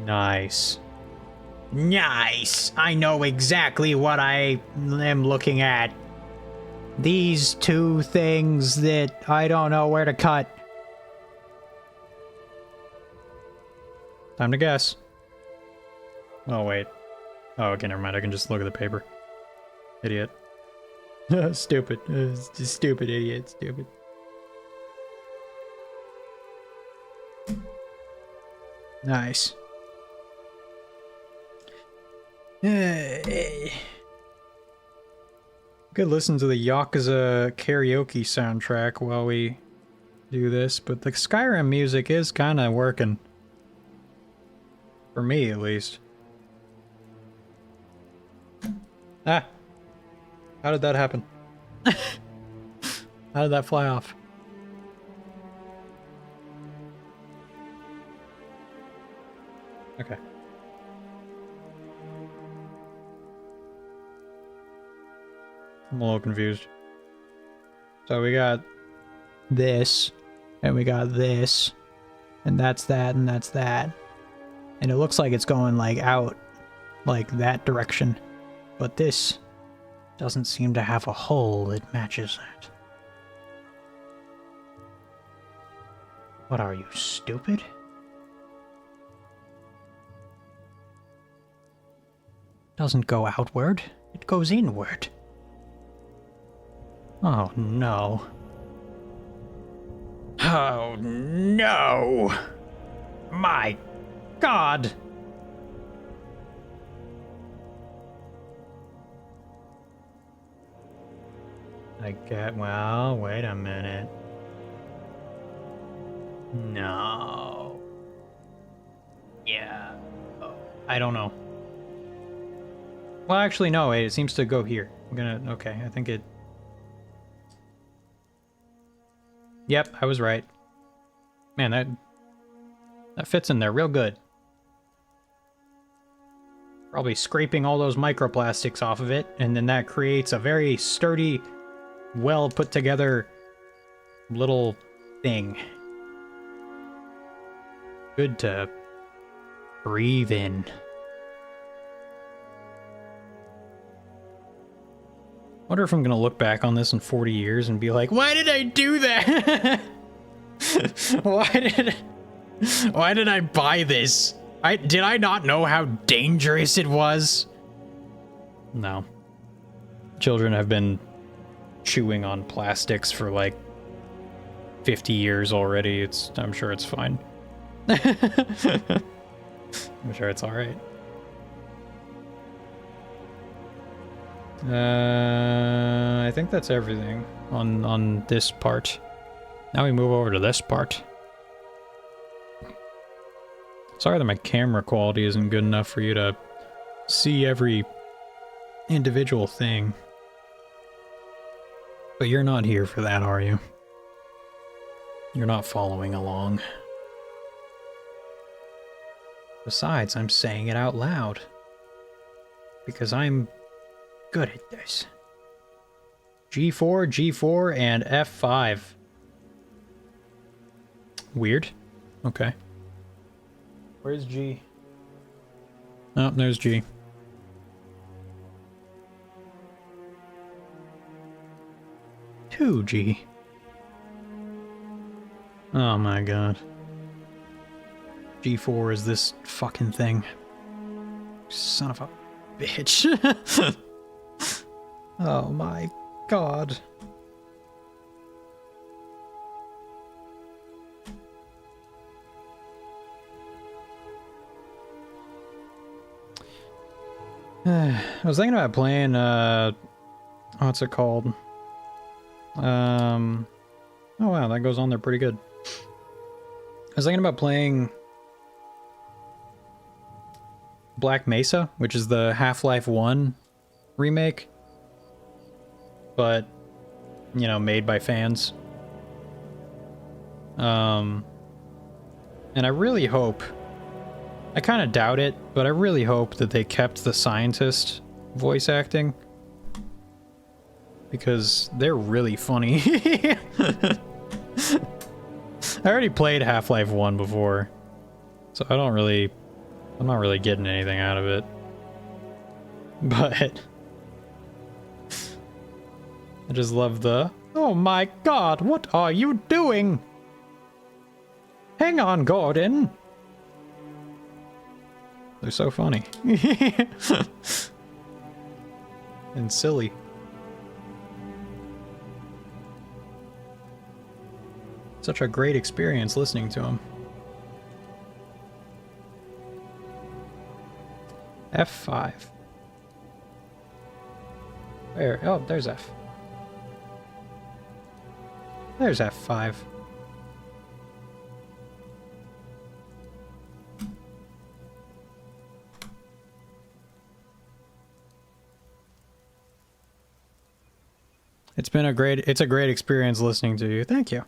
Nice. Nice! I know exactly what I am looking at. These two things that I don't know where to cut. Time to guess. Oh, wait. Oh, okay, never mind. I can just look at the paper. Idiot. Stupid. Just stupid idiot. Stupid. Nice. Could listen to the Yakuza karaoke soundtrack while we do this, but the Skyrim music is kind of working. For me, at least. Ah! How did that happen? How did that fly off? Okay. I'm a little confused. So we got this, and we got this, and that's that, and that's that. And it looks like it's going, like, out, like, that direction. But this doesn't seem to have a hole that matches that. What are you, stupid? Doesn't go outward, it goes inward. Oh no. Oh no! My God! I get, well, wait a minute. No. Yeah. Oh, I don't know. Well, actually, no, wait, it seems to go here. I'm gonna, okay, I think it... Yep, I was right. Man, that fits in there real good. Probably scraping all those microplastics off of it, and then that creates a very sturdy, well put together little thing. Good to breathe in. Wonder if I'm gonna look back on this in 40 years and be like, why did I do that? Why did I buy this? Did I not know how dangerous it was? No. Children have been chewing on plastics for like 50 years already. I'm sure it's fine. I'm sure it's all right. I think that's everything on this part. Now we move over to this part. Sorry that my camera quality isn't good enough for you to see every individual thing. But you're not here for that, are you? You're not following along. Besides, I'm saying it out loud. Because I'm good at this. G4, G4, and F5. Weird. Okay. Where's G? Oh, there's G. Two G. Oh my god. G4 is this fucking thing. Son of a bitch. Oh my god. I was thinking about playing, what's it called? Oh wow, that goes on there pretty good. I was thinking about playing Black Mesa, which is the Half-Life 1 remake, but, you know, made by fans. And I really hope, I kind of doubt it, but I really hope that they kept the scientist voice acting, because they're really funny. I already played Half-Life 1 before, so I'm not really getting anything out of it. But I just love the, oh my god, what are you doing? Hang on, Gordon. They're so funny. And silly. Such a great experience listening to him. F5. Where? Oh, there's F. There's F5. It's a great experience listening to you. Thank you.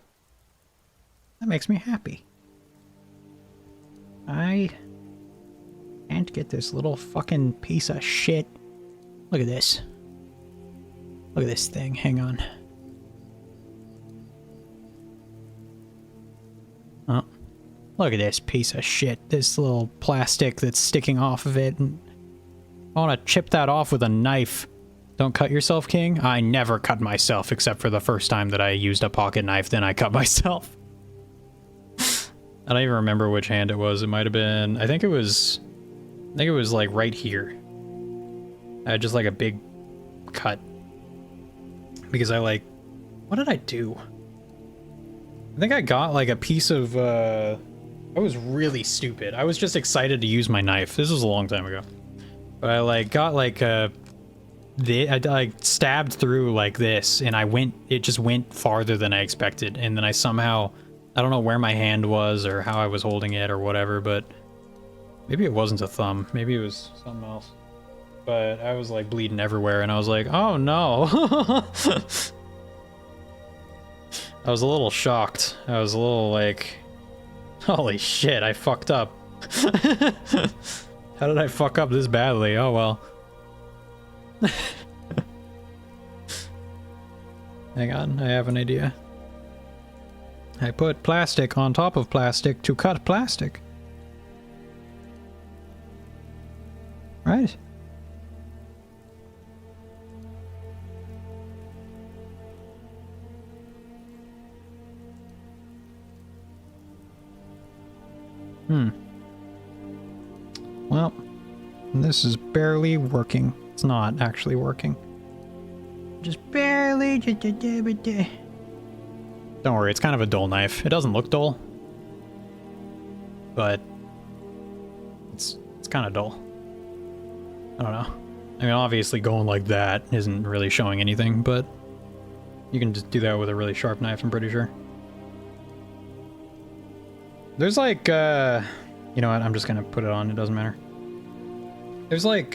That makes me happy. I can't get this little fucking piece of shit. Look at this. Look at this thing. Hang on. Oh. Look at this piece of shit. This little plastic that's sticking off of it. And I want to chip that off with a knife. Don't cut yourself, King. I never cut myself except for the first time that I used a pocket knife, then I cut myself. I don't even remember which hand it was. It might have been, I think it was like right here. I had just like a big cut. Because what did I do? I think I got like a piece of, I was really stupid. I was just excited to use my knife. This was a long time ago. But I like got like I like stabbed through like this, and it just went farther than I expected. And then I somehow, I don't know where my hand was or how I was holding it or whatever, but maybe it wasn't a thumb. Maybe it was something else. But I was like bleeding everywhere, and I was like, oh no. I was a little shocked. I was a little like, holy shit, I fucked up. How did I fuck up this badly? Oh well. Hang on, I have an idea. I put plastic on top of plastic to cut plastic. Right? Well, this is barely working. It's not actually working. Just barely. Don't worry, it's kind of a dull knife. It doesn't look dull, but it's kind of dull. I don't know. I mean, obviously going like that isn't really showing anything, but you can just do that with a really sharp knife, I'm pretty sure. There's like, you know what, I'm just gonna put it on, it doesn't matter. There's like,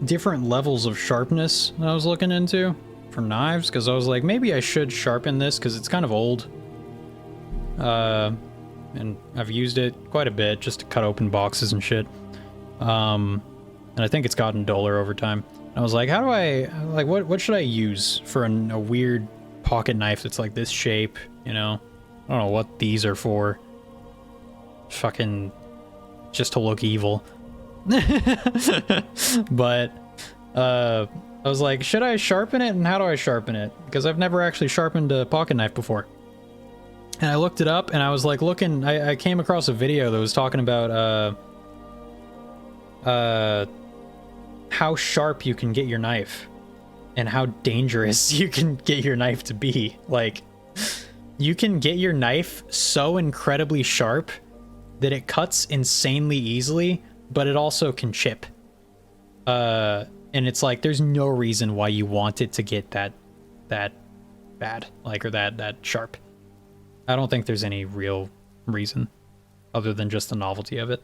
different levels of sharpness that I was looking into for knives, because I was like, maybe I should sharpen this, because it's kind of old. And I've used it quite a bit just to cut open boxes and shit. And I think it's gotten duller over time. And I was like, how do I, like, what should I use for a weird pocket knife that's like this shape, you know? I don't know what these are for. Fucking just to look evil. But I was like, should I sharpen it, and how do I sharpen it? Because I've never actually sharpened a pocket knife before. And I looked it up, and I was like looking, I came across a video that was talking about how sharp you can get your knife and how dangerous you can get your knife to be. Like, you can get your knife so incredibly sharp that it cuts insanely easily, but it also can chip. And it's like there's no reason why you want it to get that bad, like, or that sharp. I don't think there's any real reason other than just the novelty of it.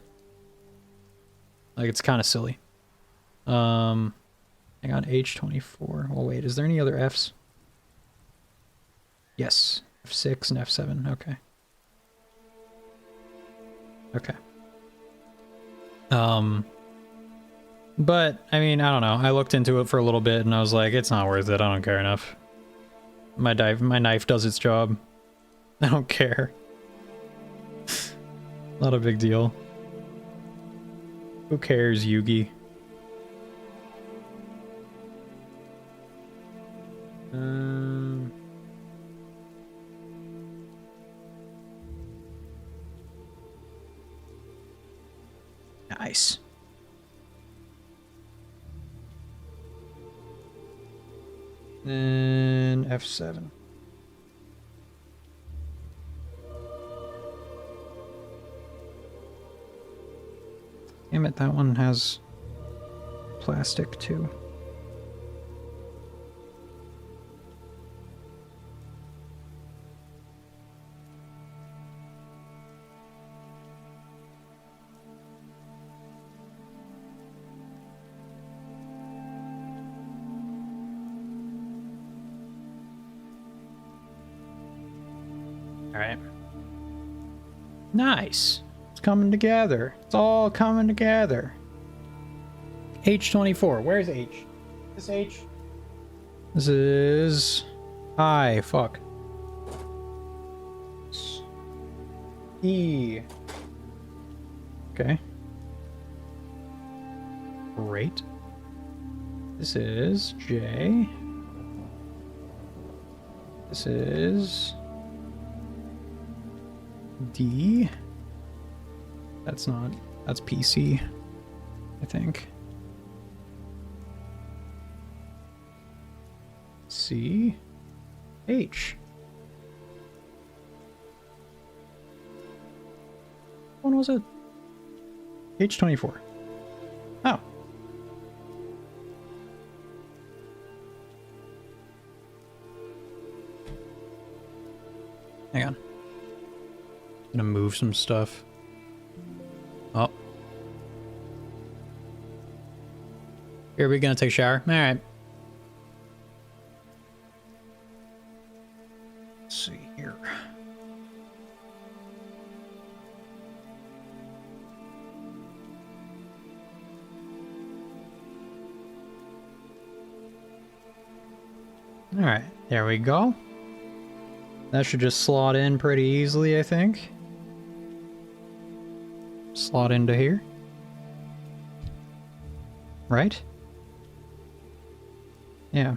Like, it's kind of silly. Hang on, H24. Well, wait, is there any other Fs? Yes, F6 and F7. Okay. Okay. But I mean, I don't know. I looked into it for a little bit and I was like, it's not worth it. I don't care enough. My knife does its job. I don't care. Not a big deal. Who cares, Yugi? Nice. Then F7. Damn it, that one has plastic too. All right. Nice. It's coming together. It's all coming together. H24. Where's H? This H? This is I. Fuck. E. Okay. Great. This is J. This is D. That's not. That's PC, I think. C. H. When was it? H24. Oh. Hang on. Gonna move some stuff. Oh. Here, we gonna take a shower? Alright. Let's see here. Alright, there we go. That should just slot in pretty easily, I think. Slot into here. Right? Yeah.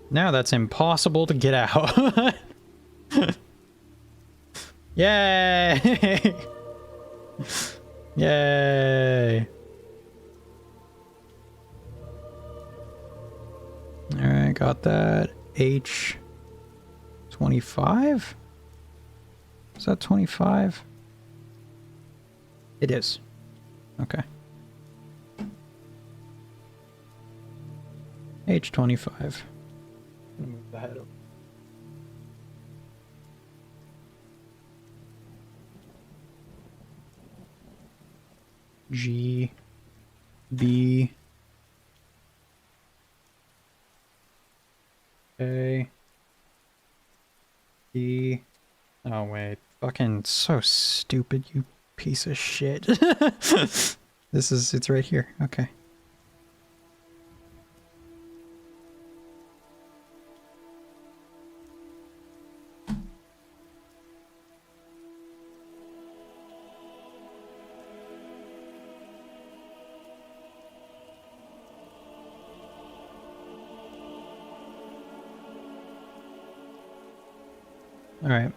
Now that's impossible to get out. Yay! Yay! Alright, got that. H25? Is that 25? It is. Okay. H25. Move the head up. G, B, A, D. Oh wait, fucking so stupid, you piece of shit. It's right here. Okay. All right.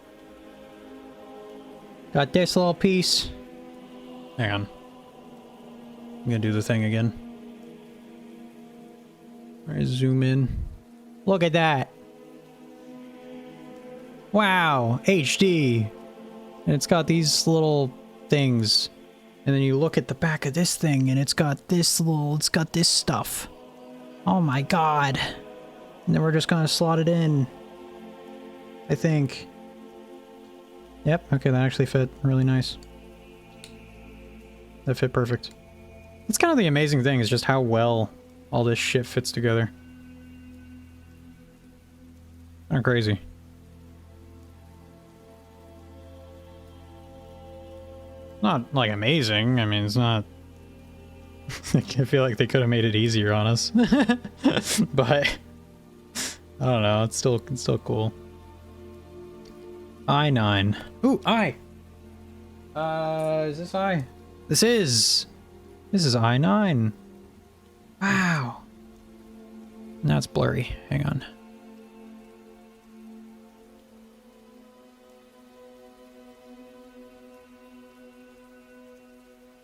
Got this little piece. Hang on. I'm gonna do the thing again. All right, zoom in. Look at that. Wow, HD. And it's got these little things. And then you look at the back of this thing and it's got this stuff. Oh my god. And then we're just gonna slot it in. I think. Yep, okay, that actually fit really nice. That fit perfect. That's kind of the amazing thing, is just how well all this shit fits together. Kind of crazy. Not, like, amazing. I mean, it's not... I feel like they could have made it easier on us. But... I don't know, it's still cool. I-9. Ooh, I! Is this I? This is I-9. Wow. Now it's blurry. Hang on.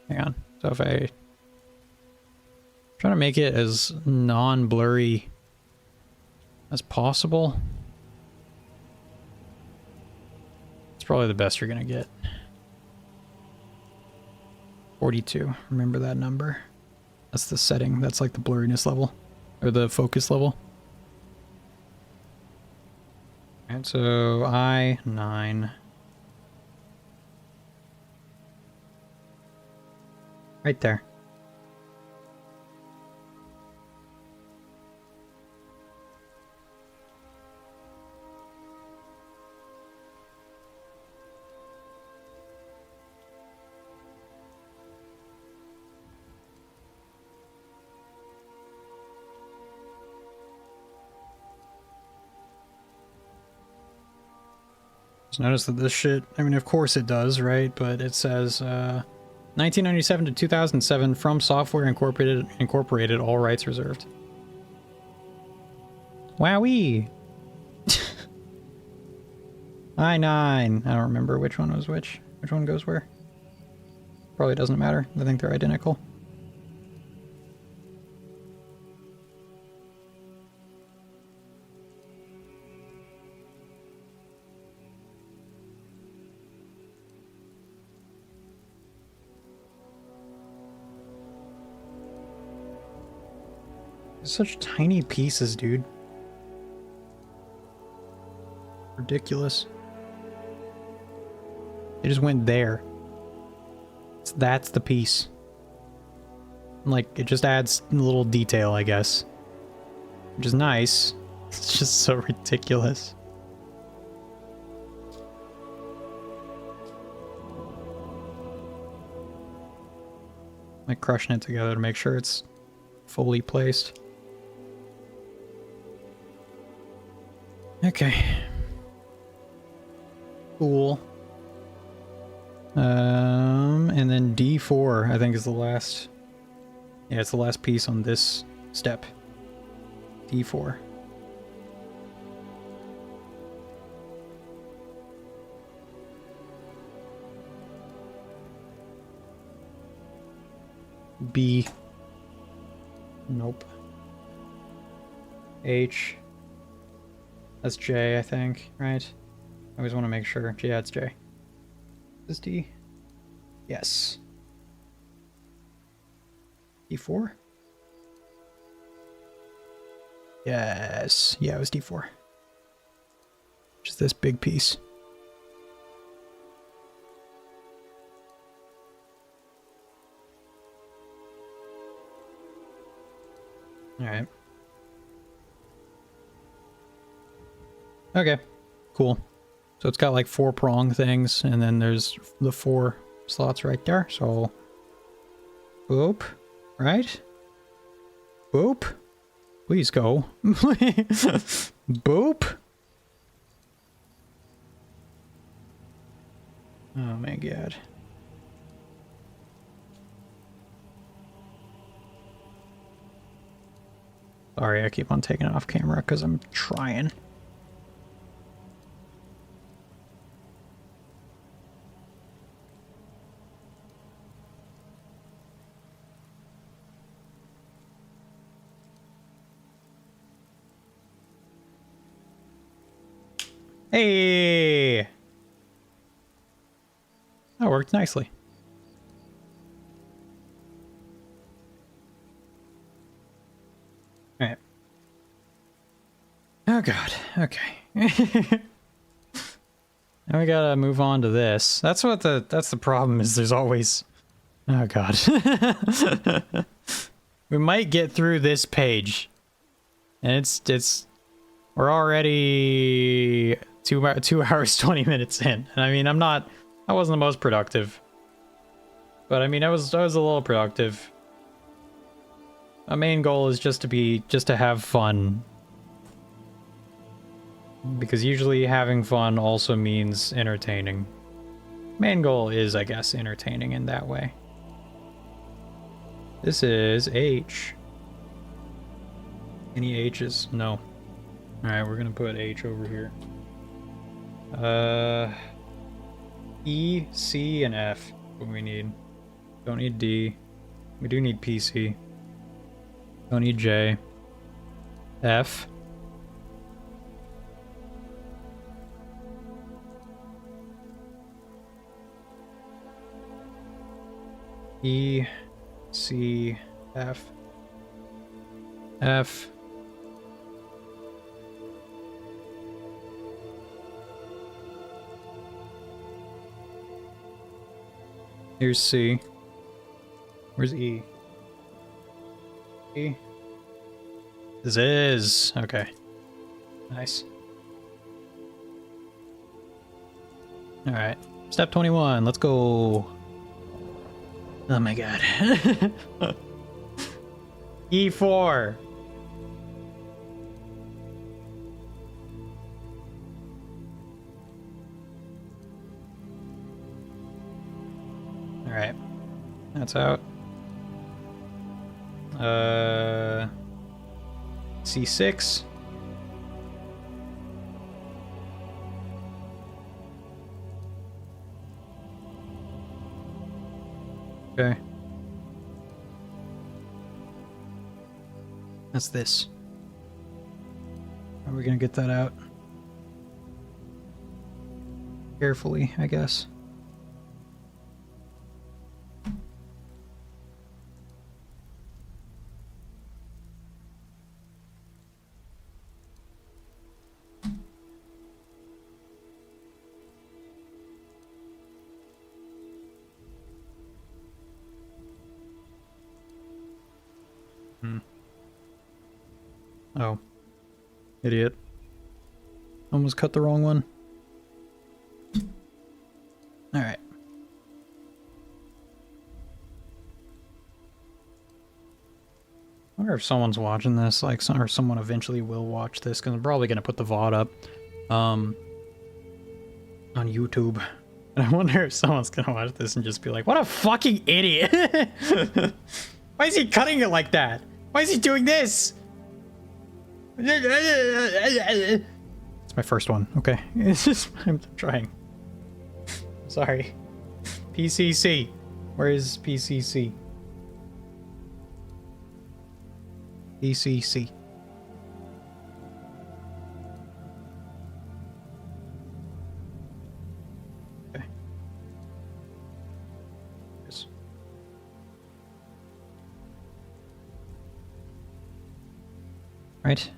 Hang on. So if I try to make it as non-blurry as possible, it's probably the best you're gonna get. 42. Remember that number. That's the setting. That's like the blurriness level. Or the focus level. And so I-9. Right there. Just notice that this shit, I mean, of course it does, right? But it says, 1997 to 2007, From Software Incorporated, all rights reserved. Wowee! I-9. I don't remember which one was which. Which one goes where? Probably doesn't matter. I think they're identical. Such tiny pieces, dude. Ridiculous. They just went there. That's the piece. Like, it just adds a little detail, I guess. Which is nice. It's just so ridiculous. Like, crushing it together to make sure it's fully placed. Okay. Cool. And then D4, I think, is the last... Yeah, it's the last piece on this step. D4. B. Nope. H. That's J, I think, right? I always want to make sure. Yeah, it's J. Is this D? Yes. D4? Yes. Yeah, it was D4. Which is this big piece. Alright. Okay, cool. So it's got like 4 prong things, and then there's the 4 slots right there. So, boop, right? Boop. Please go. Boop. Oh my god. Sorry, I keep on taking it off camera because I'm trying. Hey! worked nicely. All right. Oh god. Okay. Now we gotta move on to this. That's the problem is there's always... Oh god. We might get through this page. And it's we're already 2 hours 20 minutes in. And I mean, I wasn't the most productive. But I mean, I was a little productive. My main goal is just to have fun. Because usually having fun also means entertaining. Main goal is, I guess, entertaining in that way. This is H. Any H's? No. Alright, we're gonna put H over here. E, C, and F. What we need. Don't need D. We do need PC. Don't need J. F. E, C, F, F, here's C, where's E? E? This is, okay, nice. Alright, step 21, let's go. Oh my god. E4. Alright. That's out. C6. Okay. That's this. Are we gonna get that out? Carefully, I guess. Oh. Idiot. Almost cut the wrong one. Alright. I wonder if someone's watching this, like, or someone eventually will watch this, because I'm probably going to put the VOD up, on YouTube. And I wonder if someone's going to watch this and just be like, what a fucking idiot! Why is he cutting it like that? Why is he doing this? It's my first one, okay. It's just, I'm trying. Sorry. PCC. Where is PCC? PCC. Okay. Yes. Right.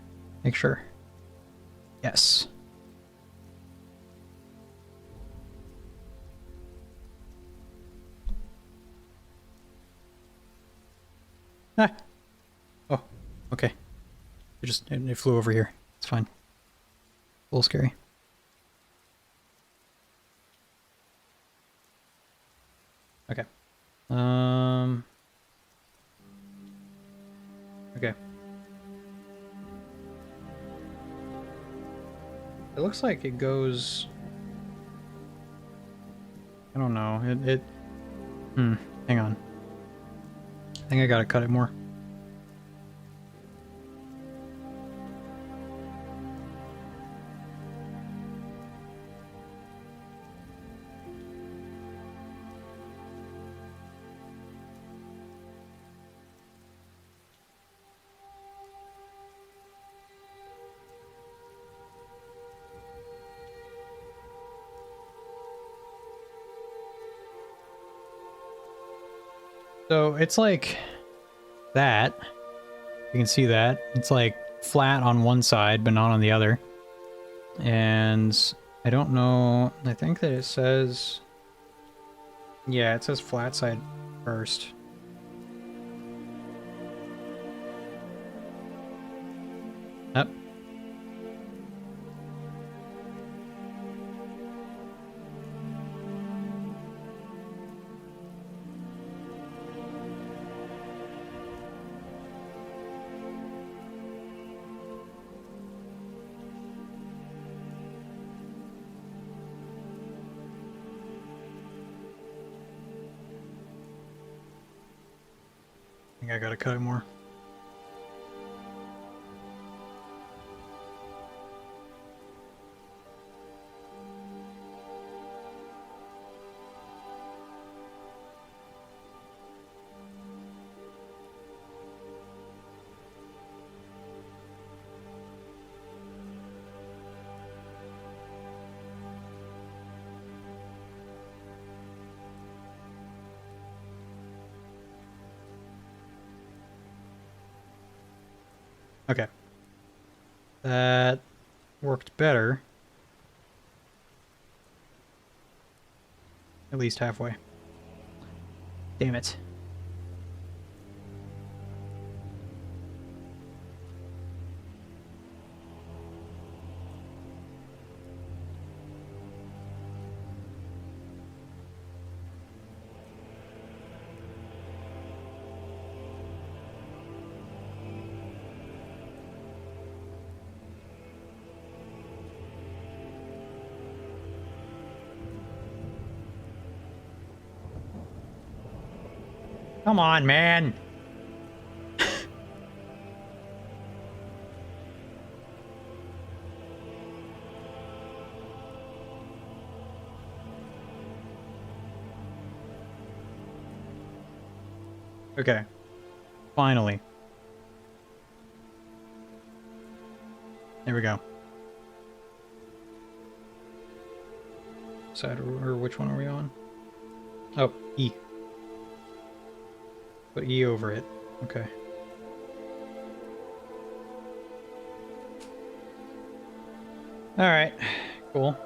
Make sure. Yes. Ah. Oh, okay. It flew over here. It's fine. A little scary. Okay. Okay. It looks like it goes... I don't know. Hang on. I think I gotta cut it more. So it's like that. You can see that. It's like flat on one side, but not on the other. And I don't know. I think that it says... Yeah, it says flat side first. Yep. I think I gotta cut it more. Okay. That worked better. At least halfway. Damn it. Come on, man. Okay. Finally. There we go. Side or which one are we on? Oh, E. Put E over it. Okay. Alright. Cool.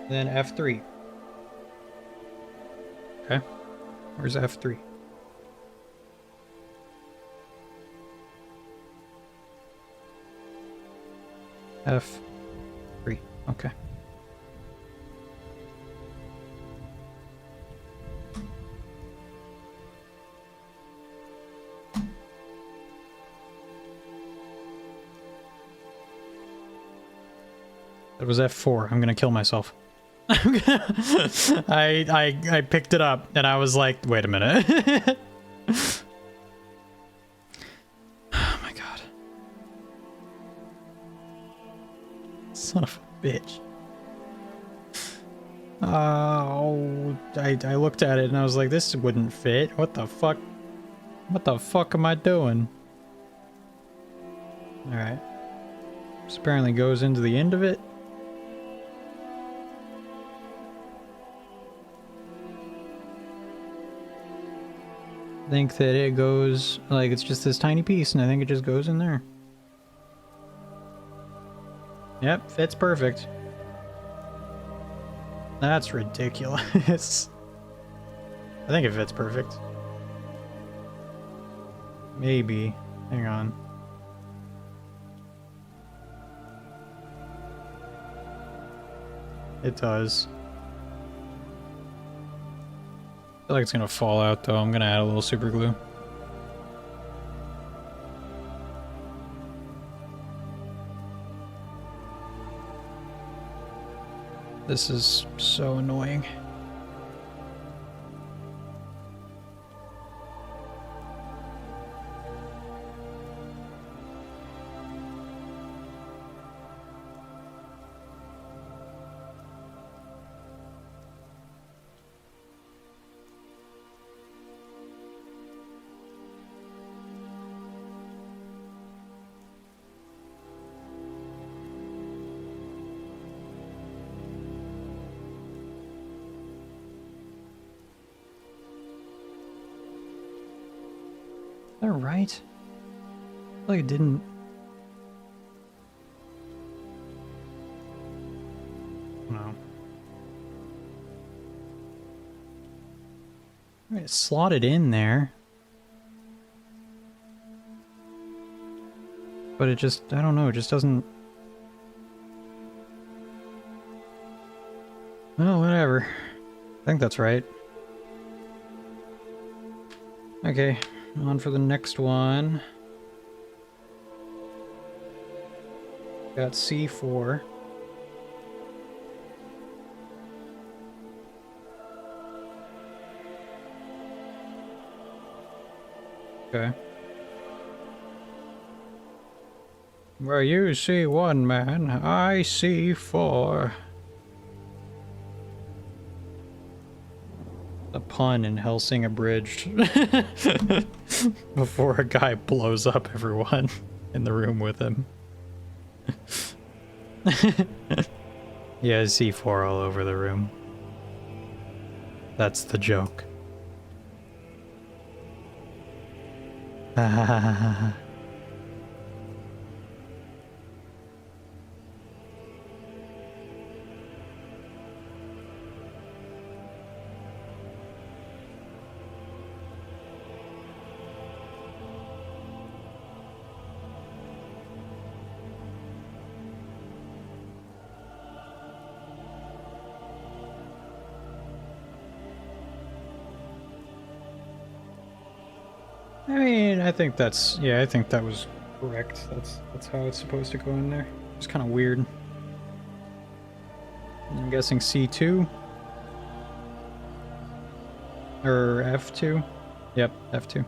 Then F3. Okay. Where's F3? F3. Okay. That was F4. I'm gonna kill myself. I picked it up and I was like, wait a minute. Oh my god. Son of a bitch. Oh, I looked at it and I was like, this wouldn't fit. What the fuck? What the fuck am I doing? Alright. This apparently goes into the end of it. I think that it goes, like, it's just this tiny piece, and I think it just goes in there. Yep, fits perfect. That's ridiculous. I think it fits perfect. Maybe. Hang on. It does. I feel like it's gonna fall out though. I'm gonna add a little super glue. This is so annoying. that right? I feel like it didn't. No. I mean, it's slotted in there. But it just, I don't know, it just doesn't... Oh, whatever. I think that's right. Okay, on for the next one. Got C4. Okay. Where you see one man, I see four. A pun in Hellsing Abridged. Before a guy blows up everyone in the room with him. Yeah, C4 all over the room. That's the joke. I mean, I think that's, yeah, I think that was correct. That's how it's supposed to go in there. It's kind of weird. I'm guessing C2? Or F2? Yep, F2.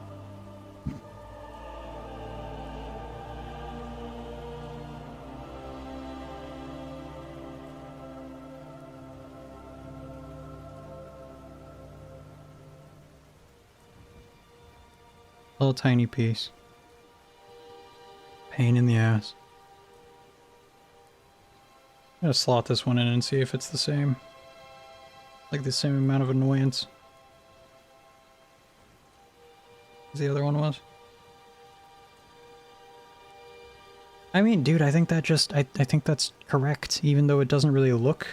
Little tiny piece. Pain in the ass. I'm gonna slot this one in and see if it's the same. Like the same amount of annoyance as the other one was. I mean, dude, I think that just, I think that's correct, even though it doesn't really look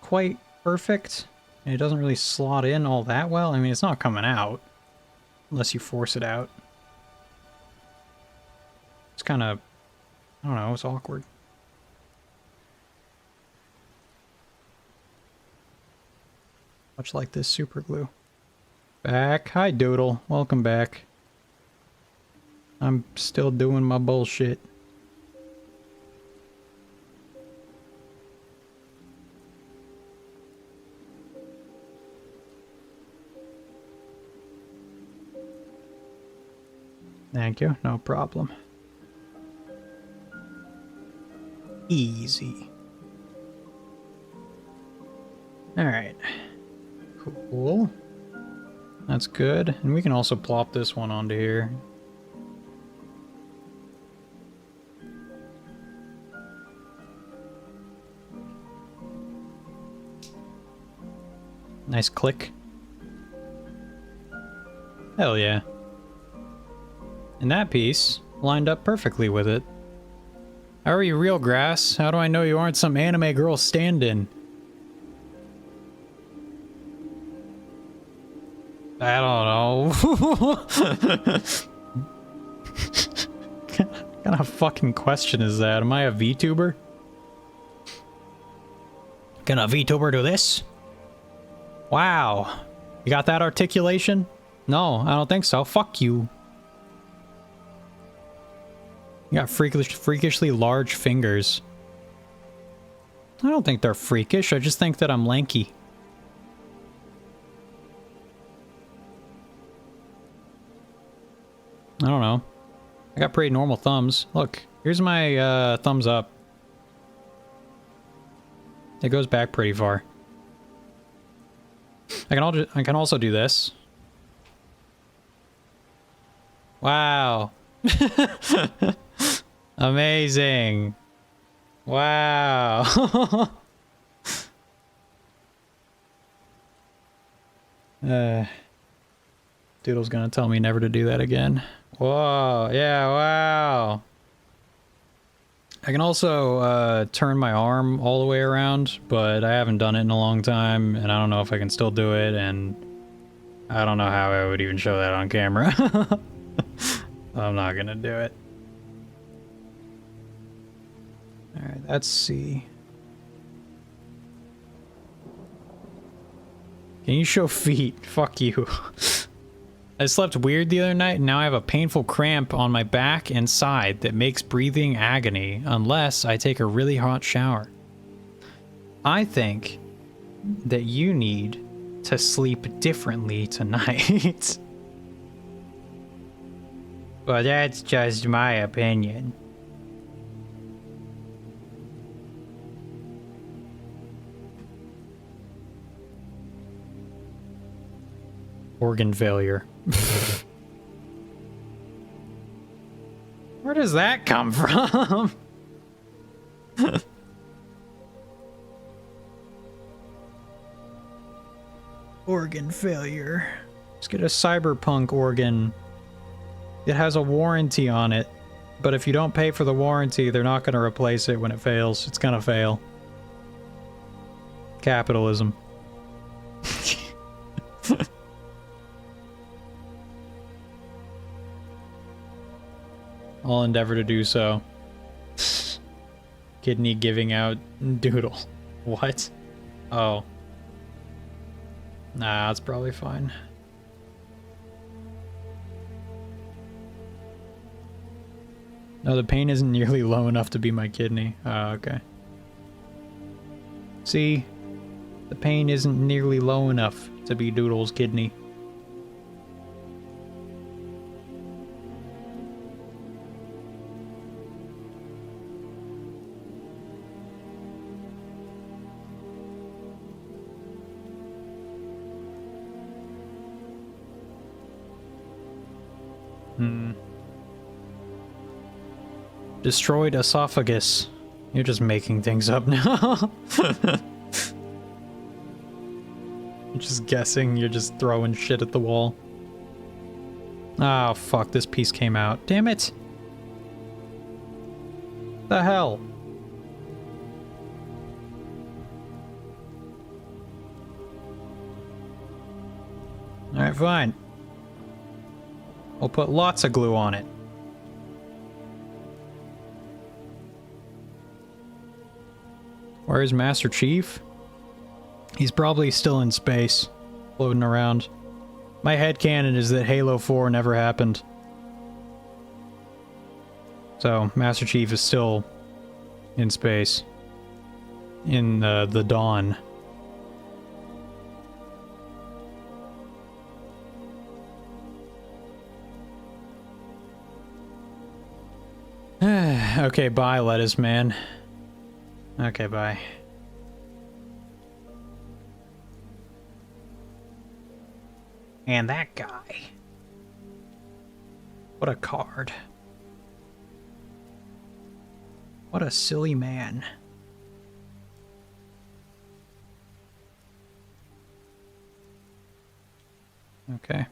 quite perfect. And it doesn't really slot in all that well. I mean, it's not coming out. Unless you force it out. It's kind of, I don't know, it's awkward. Much like this super glue. Back. Hi, Doodle. Welcome back. I'm still doing my bullshit. Thank you. No problem. Easy. Alright. Cool. That's good. And we can also plop this one onto here. Nice click. Hell yeah. And that piece lined up perfectly with it. How are you, real grass? How do I know you aren't some anime girl stand-in? I don't know. What kind of fucking question is that? Am I a VTuber? Can a VTuber do this? Wow. You got that articulation? No, I don't think so. Fuck you. You got freakishly large fingers. I don't think they're freakish. I just think that I'm lanky. I don't know. I got pretty normal thumbs. Look, here's my thumbs up. It goes back pretty far. I can also do this. Wow. Amazing. Wow. Doodle's gonna tell me never to do that again. Whoa, yeah, wow. I can also turn my arm all the way around, but I haven't done it in a long time, and I don't know if I can still do it, and I don't know how I would even show that on camera. I'm not gonna do it. Alright, let's see. Can you show feet? Fuck you. I slept weird the other night and now I have a painful cramp on my back and side that makes breathing agony unless I take a really hot shower. I think that you need to sleep differently tonight. But that's just my opinion. Organ failure. Where does that come from? Organ failure. Let's get a cyberpunk organ. It has a warranty on it, but if you don't pay for the warranty, they're not going to replace it when it fails. It's going to fail. Capitalism. I'll endeavor to do so. Kidney giving out Doodle. What? Oh. Nah, that's probably fine. No, the pain isn't nearly low enough to be my kidney. Oh, okay. See? The pain isn't nearly low enough to be Doodle's kidney. Destroyed esophagus. You're just making things up now. I'm just guessing you're just throwing shit at the wall. Oh, fuck. This piece came out. Damn it. The hell? Alright, fine. We'll put lots of glue on it. Where's Master Chief? He's probably still in space, floating around. My headcanon is that Halo 4 never happened. So, Master Chief is still in space. In the dawn. Okay, bye, lettuce man. Okay, bye. And that guy. What a card. What a silly man. Okay.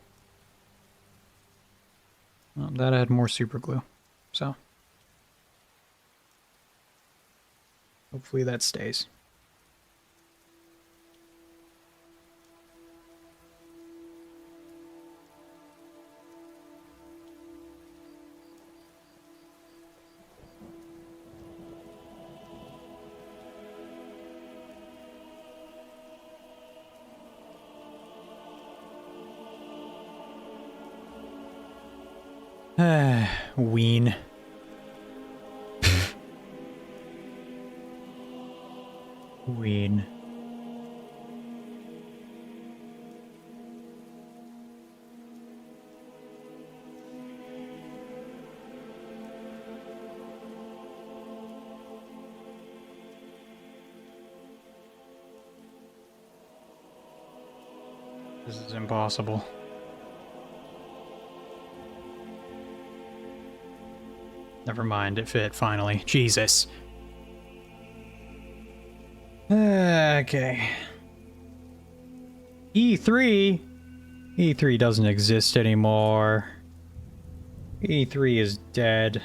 Well, that had more super glue, so. Hopefully that stays. Ween. Ween. This is impossible. Never mind, it fit finally. Jesus. Okay. E3? E3 doesn't exist anymore. E3 is dead.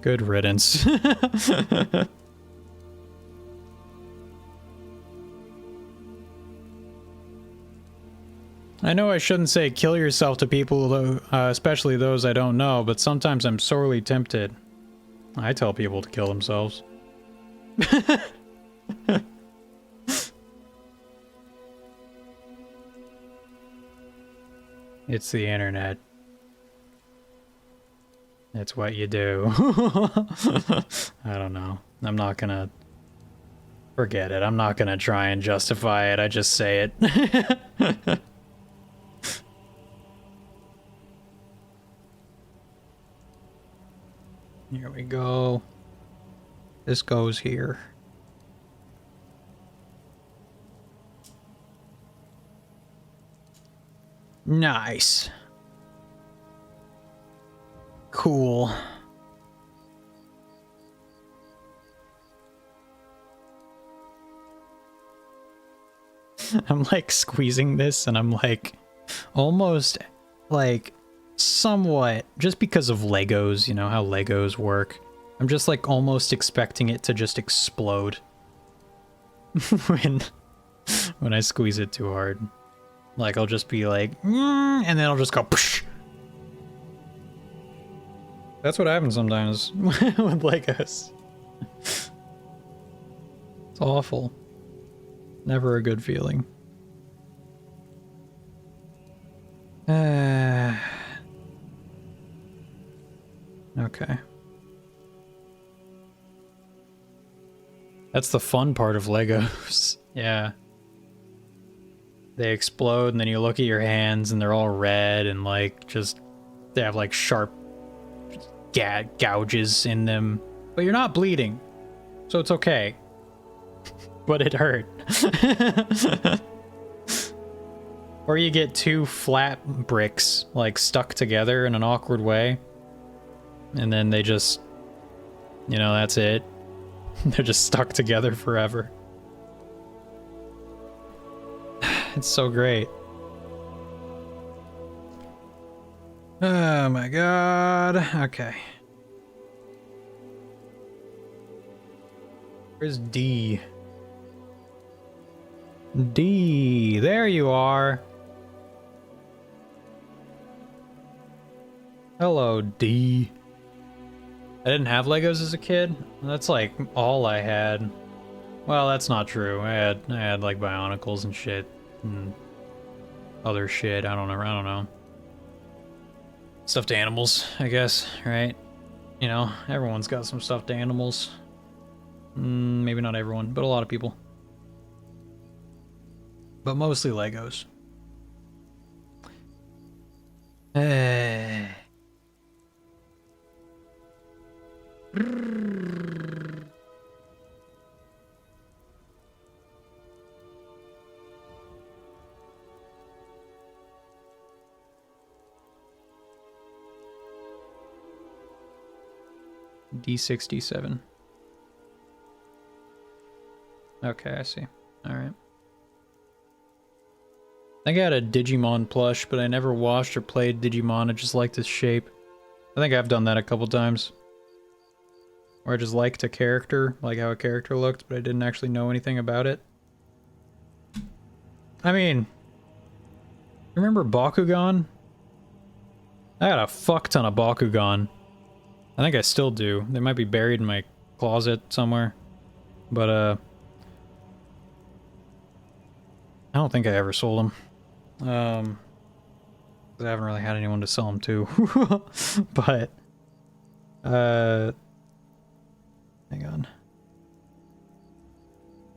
Good riddance. I know I shouldn't say kill yourself to people, especially those I don't know, but sometimes I'm sorely tempted. I tell people to kill themselves. It's the internet. It's what you do. I don't know. I'm not gonna... Forget it. I'm not gonna try and justify it. I just say it. Here we go. This goes here. Nice. Cool. I'm like squeezing this and I'm like almost like somewhat just because of Legos, you know how Legos work. I'm just like almost expecting it to just explode when I squeeze it too hard. Like I'll just be like, and then I'll just go. Psh. That's what happens sometimes with Legos. It's awful. Never a good feeling. Okay. That's the fun part of Legos. Yeah. They explode and then you look at your hands and they're all red and like just they have like sharp gouges in them. But you're not bleeding. So it's okay. But it hurt. Or you get two flat bricks like stuck together in an awkward way. And then they just, you know, that's it. They're just stuck together forever. It's so great. Oh my god. Okay. Where's D? D, there you are. Hello, D. I didn't have Legos as a kid. That's like all I had. Well, that's not true. I had like Bionicles and shit and other shit. I don't know. Stuffed animals, I guess, right? You know, everyone's got some stuffed animals. Maybe not everyone, but a lot of people. But mostly Legos. D67. Okay, I see. Alright. I think I had a Digimon plush, but I never watched or played Digimon. I just liked its shape. I think I've done that a couple times. Where I just liked a character, like how a character looked, but I didn't actually know anything about it. I mean, remember Bakugan? I had a fuck ton of Bakugan. I think I still do. They might be buried in my closet somewhere. But, I don't think I ever sold them. I haven't really had anyone to sell them to. But, hang on.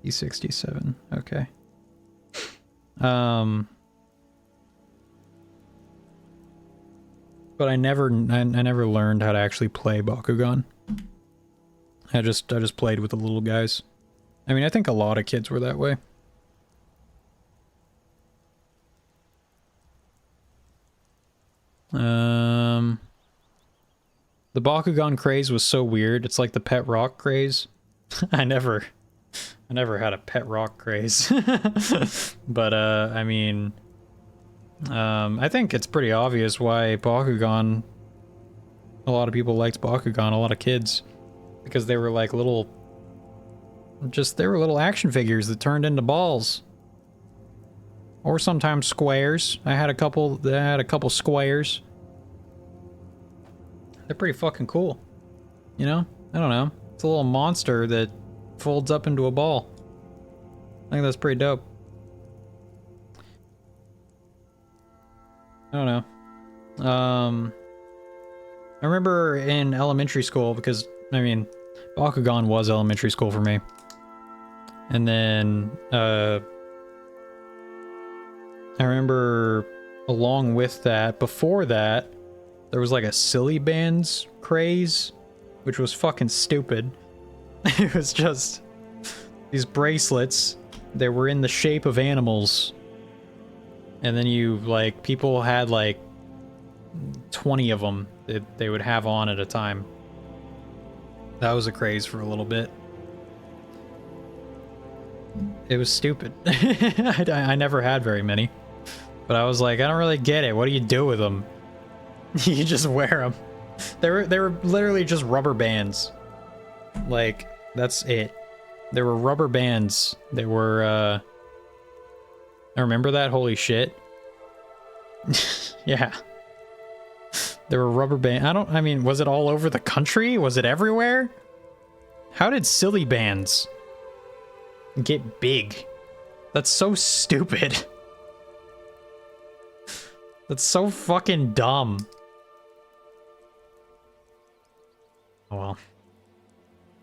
E67, okay. But I never learned how to actually play Bakugan. I just played with the little guys. I mean, I think a lot of kids were that way. The Bakugan craze was so weird. It's like the pet rock craze. I never had a pet rock craze. But, I mean, I think it's pretty obvious why Bakugan, a lot of people liked Bakugan, a lot of kids, because they were like little, they were little action figures that turned into balls. Or sometimes squares. I had a couple squares. They're pretty fucking cool. You know? I don't know. It's a little monster that folds up into a ball. I think that's pretty dope. I don't know. I remember in elementary school, because, I mean, Bakugan was elementary school for me. And then, I remember along with that, before that, there was like a Silly Bands craze, which was fucking stupid. It was just these bracelets that were in the shape of animals. And then you, like, people had like 20 of them that they would have on at a time. That was a craze for a little bit. It was stupid. I never had very many. But I was like, I don't really get it. What do you do with them? You just wear them. They were literally just rubber bands. Like, that's it. There were rubber bands. They were, I remember that? Holy shit. Yeah. There were rubber bands. I mean, was it all over the country? Was it everywhere? How did Silly Bands get big? That's so stupid. That's so fucking dumb. Oh well.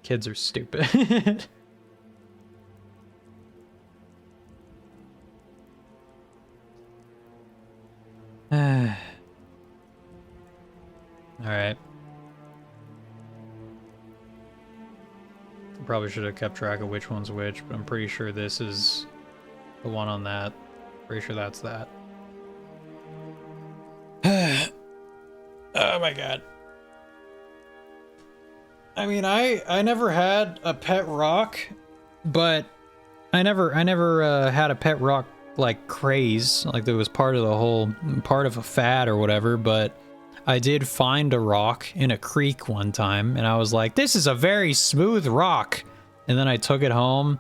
Kids are stupid. Alright. Probably should have kept track of which one's which, but I'm pretty sure this is the one on that. Pretty sure that's that. Oh my god. I mean, I never had a pet rock, but I never had a pet rock like craze, like there was part of a fad or whatever, but I did find a rock in a creek one time, and I was like, this is a very smooth rock. And then I took it home,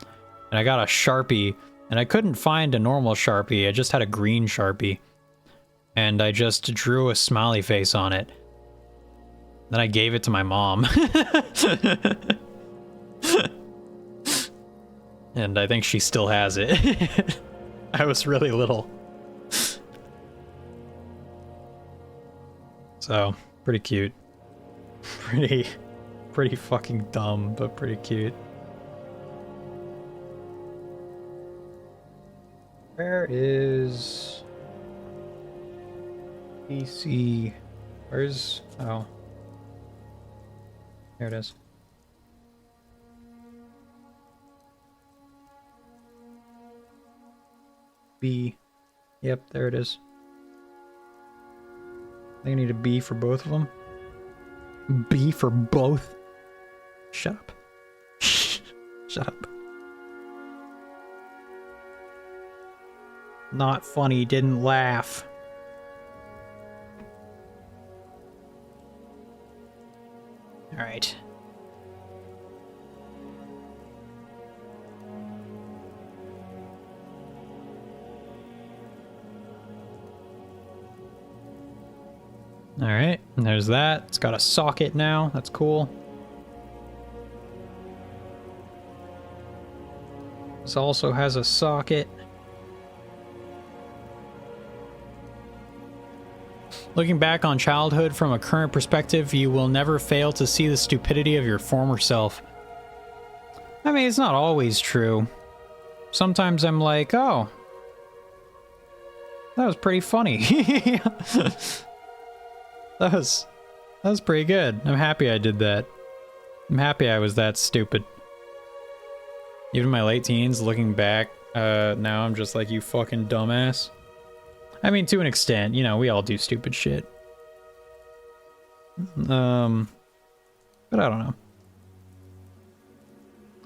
and I got a Sharpie, and I couldn't find a normal Sharpie. I just had a green Sharpie. And I just drew a smiley face on it. Then I gave it to my mom. And I think she still has it. I was really little. So, pretty cute. Pretty fucking dumb, but pretty cute. Where is PC? Where's, oh. Here it is. B. Yep, there it is. I think I need a B for both of them. B for both? Shut up. Shut up. Not funny, didn't laugh. Alright. Alright, and there's that. It's got a socket now. That's cool. This also has a socket. Looking back on childhood from a current perspective, you will never fail to see the stupidity of your former self. I mean, it's not always true. Sometimes I'm like, oh, that was pretty funny. That was pretty good. I'm happy I did that. I'm happy I was that stupid. Even my late teens, looking back, now I'm just like, you fucking dumbass. I mean, to an extent, you know, we all do stupid shit. But I don't know.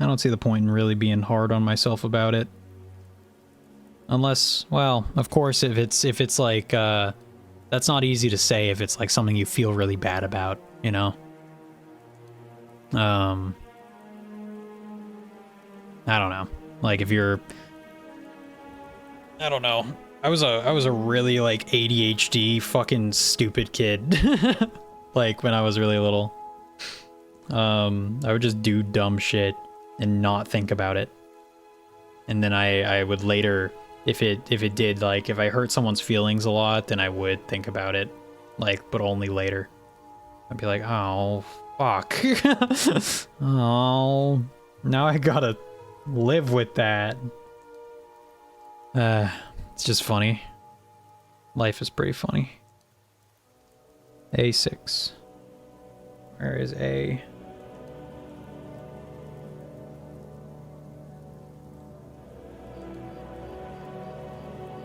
I don't see the point in really being hard on myself about it. Unless, well, of course, if it's like, that's not easy to say if it's like something you feel really bad about, you know? I don't know. Like if you're, I don't know. I was a really like ADHD fucking stupid kid. Like when I was really little. I would just do dumb shit and not think about it. And then I would later, if it did, like if I hurt someone's feelings a lot, then I would think about it, like, but only later. I'd be like, oh fuck. Oh, now I gotta live with that. It's just funny. Life is pretty funny. A6. Where is A?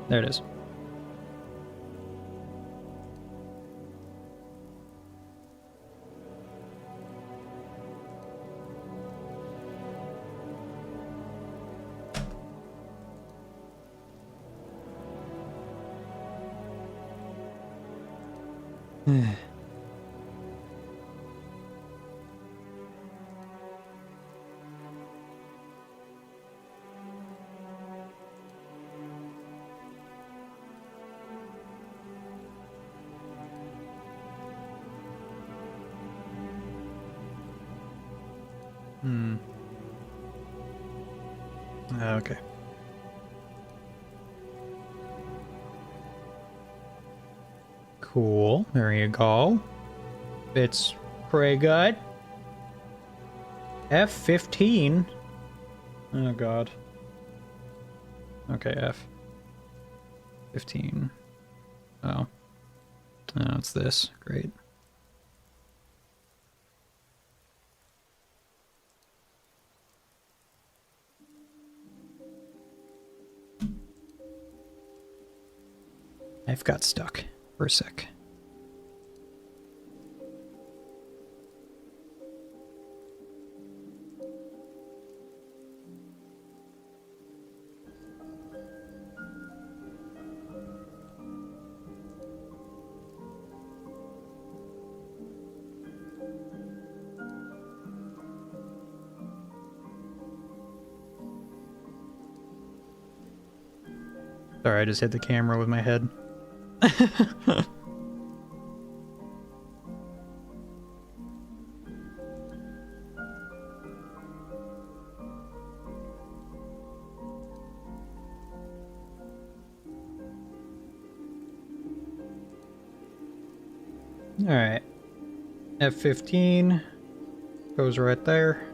There it is. Okay. Cool. There you go. It's pretty good. F15. Oh god. Okay, F15. Oh. Oh, it's this. Great. I've got stuck for a sec. Sorry, I just hit the camera with my head. Alright. F15 goes right there.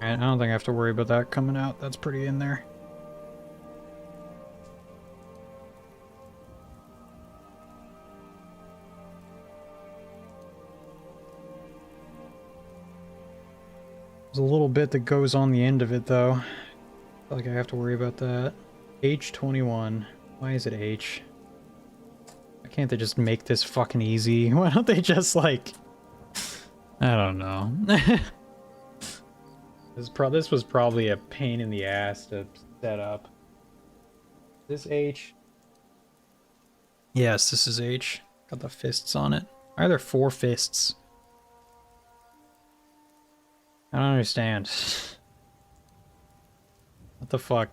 Alright, I don't think I have to worry about that coming out. That's pretty in there. There's a little bit that goes on the end of it, though. I feel like I have to worry about that. H21. Why is it H? Why can't they just make this fucking easy? Why don't they just, like... I don't know. This was probably a pain in the ass to set up. This H? Yes, this is H. Got the fists on it. Why are there 4 fists? I don't understand. What the fuck?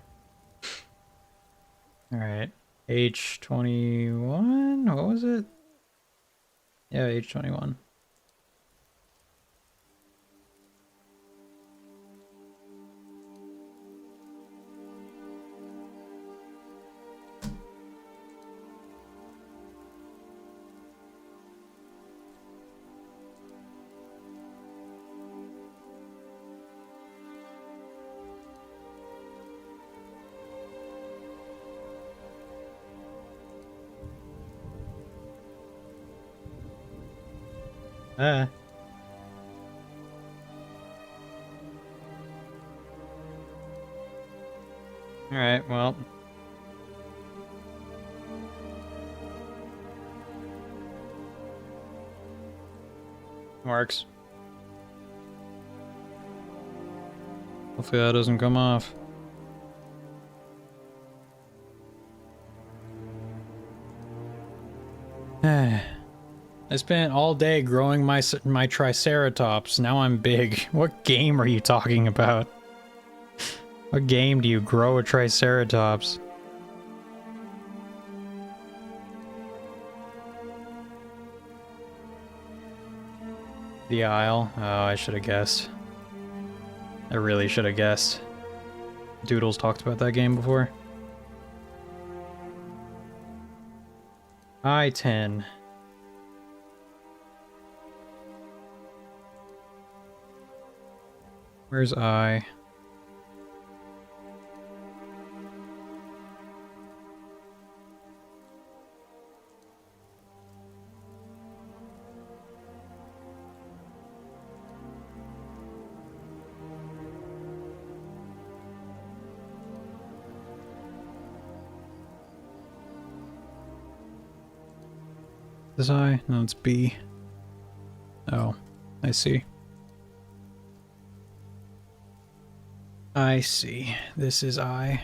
Alright. H21? What was it? Yeah, H21. Alright, well. Works. Hopefully that doesn't come off. I spent all day growing my Triceratops. Now I'm big. What game are you talking about? What game do you grow a Triceratops? The Isle? Oh, I should have guessed. I really should have guessed. Doodles talked about that game before. I-10. Where's I? Is I? No, it's B. Oh, I see. I see. This is I.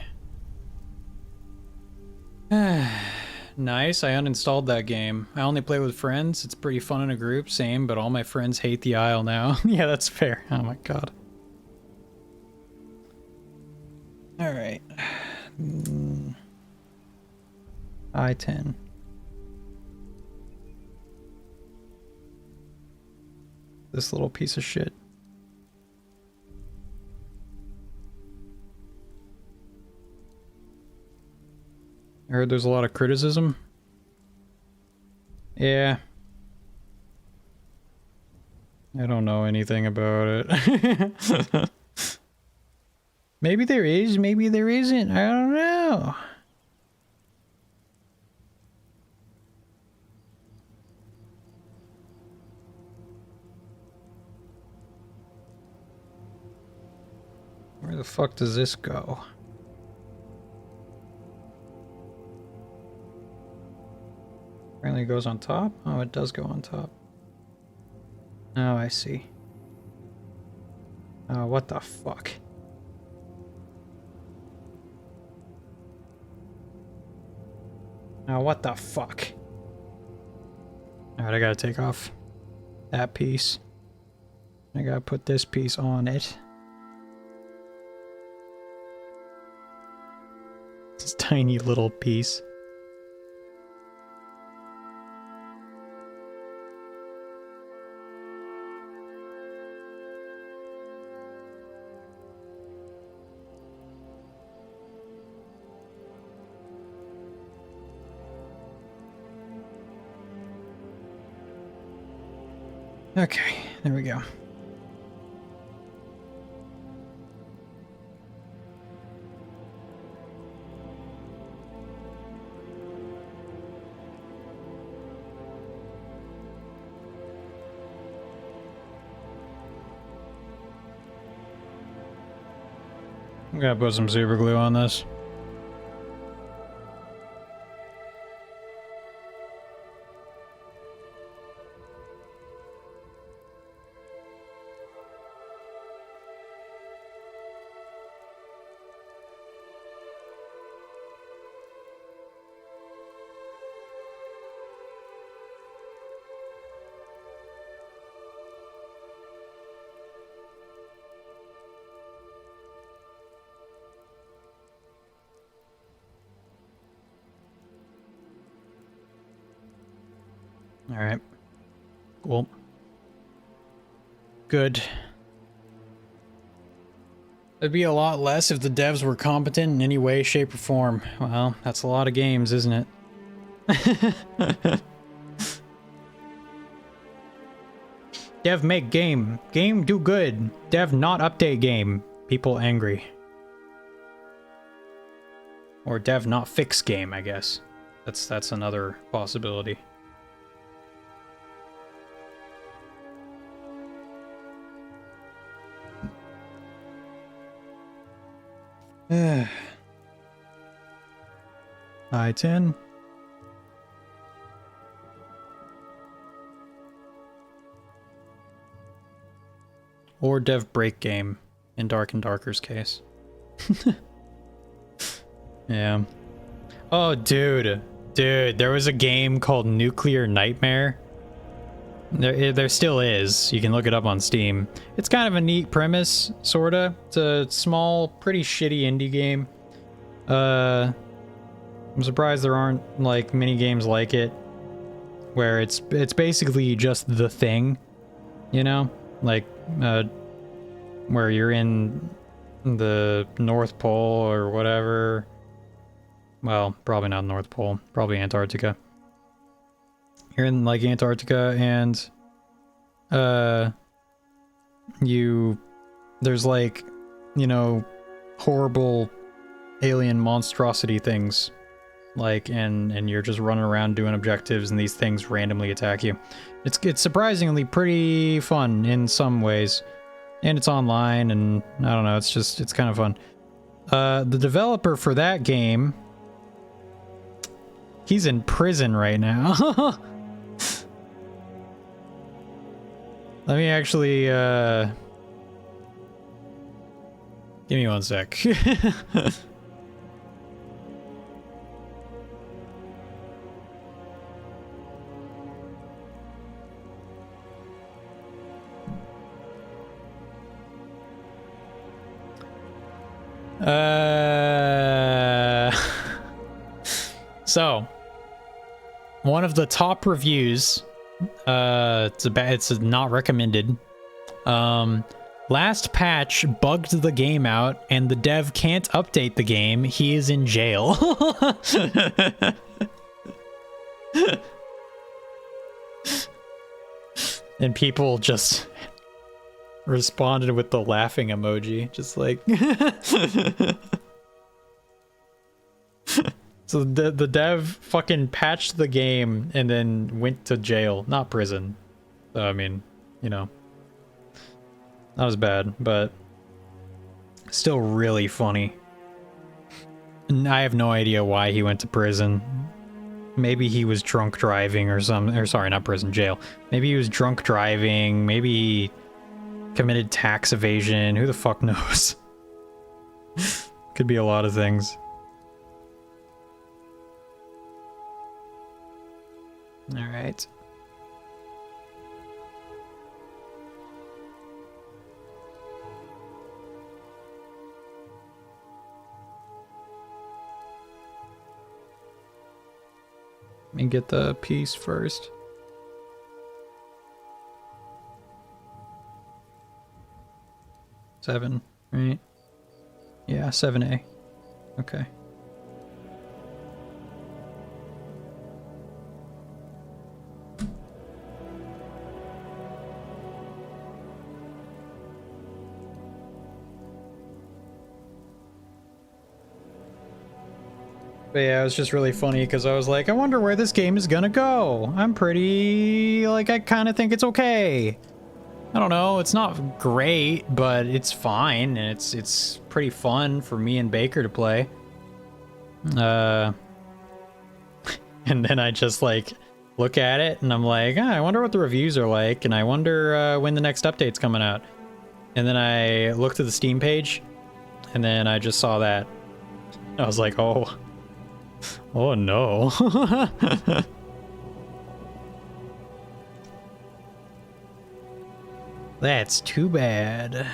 Nice, I uninstalled that game. I only play with friends. It's pretty fun in a group, same, but all my friends hate the Isle now. Yeah, that's fair. Oh my god. Alright. I-10. This little piece of shit. I heard there's a lot of criticism. Yeah. I don't know anything about it. Maybe there is, maybe there isn't. I don't know. Where the fuck does this go? Apparently it goes on top? Oh, it does go on top. Oh, I see. Oh, what the fuck? Oh, what the fuck? Alright, I gotta take off that piece. I gotta put this piece on it. This tiny little piece. Okay, there we go. I'm gonna put some super glue on this. Alright. Cool. Good. It'd be a lot less if the devs were competent in any way, shape, or form. Well, that's a lot of games, isn't it? Dev make game. Game do good. Dev not update game. People angry. Or dev not fix game, I guess. That's another possibility. I-10. Or dev break game, in Dark and Darker's case. Yeah. Oh, dude. Dude, there was a game called Nuclear Nightmare. There still is. You can look it up on Steam. It's kind of a neat premise, sorta. It's a small, pretty shitty indie game. I'm surprised there aren't, like, mini games like it, where it's basically just The Thing, you know? Like, where you're in the North Pole or whatever. Well, probably not North Pole. Probably Antarctica. You're in, like, Antarctica, and, there's, like, you know, horrible alien monstrosity things, like, and you're just running around doing objectives, and these things randomly attack you. It's surprisingly pretty fun in some ways, and it's online, and I don't know, it's kind of fun. The developer for that game, he's in prison right now. Let me actually, give me one sec. So, one of the top reviews, it's not recommended. Last patch bugged the game out, and the dev can't update the game. He is in jail. And people just responded with the laughing emoji, just like. So the dev fucking patched the game and then went to jail, not prison. So, I mean, you know, that was bad, but still really funny. And I have no idea why he went to prison. Maybe he was drunk driving or sorry, not prison, jail. Maybe he was drunk driving, maybe he committed tax evasion, who the fuck knows? Could be a lot of things. All right. Let me get the piece first. Seven, right? Yeah, 7A. Okay. But yeah, it was just really funny because I was like, I wonder where this game is gonna go. I'm pretty, like, I kind of think it's okay. I don't know, it's not great, but it's fine, and it's pretty fun for me and Baker to play. And then I just, like, look at it, and I'm like, I wonder what the reviews are like, and I wonder when the next update's coming out. And then I looked at the Steam page, and then I just saw that. I was like, oh. Oh no. That's too bad.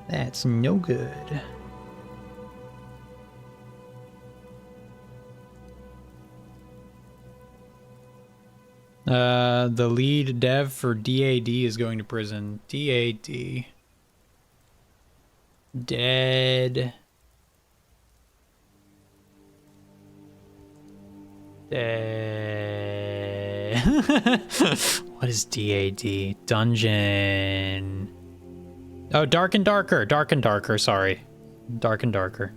That's no good. The lead dev for DAD is going to prison. DAD. Dead. What is DAD? Dungeon. Oh, Dark and Darker. Dark and Darker, sorry. Dark and Darker.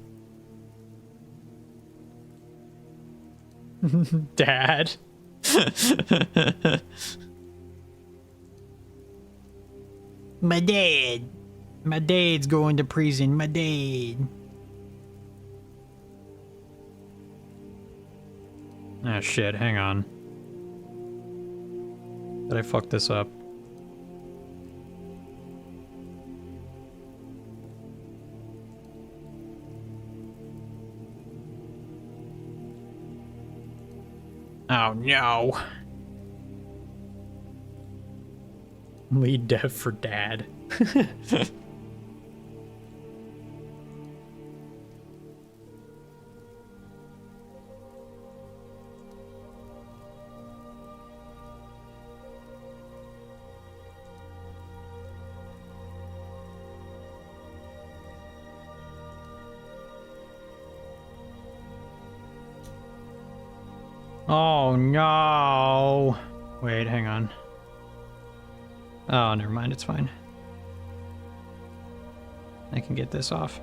Dad. My dad. My dad's going to prison. My dad. Oh shit, hang on. Did I fuck this up? Oh no. Lead dev for dad. Oh no. Wait, hang on. Oh, never mind, it's fine. I can get this off.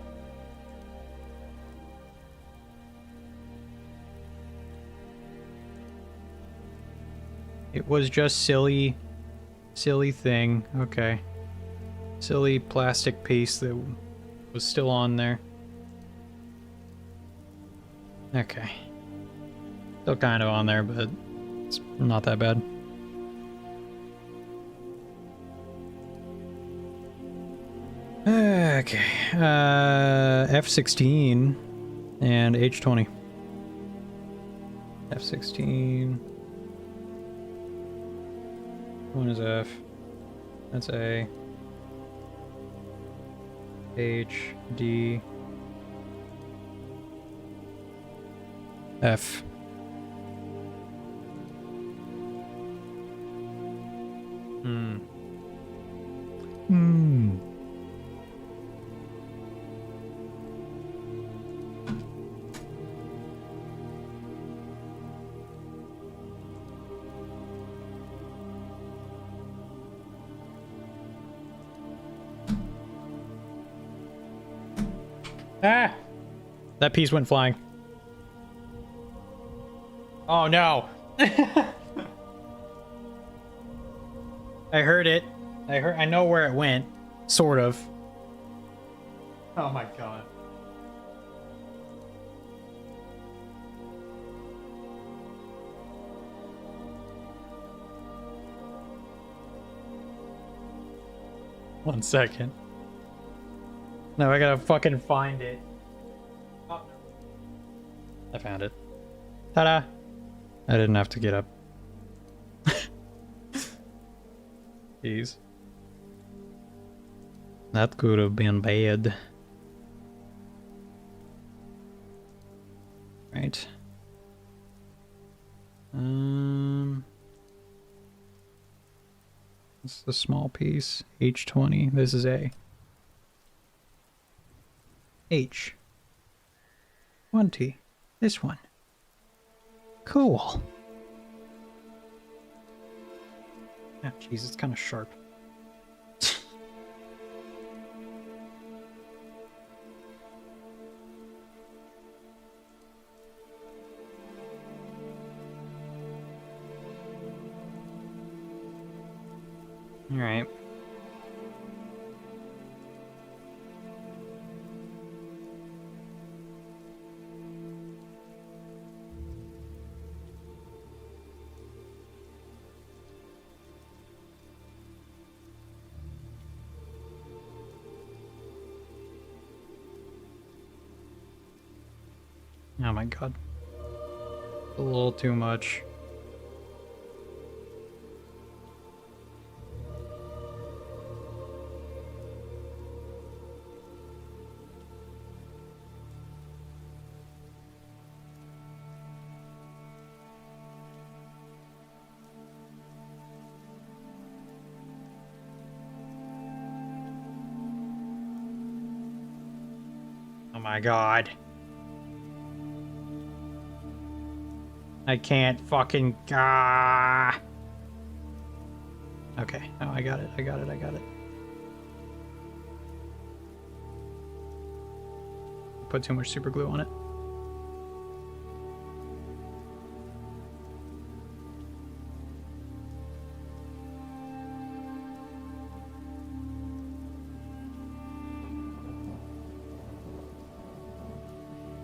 It was just silly thing. Okay. Silly plastic piece that was still on there. Okay. Still kind of on there, but it's not that bad. Okay. F16 and H20. F16. One is F. That's A. H, D, F. Ah! That piece went flying. Oh no. I heard it. I know where it went. Sort of. Oh my god. One second. No, I gotta fucking find it. Oh. I found it. Ta-da! I didn't have to get up. Jeez. That could have been bad. Right. This is the small piece. H20. This is A. H. 20. This one. Cool. Ah, jeez, it's kind of sharp. All right. Oh my god. A little too much. Oh my god. I can't fucking... Ah. Okay, oh, I got it. Put too much super glue on it.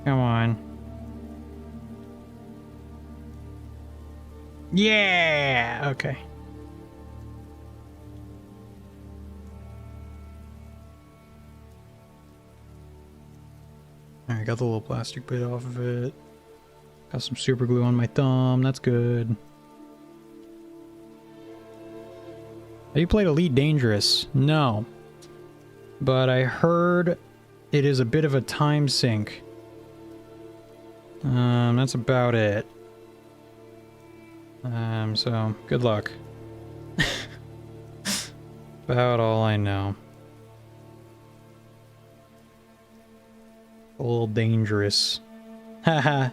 Come on. Yeah! Okay. got the little plastic bit off of it. Got some super glue on my thumb. That's good. Have you played Elite Dangerous? No. But I heard it is a bit of a time sink. That's about it. So good luck. About all I know. A little dangerous. Haha.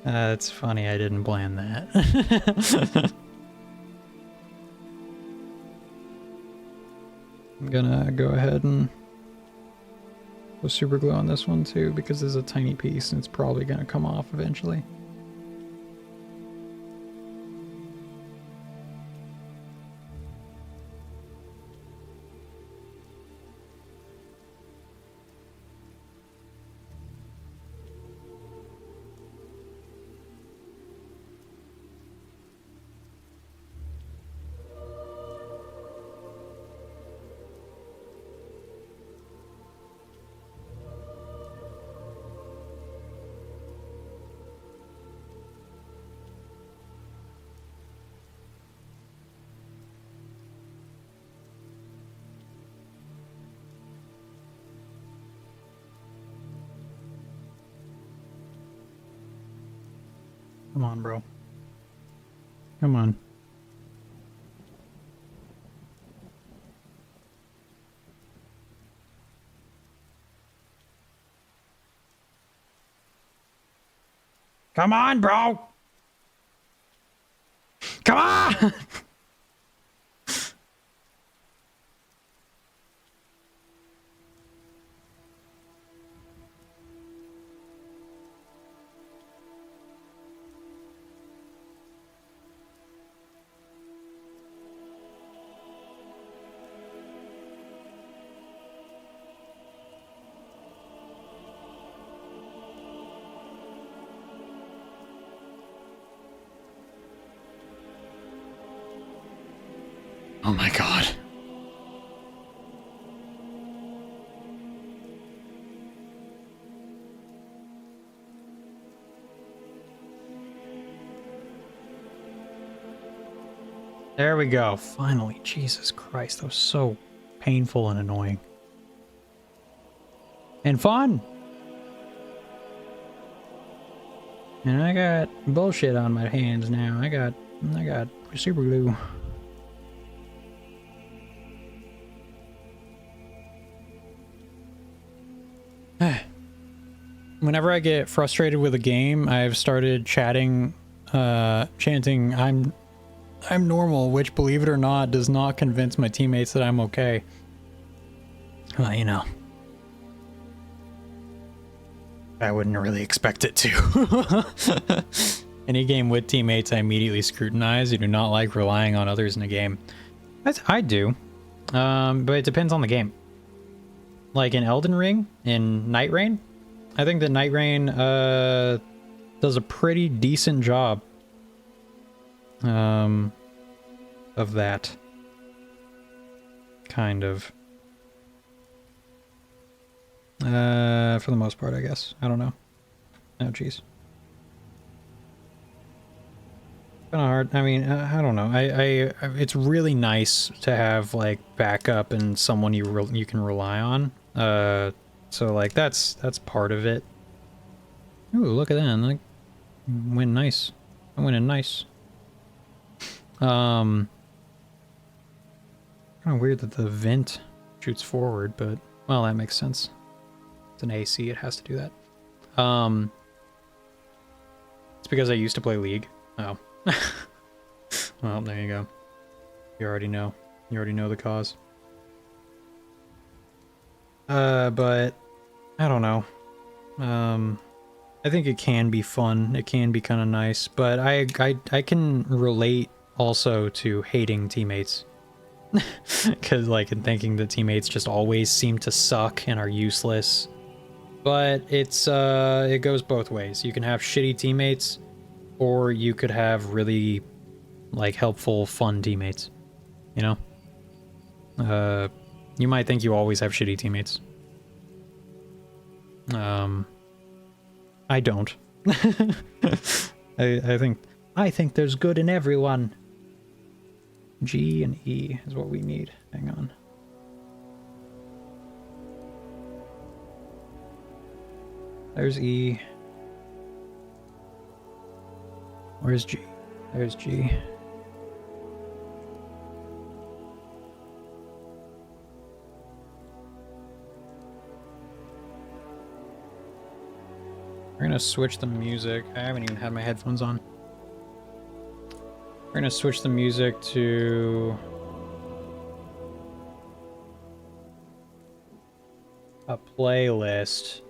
That's funny, I didn't plan that. I'm gonna go ahead and put super glue on this one too, because there's a tiny piece and it's probably gonna come off eventually. Come on, bro. Come on. Come on, bro! Come on! Oh my god. There we go. Finally. Jesus Christ. That was so painful and annoying. And fun. And I got bullshit on my hands now. I got super glue. Whenever I get frustrated with a game, I've started chanting I'm normal, which, believe it or not, does not convince my teammates that I'm okay. Well, you know. I wouldn't really expect it to. Any game with teammates I immediately scrutinize. I do not like relying on others in a game. I do. But it depends on the game. Like in Elden Ring, in Night Rain, I think that Night Rain does a pretty decent job of that. Kind of. For the most part, I guess. I don't know. Oh, jeez. Kind of hard. I mean, I don't know. It's really nice to have like backup and someone you can rely on. So like that's part of it. Ooh, look at that! Like, win nice. I'm winning nice. Kind of weird that the vent shoots forward, but well, that makes sense. It's an AC. It has to do that. It's because I used to play League. Oh. Well, there you go. You already know. You already know the cause. But I don't know. I think it can be fun. It can be kind of nice, but I can relate also to hating teammates. Because like in thinking that teammates just always seem to suck and are useless. But it's it goes both ways. You can have shitty teammates, or you could have really like helpful, fun teammates. You know? You might think you always have shitty teammates. I don't. I think there's good in everyone. G and E is what we need. Hang on. There's E. Where's G? There's G. We're gonna switch the music. I haven't even had my headphones on. We're gonna switch the music to a playlist.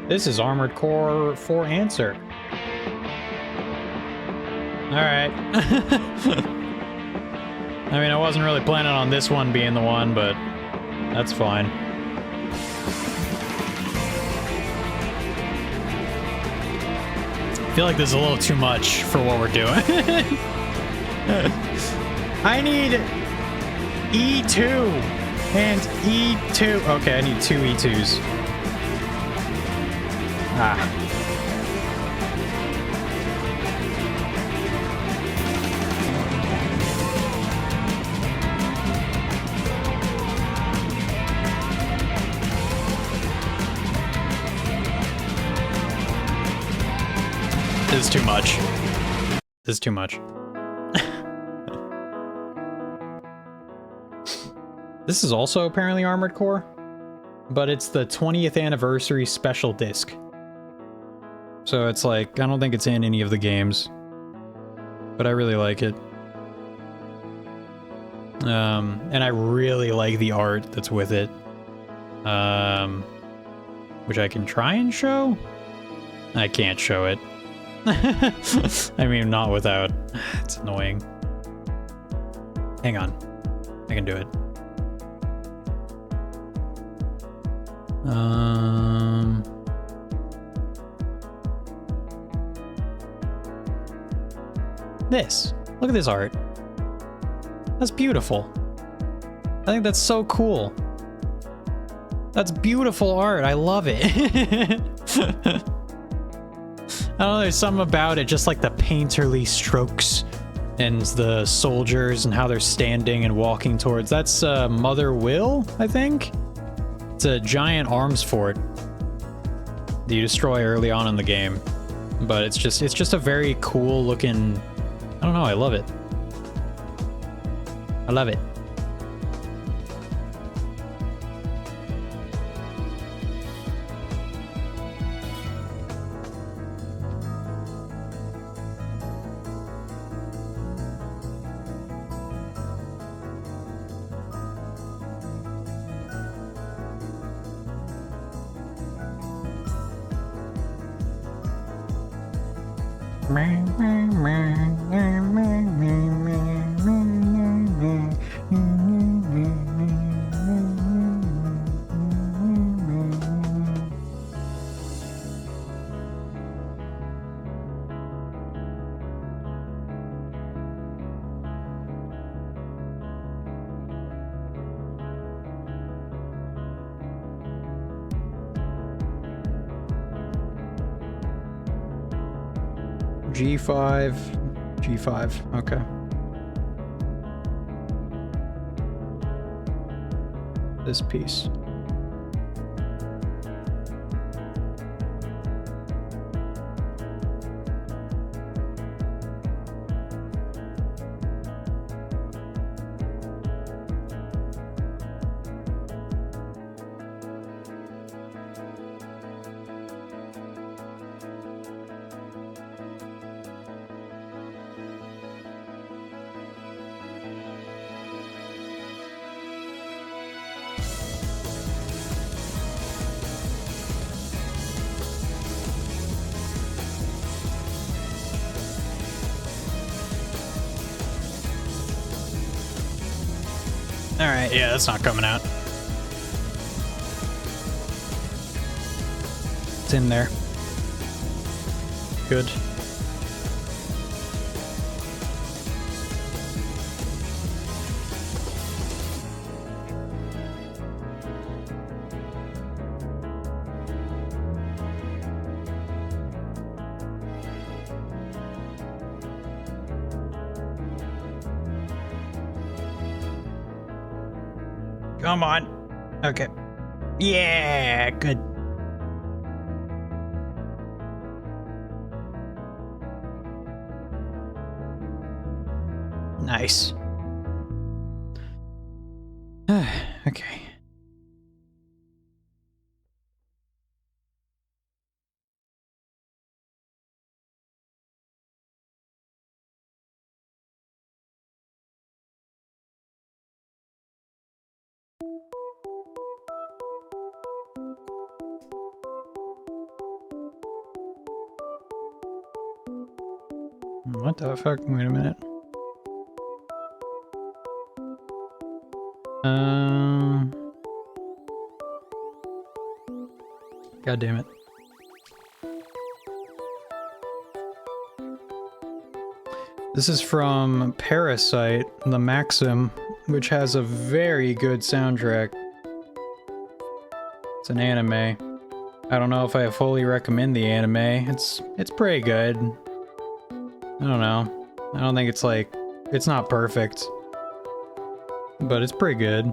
This is Armored Core 4 Answer. Alright. I mean, I wasn't really planning on this one being the one, but that's fine. I feel like this is a little too much for what we're doing. I need E2 and E2. Okay, I need 2 E2s. Ah. This is too much. This is too much. This is also apparently Armored Core, but it's the 20th anniversary special disc. So it's like, I don't think it's in any of the games, but I really like it. And I really like the art that's with it. Which I can try and show? I can't show it. I mean, not without. It's annoying. Hang on. I can do it. This. Look at this art. That's beautiful. I think that's so cool. That's beautiful art. I love it. I don't know, there's something about it, just like the painterly strokes and the soldiers and how they're standing and walking towards. That's Mother Will, I think? It's a giant arms fort that you destroy early on in the game. But it's just a very cool looking, I don't know, I love it. I love it. G5, G5, okay. This piece. Alright, yeah, that's not coming out. It's in there. good. Come on. Okay. Yeah, good. Nice. Okay. What the fuck? Wait a minute. God damn it. This is from Parasite, the Maxim, which has a very good soundtrack. It's an anime. I don't know if I fully recommend the anime. It's pretty good. I don't know. I don't think it's like... It's not perfect. But it's pretty good.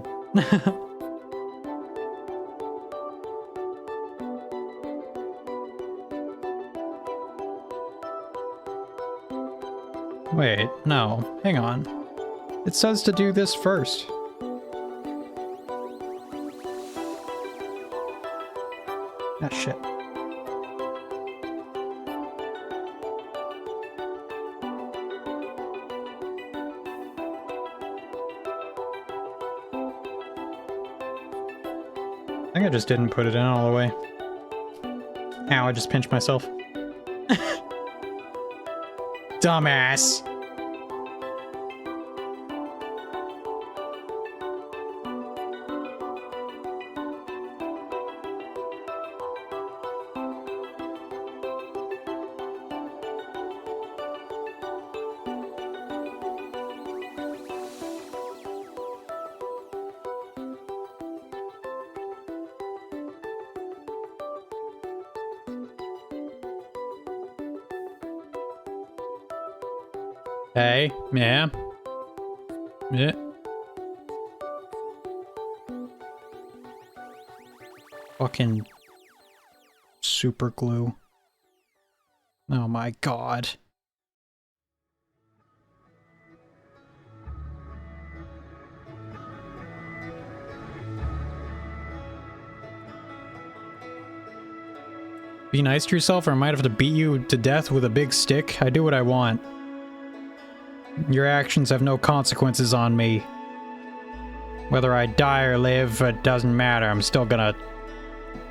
Wait, no. Hang on. It says to do this first. Ah, shit. I think I just didn't put it in all the way. Ow, I just pinched myself. Dumbass. Hey, yeah. Yeah. Fucking super glue. Oh my god. Be nice to yourself or I might have to beat you to death with a big stick. I do what I want. Your actions have no consequences on me. Whether I die or live, it doesn't matter. I'm still gonna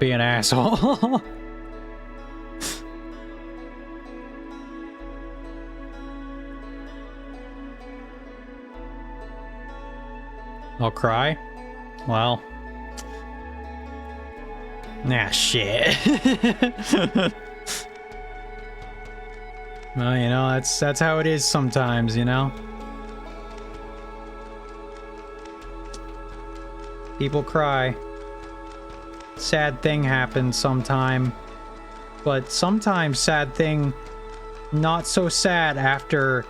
be an asshole. I'll cry? Well. Nah, shit. Well, you know, that's how it is sometimes, you know? People cry. Sad thing happens sometime. But sometimes sad thing not so sad after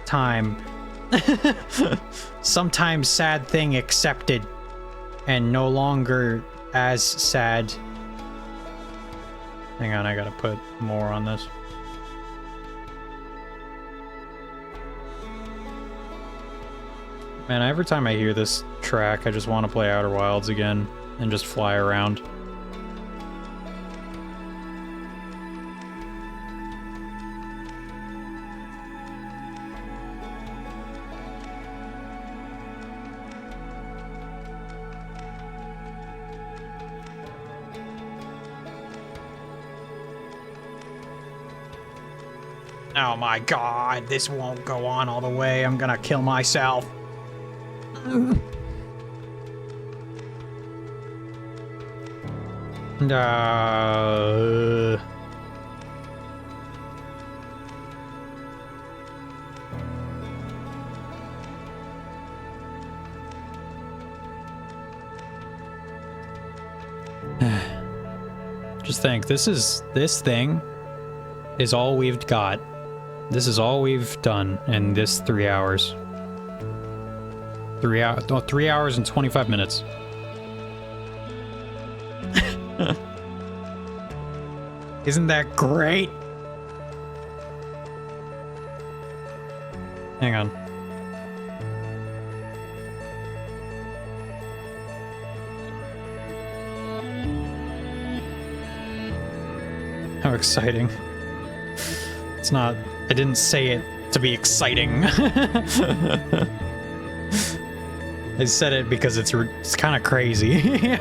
time. Sometimes sad thing accepted and no longer as sad. Hang on, I gotta put more on this. Man, every time I hear this track, I just want to play Outer Wilds again and just fly around. Oh my god, this won't go on all the way. I'm gonna kill myself. Just think, this thing is all we've got. This is all we've done in this 3 hours. 3 hours and 25 minutes. Isn't that great? Hang on. How exciting. It's not, I didn't say it to be exciting. I said it because it's kind of crazy.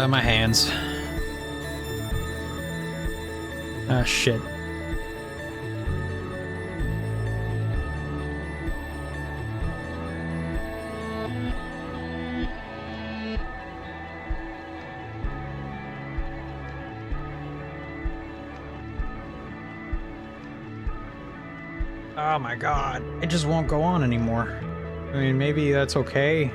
My hands. Ah, shit. Oh my god, it just won't go on anymore. I mean, maybe that's okay.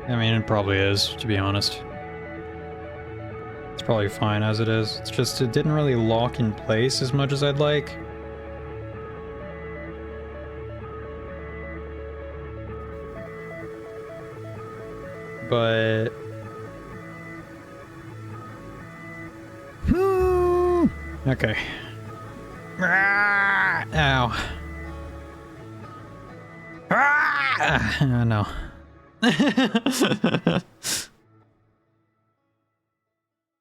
I mean, it probably is, to be honest. It's probably fine as it is. It's just, it didn't really lock in place as much as I'd like. But... okay. Ow. Oh, no.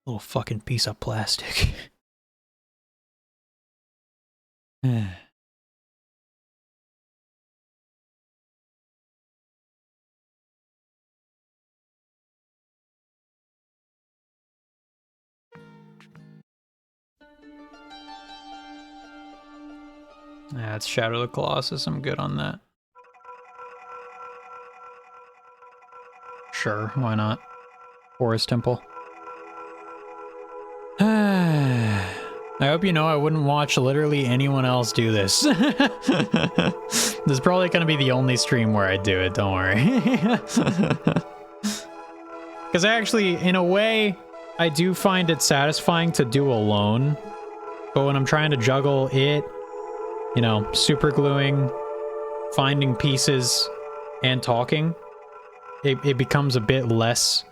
Little fucking piece of plastic. Yeah, it's Shadow of the Colossus. I'm good on that. Sure, why not? Forest Temple. I hope you know I wouldn't watch literally anyone else do this. This is probably going to be the only stream where I do it, don't worry. Because actually, in a way, I do find it satisfying to do alone. But when I'm trying to juggle it, you know, super gluing, finding pieces, and talking, it becomes a bit less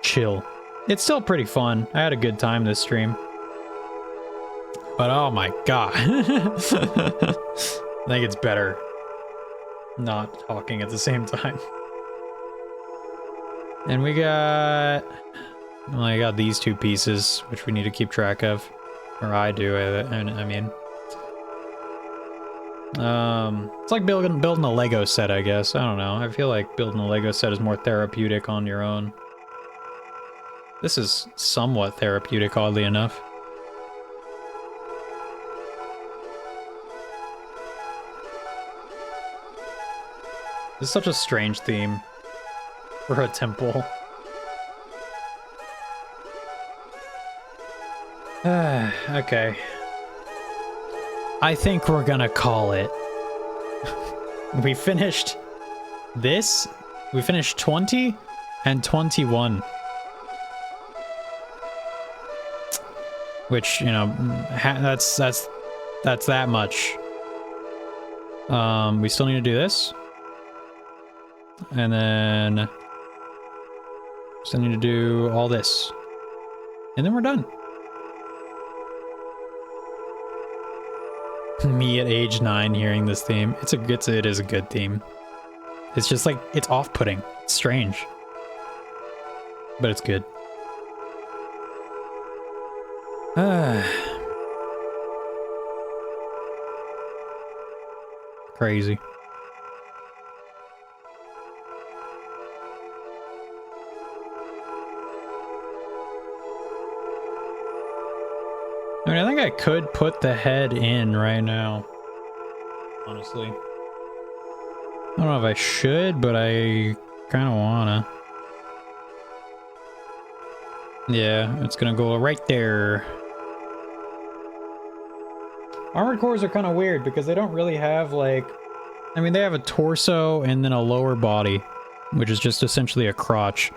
chill. It's still pretty fun. I had a good time this stream. But oh my god. I think it's better not talking at the same time. And we got... well, I got these two pieces, which we need to keep track of. Or I do, I mean. It's like building a Lego set, I guess. I don't know. I feel like building a Lego set is more therapeutic on your own. This is somewhat therapeutic, oddly enough. This is such a strange theme for a temple. Okay. I think we're gonna call it. We finished this. We finished 20 and 21. Which, you know, that's that much. We still need to do this. And then still need to do all this. And then we're done. Me at age 9 hearing this theme. It is a good theme. It's just like, it's off-putting. It's strange. But it's good. Crazy. I mean, I think I could put the head in right now, honestly. I don't know if I should, but I kind of wanna. Yeah, it's gonna go right there. Armored cores are kind of weird because they don't really have, like... I mean, they have a torso and then a lower body, which is just essentially a crotch.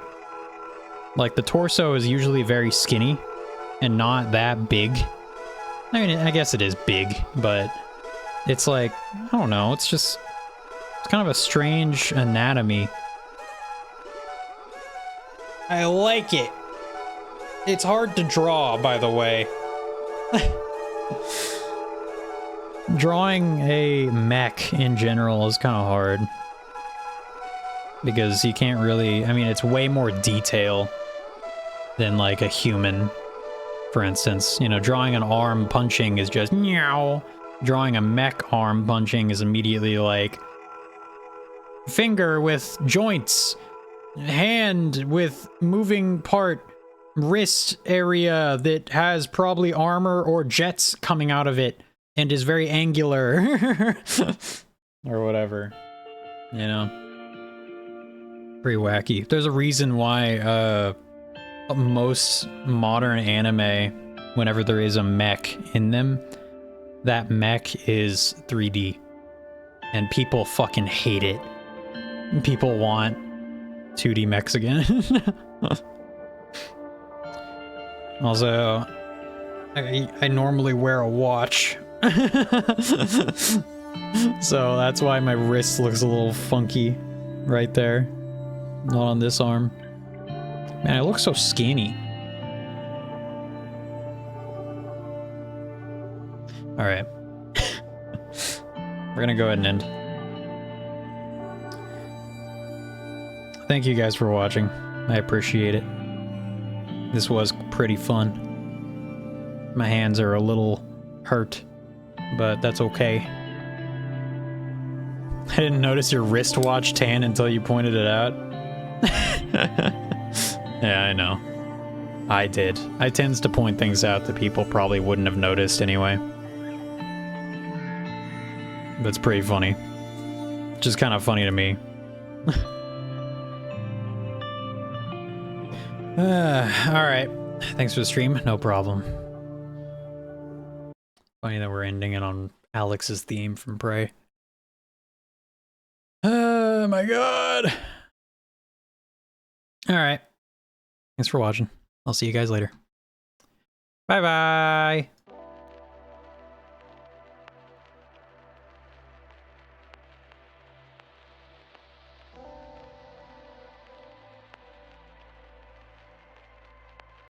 Like, the torso is usually very skinny and not that big. I mean, I guess it is big, but it's like, I don't know, it's just... It's kind of a strange anatomy. I like it. It's hard to draw, by the way. Drawing a mech in general is kind of hard. Because you can't really... I mean, it's way more detail than, like, a human, for instance. You know, drawing an arm punching is just... meow. Drawing a mech arm punching is immediately, like... finger with joints. Hand with moving part. Wrist area that has probably armor or jets coming out of it. And is very angular. Or whatever. You know? Pretty wacky. There's a reason why, most modern anime, whenever there is a mech in them, that mech is 3D. And people fucking hate it. People want 2D mechs again. Also, I normally wear a watch. So that's why my wrist looks a little funky right there. Not on this arm. Man, I look so skinny. Alright. We're gonna go ahead and end. Thank you guys for watching. I appreciate it. This was pretty fun. My hands are a little hurt, but that's okay. I didn't notice your wristwatch tan until you pointed it out. Yeah, I know. I did. I tends to point things out that people probably wouldn't have noticed anyway. That's pretty funny. Just kind of funny to me. Alright. Thanks for the stream. No problem. Funny that we're ending it on Alex's theme from Prey. Oh my god. Alright. Thanks for watching. I'll see you guys later. Bye-bye.